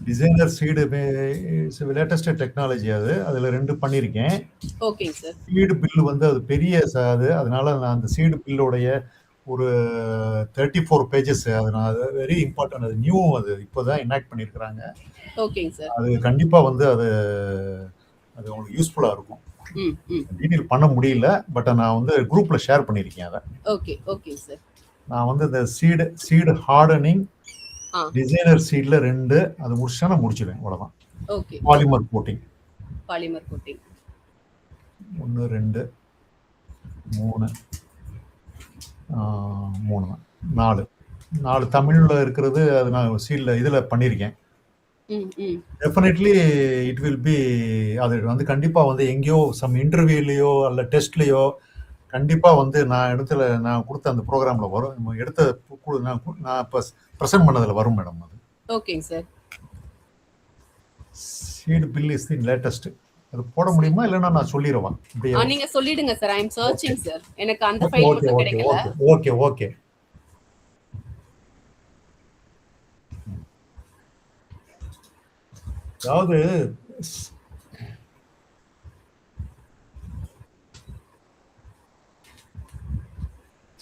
Designer seed is the latest technology. அதுல ரெண்டு பண்ணிருக்கேன். Okay sir. சீட் பில் வந்து அது பெரிய அது, அதனால நான் அந்த சீட் பில்லுடைய ஒரு 34 பேஜஸ், அது வெரி இம்பார்ட்டன்ட். அது நியூ, அது இப்போதான் எனாக்ட் பண்ணிருக்காங்க. ஓகேங்க சார். அது கண்டிப்பா வந்து அது உங்களுக்கு யூஸ்ஃபுல்லா இருக்கும். டீடைல் பண்ண முடியல, பட் நான் வந்து குரூப்ல ஷேர் பண்ணிருக்கேன் அதை. Okay sir. நான் வந்து இந்த சீட் ஹார்டனிங், டிசைனர் சீட்ல 2 அது முடிச்சா நான் முடிச்சிடுவேன், அவ்வளவுதான். ஓகே. பாலிமர் கோட்டிங் 1 2 3 3 4 4 தமிழ்ல இருக்கிறது அது நான் சீட்ல இதுல பண்ணியிருக்கேன். ம் ம் டெஃபினெட்லி இட் வில் பி அது வந்து கண்டிப்பா வந்து எங்கேயோ சம் இன்டர்வியூலயோ அல்ல டெஸ்ட்லயோ கண்டிப்பா வந்து நான் கொடுத்த அந்த ப்ரோக்ராம்ல வரும். நான் இப்போ ப்ரெசென்ட் பண்ணதுல வரும் மேடம். அது ஓகேங்க sir. Seed bill is the latest. அது போட முடியுமா இல்லைன்னா நான் சொல்லிடுவா? நீங்க சொல்லிடுங்க sir. I am searching sir. எனக்கு அந்த ஓகே ஃபைல் ஓகே மட்டும் ஓகே கிடைக்கல. Okay okay okay. அதாவது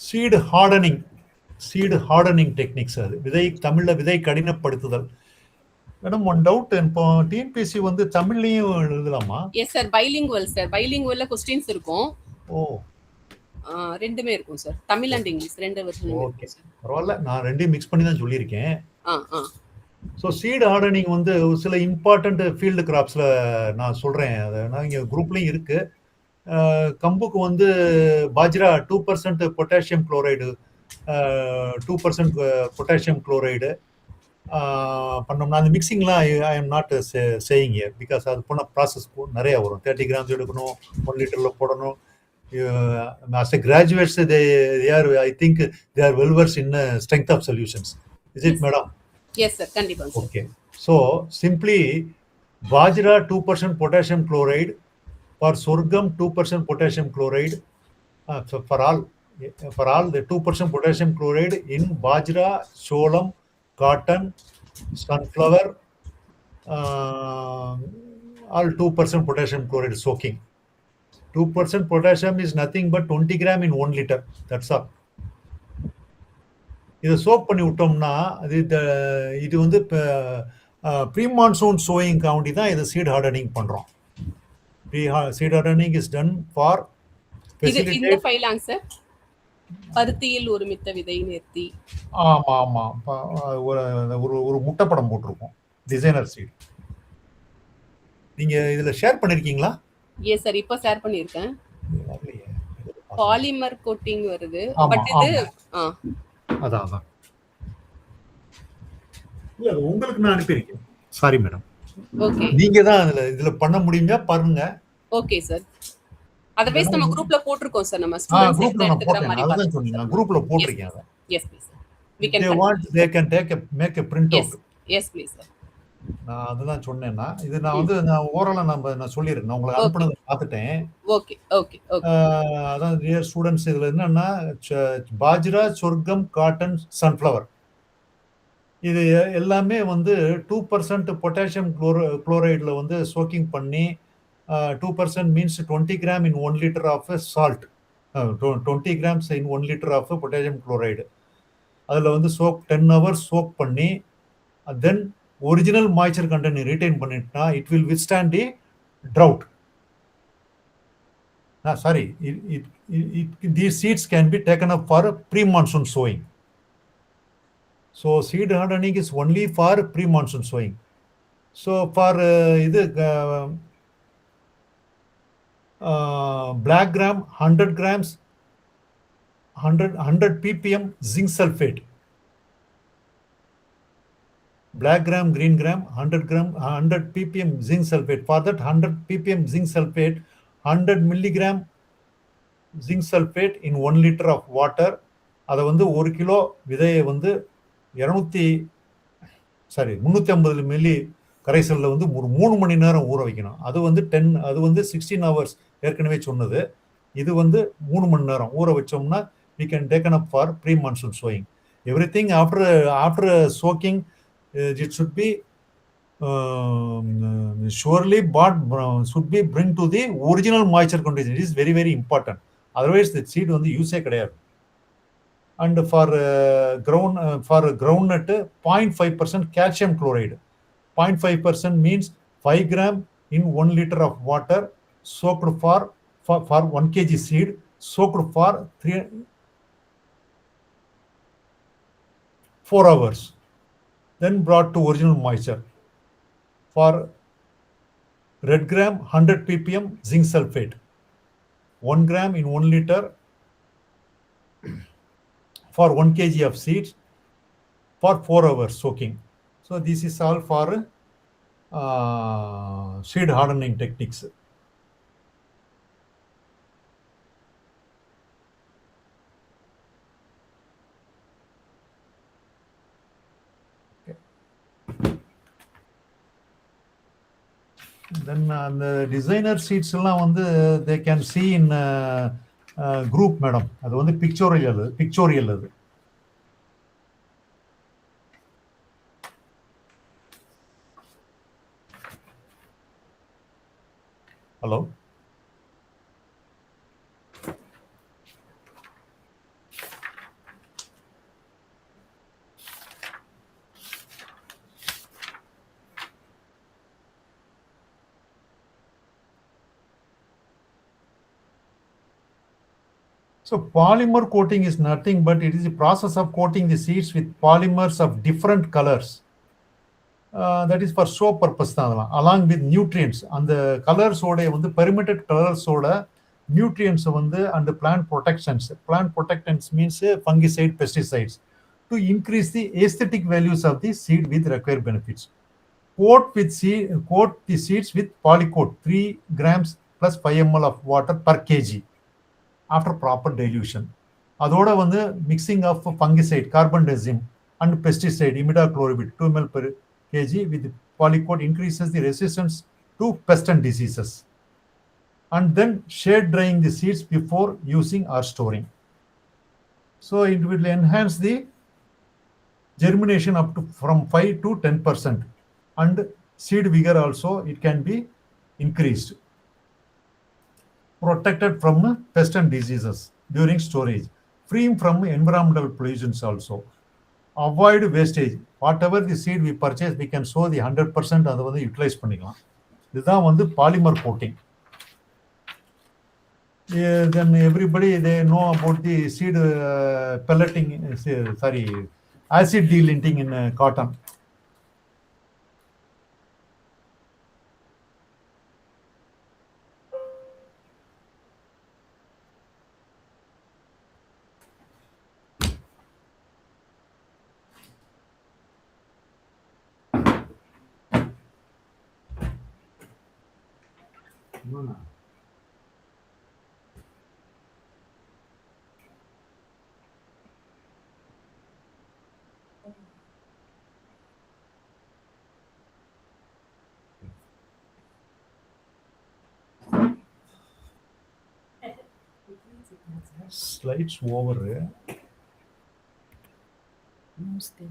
சீடு ஹார்டனிங் டெக்னிக்ஸ், அது தமிழ்ல விதை கடினப்படுத்துதல். மேடம் ஒன் டவுட், இப்போ டிஎன்பிஎஸ்சி வந்து தமிழ்லயும் எழுதலாமா? Yes sir, bilingual sir. பைலிங்குவல்ல क्वेश्चंस இருக்கும். ஓ, ரெண்டுமே இருக்கும் சார். தமிழ் அண்ட் இங்கிலீஷ் ரெண்டு வெர்ஷனும் ஓகே, பரவாயில்ல. நான் ரெண்டையும் மிக்ஸ் பண்ணி தான் சொல்லியிருக்கேன். ஸோ சீடு ஹார்டனிங் வந்து சில இம்பார்ட்டன்ட் ஃபீல்டு கிராப்ஸில் நான் சொல்கிறேன். அதை நான் இங்கே குரூப்லேயும் இருக்குது. கம்புக்கு வந்து bajra 2% potassium chloride 2% potassium chloride பண்ணோம்னா அந்த மிக்சிங்லாம் I am not saying because அது போனால் ப்ராசஸ் நிறையா வரும். 30 grams எடுக்கணும், 1 லிட்டரில் போடணும். as a graduates I think they are well versed in strength of solutions. Is it, madam? Yes sir, kandipa sir. Okay, so simply bajra 2% potassium chloride, for sorghum 2% potassium chloride, so for all the 2% potassium chloride in bajra, cholam, cotton, sunflower, all 2% potassium chloride soaking. 2% potassium is nothing but 20 gram in 1 liter. That's all. இதை choke பண்ணி விட்டோம்னா இது வந்து pre monsoon sowing கவுண்டி தான் இதை seed hardening பண்றோம். Seed hardening is done for இந்த ஃபைலாங் சார். பருத்தியில் ஒருமித்த விதை நேர்த்தி. ஆமா ஆமா, ஒரு முட்டைப்படம் போட்டிருக்கோம், டிசைனர் சீட். நீங்க இதுல ஷேர் பண்ணிருக்கீங்களா? எஸ் சார், இப்போ ஷேர் பண்ணிருக்கேன். பாலிமர் கோட்டிங் வருது. பட் இது அதான் இல்ல, உங்களுக்கு நான் அனுப்பியிருக்கேன். Sorry madam. ஓகே, நீங்க தான் இதுல பண்ண முடியுமா பாருங்க. Okay sir. அதர்வைஸ் நம்ம குரூப்ல போட்டுருக்கோம் சார். நம்ம குரூப்ல நான் போட்டேன், அதுதான் சொன்னீங்க. நான் குரூப்ல போட்டிருக்கேன் அதை. Yes please sir. we can they can make a print out. yes please sir. நான் அதுதான் சொன்னேன்னா, இது நான் வந்து நான் ஓரலா நான் சொல்லிடுறேன். நான் உங்களுக்கு அனுப்புனதை பார்த்துட்டேன். Okay okay okay. அதான் டியர் ஸ்டூடெண்ட்ஸ், இதுல என்னன்னா பாஜ்ரா, சொர்க்கம், காட்டன், சன்ஃப்ளவர் இது எல்லாமே வந்து 2% பொட்டாசியம் குளோரைடில் வந்து சோக்கிங் பண்ணி 2% means 20 gram in 1 liter of salt, 20 grams in 1 liter of potassium chloride. அதில் வந்து 10 hours சோக் பண்ணி then original moisture content retain பண்ணிட்டா it will withstand the drought. Sorry, these seeds can be taken up for pre-monsoon sowing. So seed hardening is only for pre-monsoon sowing. So for black gram 100 grams 100 ppm zinc sulfate. Black gram, green gram, 100 ppm zinc sulfate. For that 100 ppm zinc sulfate, 100 milligram zinc sulfate in 1 liter of water. அதை வந்து 1 kilo விதையை வந்து 350 milli கரைசலில் வந்து ஒரு 3 மணி நேரம் ஊற வைக்கணும். அது வந்து 16 hours ஏற்கனவே சொன்னது. இது வந்து 3 மணி நேரம் ஊற வச்சோம்னா we can taken up for pre-monsoon sowing. Everything after soaking, it should be surely should be bring to the original moisture condition. It is very very important. Otherwise the seed வந்து யூஸே கிடையாது. And for groundnut 0.5% calcium chloride. 0.5% means 5 gram in 1 liter of water soaked for 1 kg seed, soaked for 4 hours, then brought to original moisture. For red gram 100 ppm zinc sulfate, 1 gram in 1 liter for 1 kg of seeds for 4 hours soaking. So this is all for seed hardening techniques. Then the designer seeds they can see in group, madam. அது வந்து pictorial அது. Hello. So polymer coating is nothing but it is a process of coating the seeds with polymers of different colors. That is for show purpose along with nutrients. And the colors permitted colors nutrients and the plant protections. Plant protectants means fungicide, pesticides to increase the aesthetic values of the seed with required benefits. Coat the seeds with polycoat 3 grams plus 5 ml of water per kg after proper dilution. அதோட mixing of fungicide, carbendazim and pesticide, imidacloprid 2 ml per kg with polycoat increases the resistance to pest and diseases. And then shade drying the seeds before using or storing. So it will enhance the germination up to from 5 to 10%, and seed vigor also it can be increased. Protected from pest and diseases during storage, free from environmental pollutions also. Avoid wastage. Whatever the seed we purchase, we can sow the 100% அதை utilize பண்ணிக்கலாம். இதுதான் polymer coating. Then everybody they know about the seed pelleting, acid delinting in cotton. Slides over. Namaste.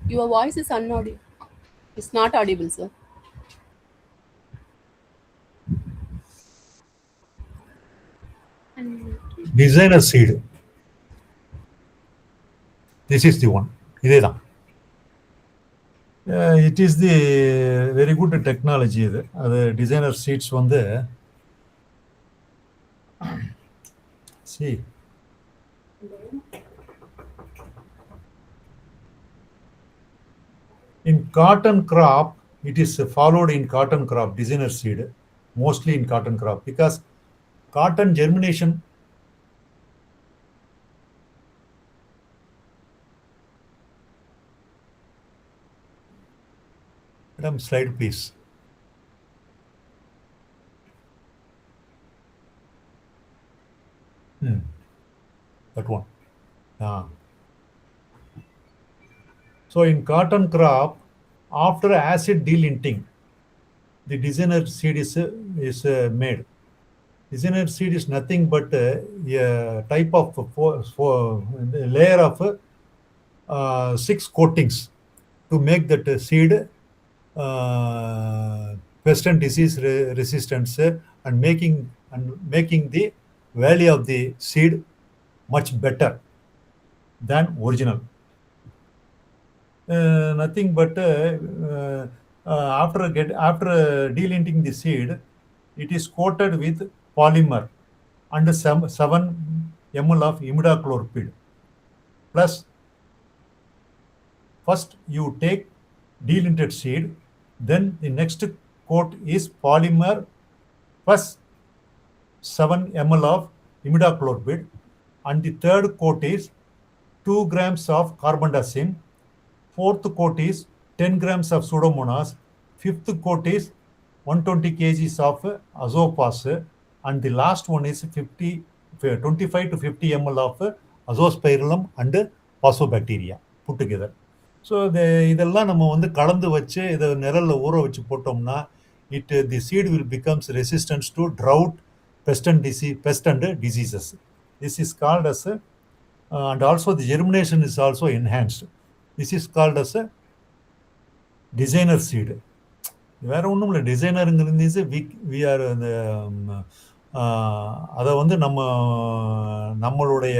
Your voice is unaudible. It's not audible, sir. Designer seed. This is the one. இதேதான். It is the very good technology. அது designer seeds see. In cotton crop, it is followed in cotton crop, designer seed, mostly in cotton crop, because cotton germination Madam, slide please. That one. So in cotton crop, after acid delinting, the designer seed is made. Designer seed is nothing but a type of layer of 6 coatings to make that seed pest and disease resistance and making the value of the seed much better than original. Nothing but after delinting the seed, it is coated with polymer and 7 ml of imidacloprid. Plus, first you take delinted seed, then the next coat is polymer plus 7 ml of imidacloprid, and the third coat is 2 grams of carbendazim, fourth coat is 10 grams of pseudomonas, fifth coat is 120 kgs of azopas, and the last one is 25 to 50 ml of azospirillum and pasobacteria put together. So இதெல்லாம் நம்ம வந்து கலந்து வச்சு இதை நிழலில் ஊற வச்சு போட்டோம்னா the seed will becomes resistant to drought, pest and diseases. This is called as and also the germination is also enhanced. This is called as a designer seed. வேற ஒன்றும் இல்லை, டிசைனருங்கிறது வி ஆர் அந்த அதை வந்து நம்மளுடைய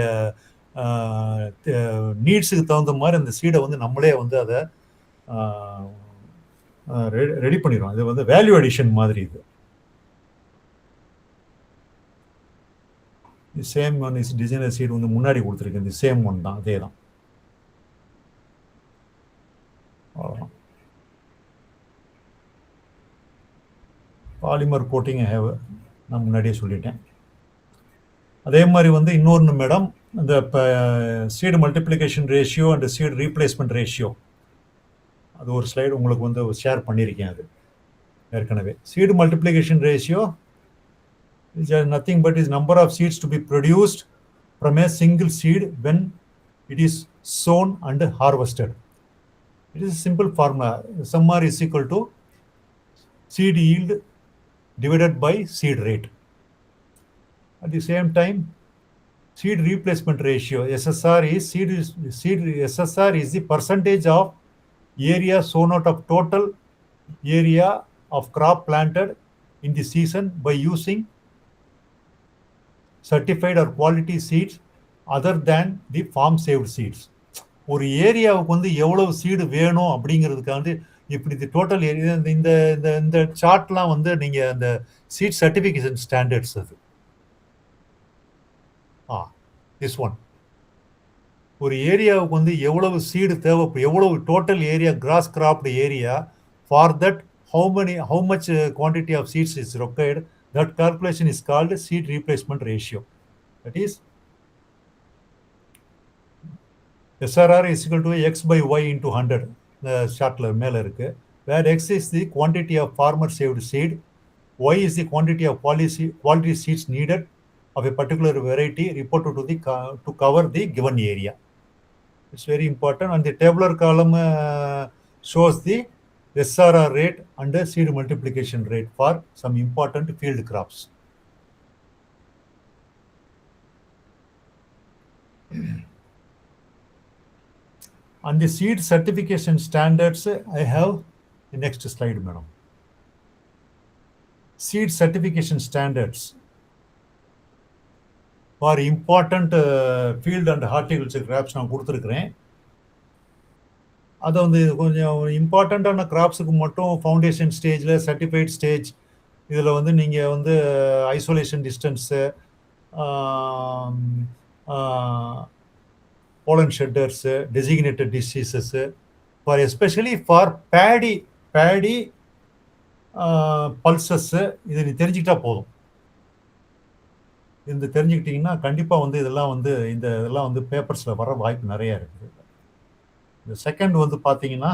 நீட்ஸுக்கு தகுந்த மாதிரி அந்த சீடை வந்து நம்மளே வந்து அதை ரெடி பண்ணிடுறோம். இது வந்து வேல்யூ அடிஷன் மாதிரி. இது same one is designer seed வந்து முன்னாடி கொடுத்துருக்கு, இந்த சேம் ஒன் தான், அதே தான். அவ்வளோதான். பாலிமர் கோட்டிங் நான் முன்னாடியே சொல்லிட்டேன். அதே மாதிரி வந்து இன்னொன்று மேடம், இந்த seed multiplication ratio and seed replacement ratio, அது ஒரு ஸ்லைடு உங்களுக்கு வந்து ஷேர் பண்ணியிருக்கேன். அது ஏற்கனவே seed multiplication ratio is nothing but is number of seeds to be produced from a single seed when it is sown and harvested. It is a simple formula. Sum R is equal to seed yield divided by seed rate. At the same time, seed replacement ratio, SSR is the percentage of area sown out of total area of crop planted in the season by using certified or quality seeds other than the farm saved seeds. ஒரு ஏரியாவுக்கு வந்து எவ்வளவு seed வேணும் அப்படிங்கிறதுக்காண்டி இப்படி தி total area இந்த இந்த சார்ட்லாம் வந்து நீங்கள் அந்த சீட் சர்டிஃபிகேஷன் ஸ்டாண்டர்ட்ஸ் அது திஸ் ஒன். ஒரு ஏரியாவுக்கு வந்து எவ்வளவு சீடு தேவைப்படும், எவ்வளவு total area cross grabbed area, for that how much quantity of seeds is required, that calculation is called seed replacement ratio. That is SRR is equal to x by y into 100. The chartல மேல இருக்கு, where x is the quantity of farmer saved seed, y is the quantity of quality seeds needed of a particular variety reported to cover the given area. It's very important. And the tabular column shows the SRR rate and the seed multiplication rate for some important field crops. And the seed certification standards, I have the next slide, madam. Seed certification standards for important field and horticulture crops நான் கொடுத்துருக்குறேன். அதை வந்து கொஞ்சம் இம்பார்ட்டண்ட்டான கிராப்ஸுக்கு மட்டும் foundation ஸ்டேஜில் certified stage இதில் வந்து நீங்கள் வந்து isolation distance, pollen shedders, designated diseases, for especially for paddy pulses, இதை நீ தெரிஞ்சுக்கிட்டா போதும். இந்த தெரிஞ்சுக்கிட்டிங்கன்னா கண்டிப்பாக வந்து இதெல்லாம் வந்து பேப்பர்ஸில் வர வாய்ப்பு நிறையா இருக்குது. இந்த செகண்ட் வந்து பார்த்தீங்கன்னா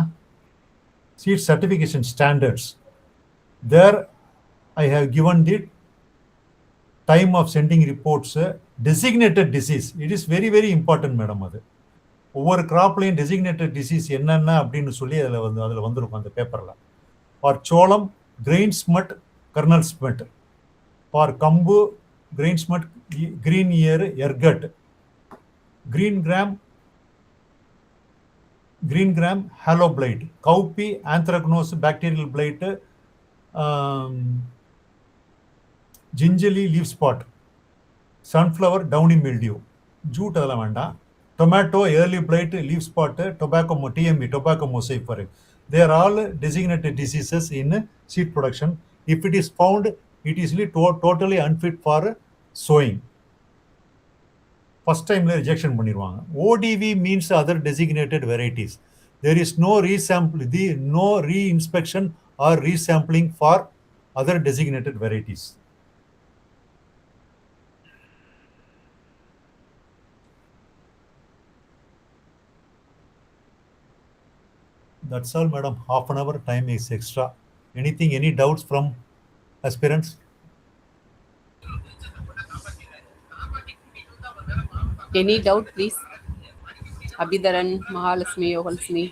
seed certification standards. There I have given the time of sending reports, designated diseases. It is very very important madam. அது ஒவ்வொரு கிராப்லையும் டெசிக்னேட்டட் டிசீஸ் என்னென்ன அப்படின்னு சொல்லி அதில் வந்துருக்கும் அந்த பேப்பரில். For cholam grain smut kernel smut, for kambu grain smut green ear ergot, green gram halo blight, cowpea anthracnose bacterial blight gingerly leaf spot, sunflower downy mildew, jute அதெல்லாம் வேண்டாம். Tomato early blight, leaf spot, tobacco TMB, tobacco mosaic for it. They are all designated diseases in seed production. If it is found, it is totally unfit for sowing. First time rejection பண்ணிடுவாங்க. ODV means other designated varieties. There is no no re-inspection or resampling for other designated varieties. That's all, madam. Half an hour time is extra. Anything, any doubts from aspirants? Any doubt, please? Abhidaran, Mahalakshmi, Yogalakshmi.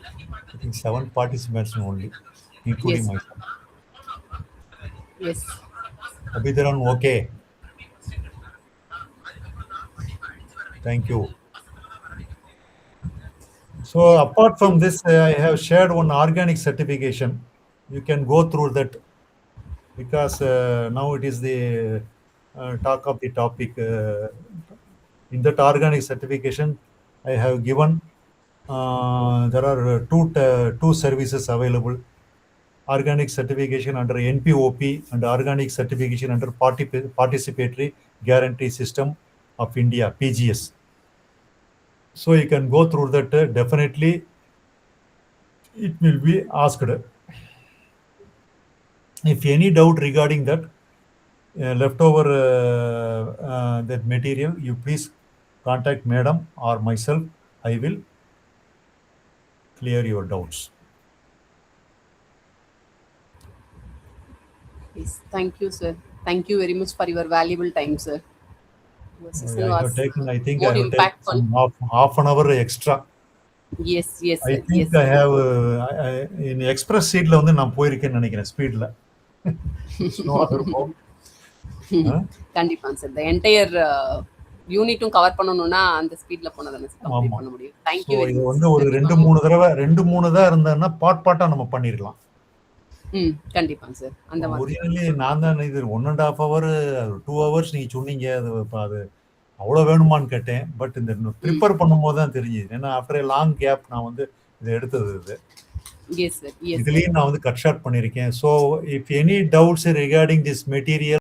I think 7 participants only, including Yes. myself. Yes. Abhidaran, okay. Thank you. So apart from this, I have shared one organic certification. You can go through that because now it is the talk of the topic. In that organic certification, I have given there are two services available: organic certification under NPOP and organic certification under Participatory Guarantee System of India, PGS. So you can go through that. Definitely, it will be asked. If any doubt regarding that, leftover that material, you please contact madam or myself. I will clear your doubts. Yes. Thank you, sir. Thank you very much for your valuable time, sir. Your session I have was taken, I think more I have taken impactful. some half an hour extra. Yes, yes, I sir. think Yes. I have in express seatல வந்து நான் போயிருக்கேன்னு நினைக்கிறேன் ஸ்பீட்ல. No other problem. கண்டிப்பா sir. The entire யூனிட்டும் cover பண்ணனும்னா அந்த ஸ்பீட்ல போனா தானே கம்ப்ளீட் பண்ண முடியும். Thank you very இது much. வந்து ஒரு 2-3 தான் இருந்தான்னா பாட்டா நம்ம பண்ணிரலாம். கண்டிப்பா சார். அந்த மாதிரி. ஒரிஜினலி நான் தான் இது 1.5 hour 2 hours நீங்க சொன்னீங்க. அது அவ்வளவு வேணுமான்னு கேட்டேன். பட் இந்த ப்ரிப்பேர் பண்ணும்போது தான் தெரிஞ்சுது. ஏன்னா ஆஃப்டர் லாங் கேப் நான் வந்து இதை எடுத்தது இது. Yes, sir. Yes. இதுலயும் நான் வந்து கட் ஷார்ட் பண்ணிருக்கேன். So if any doubts regarding this material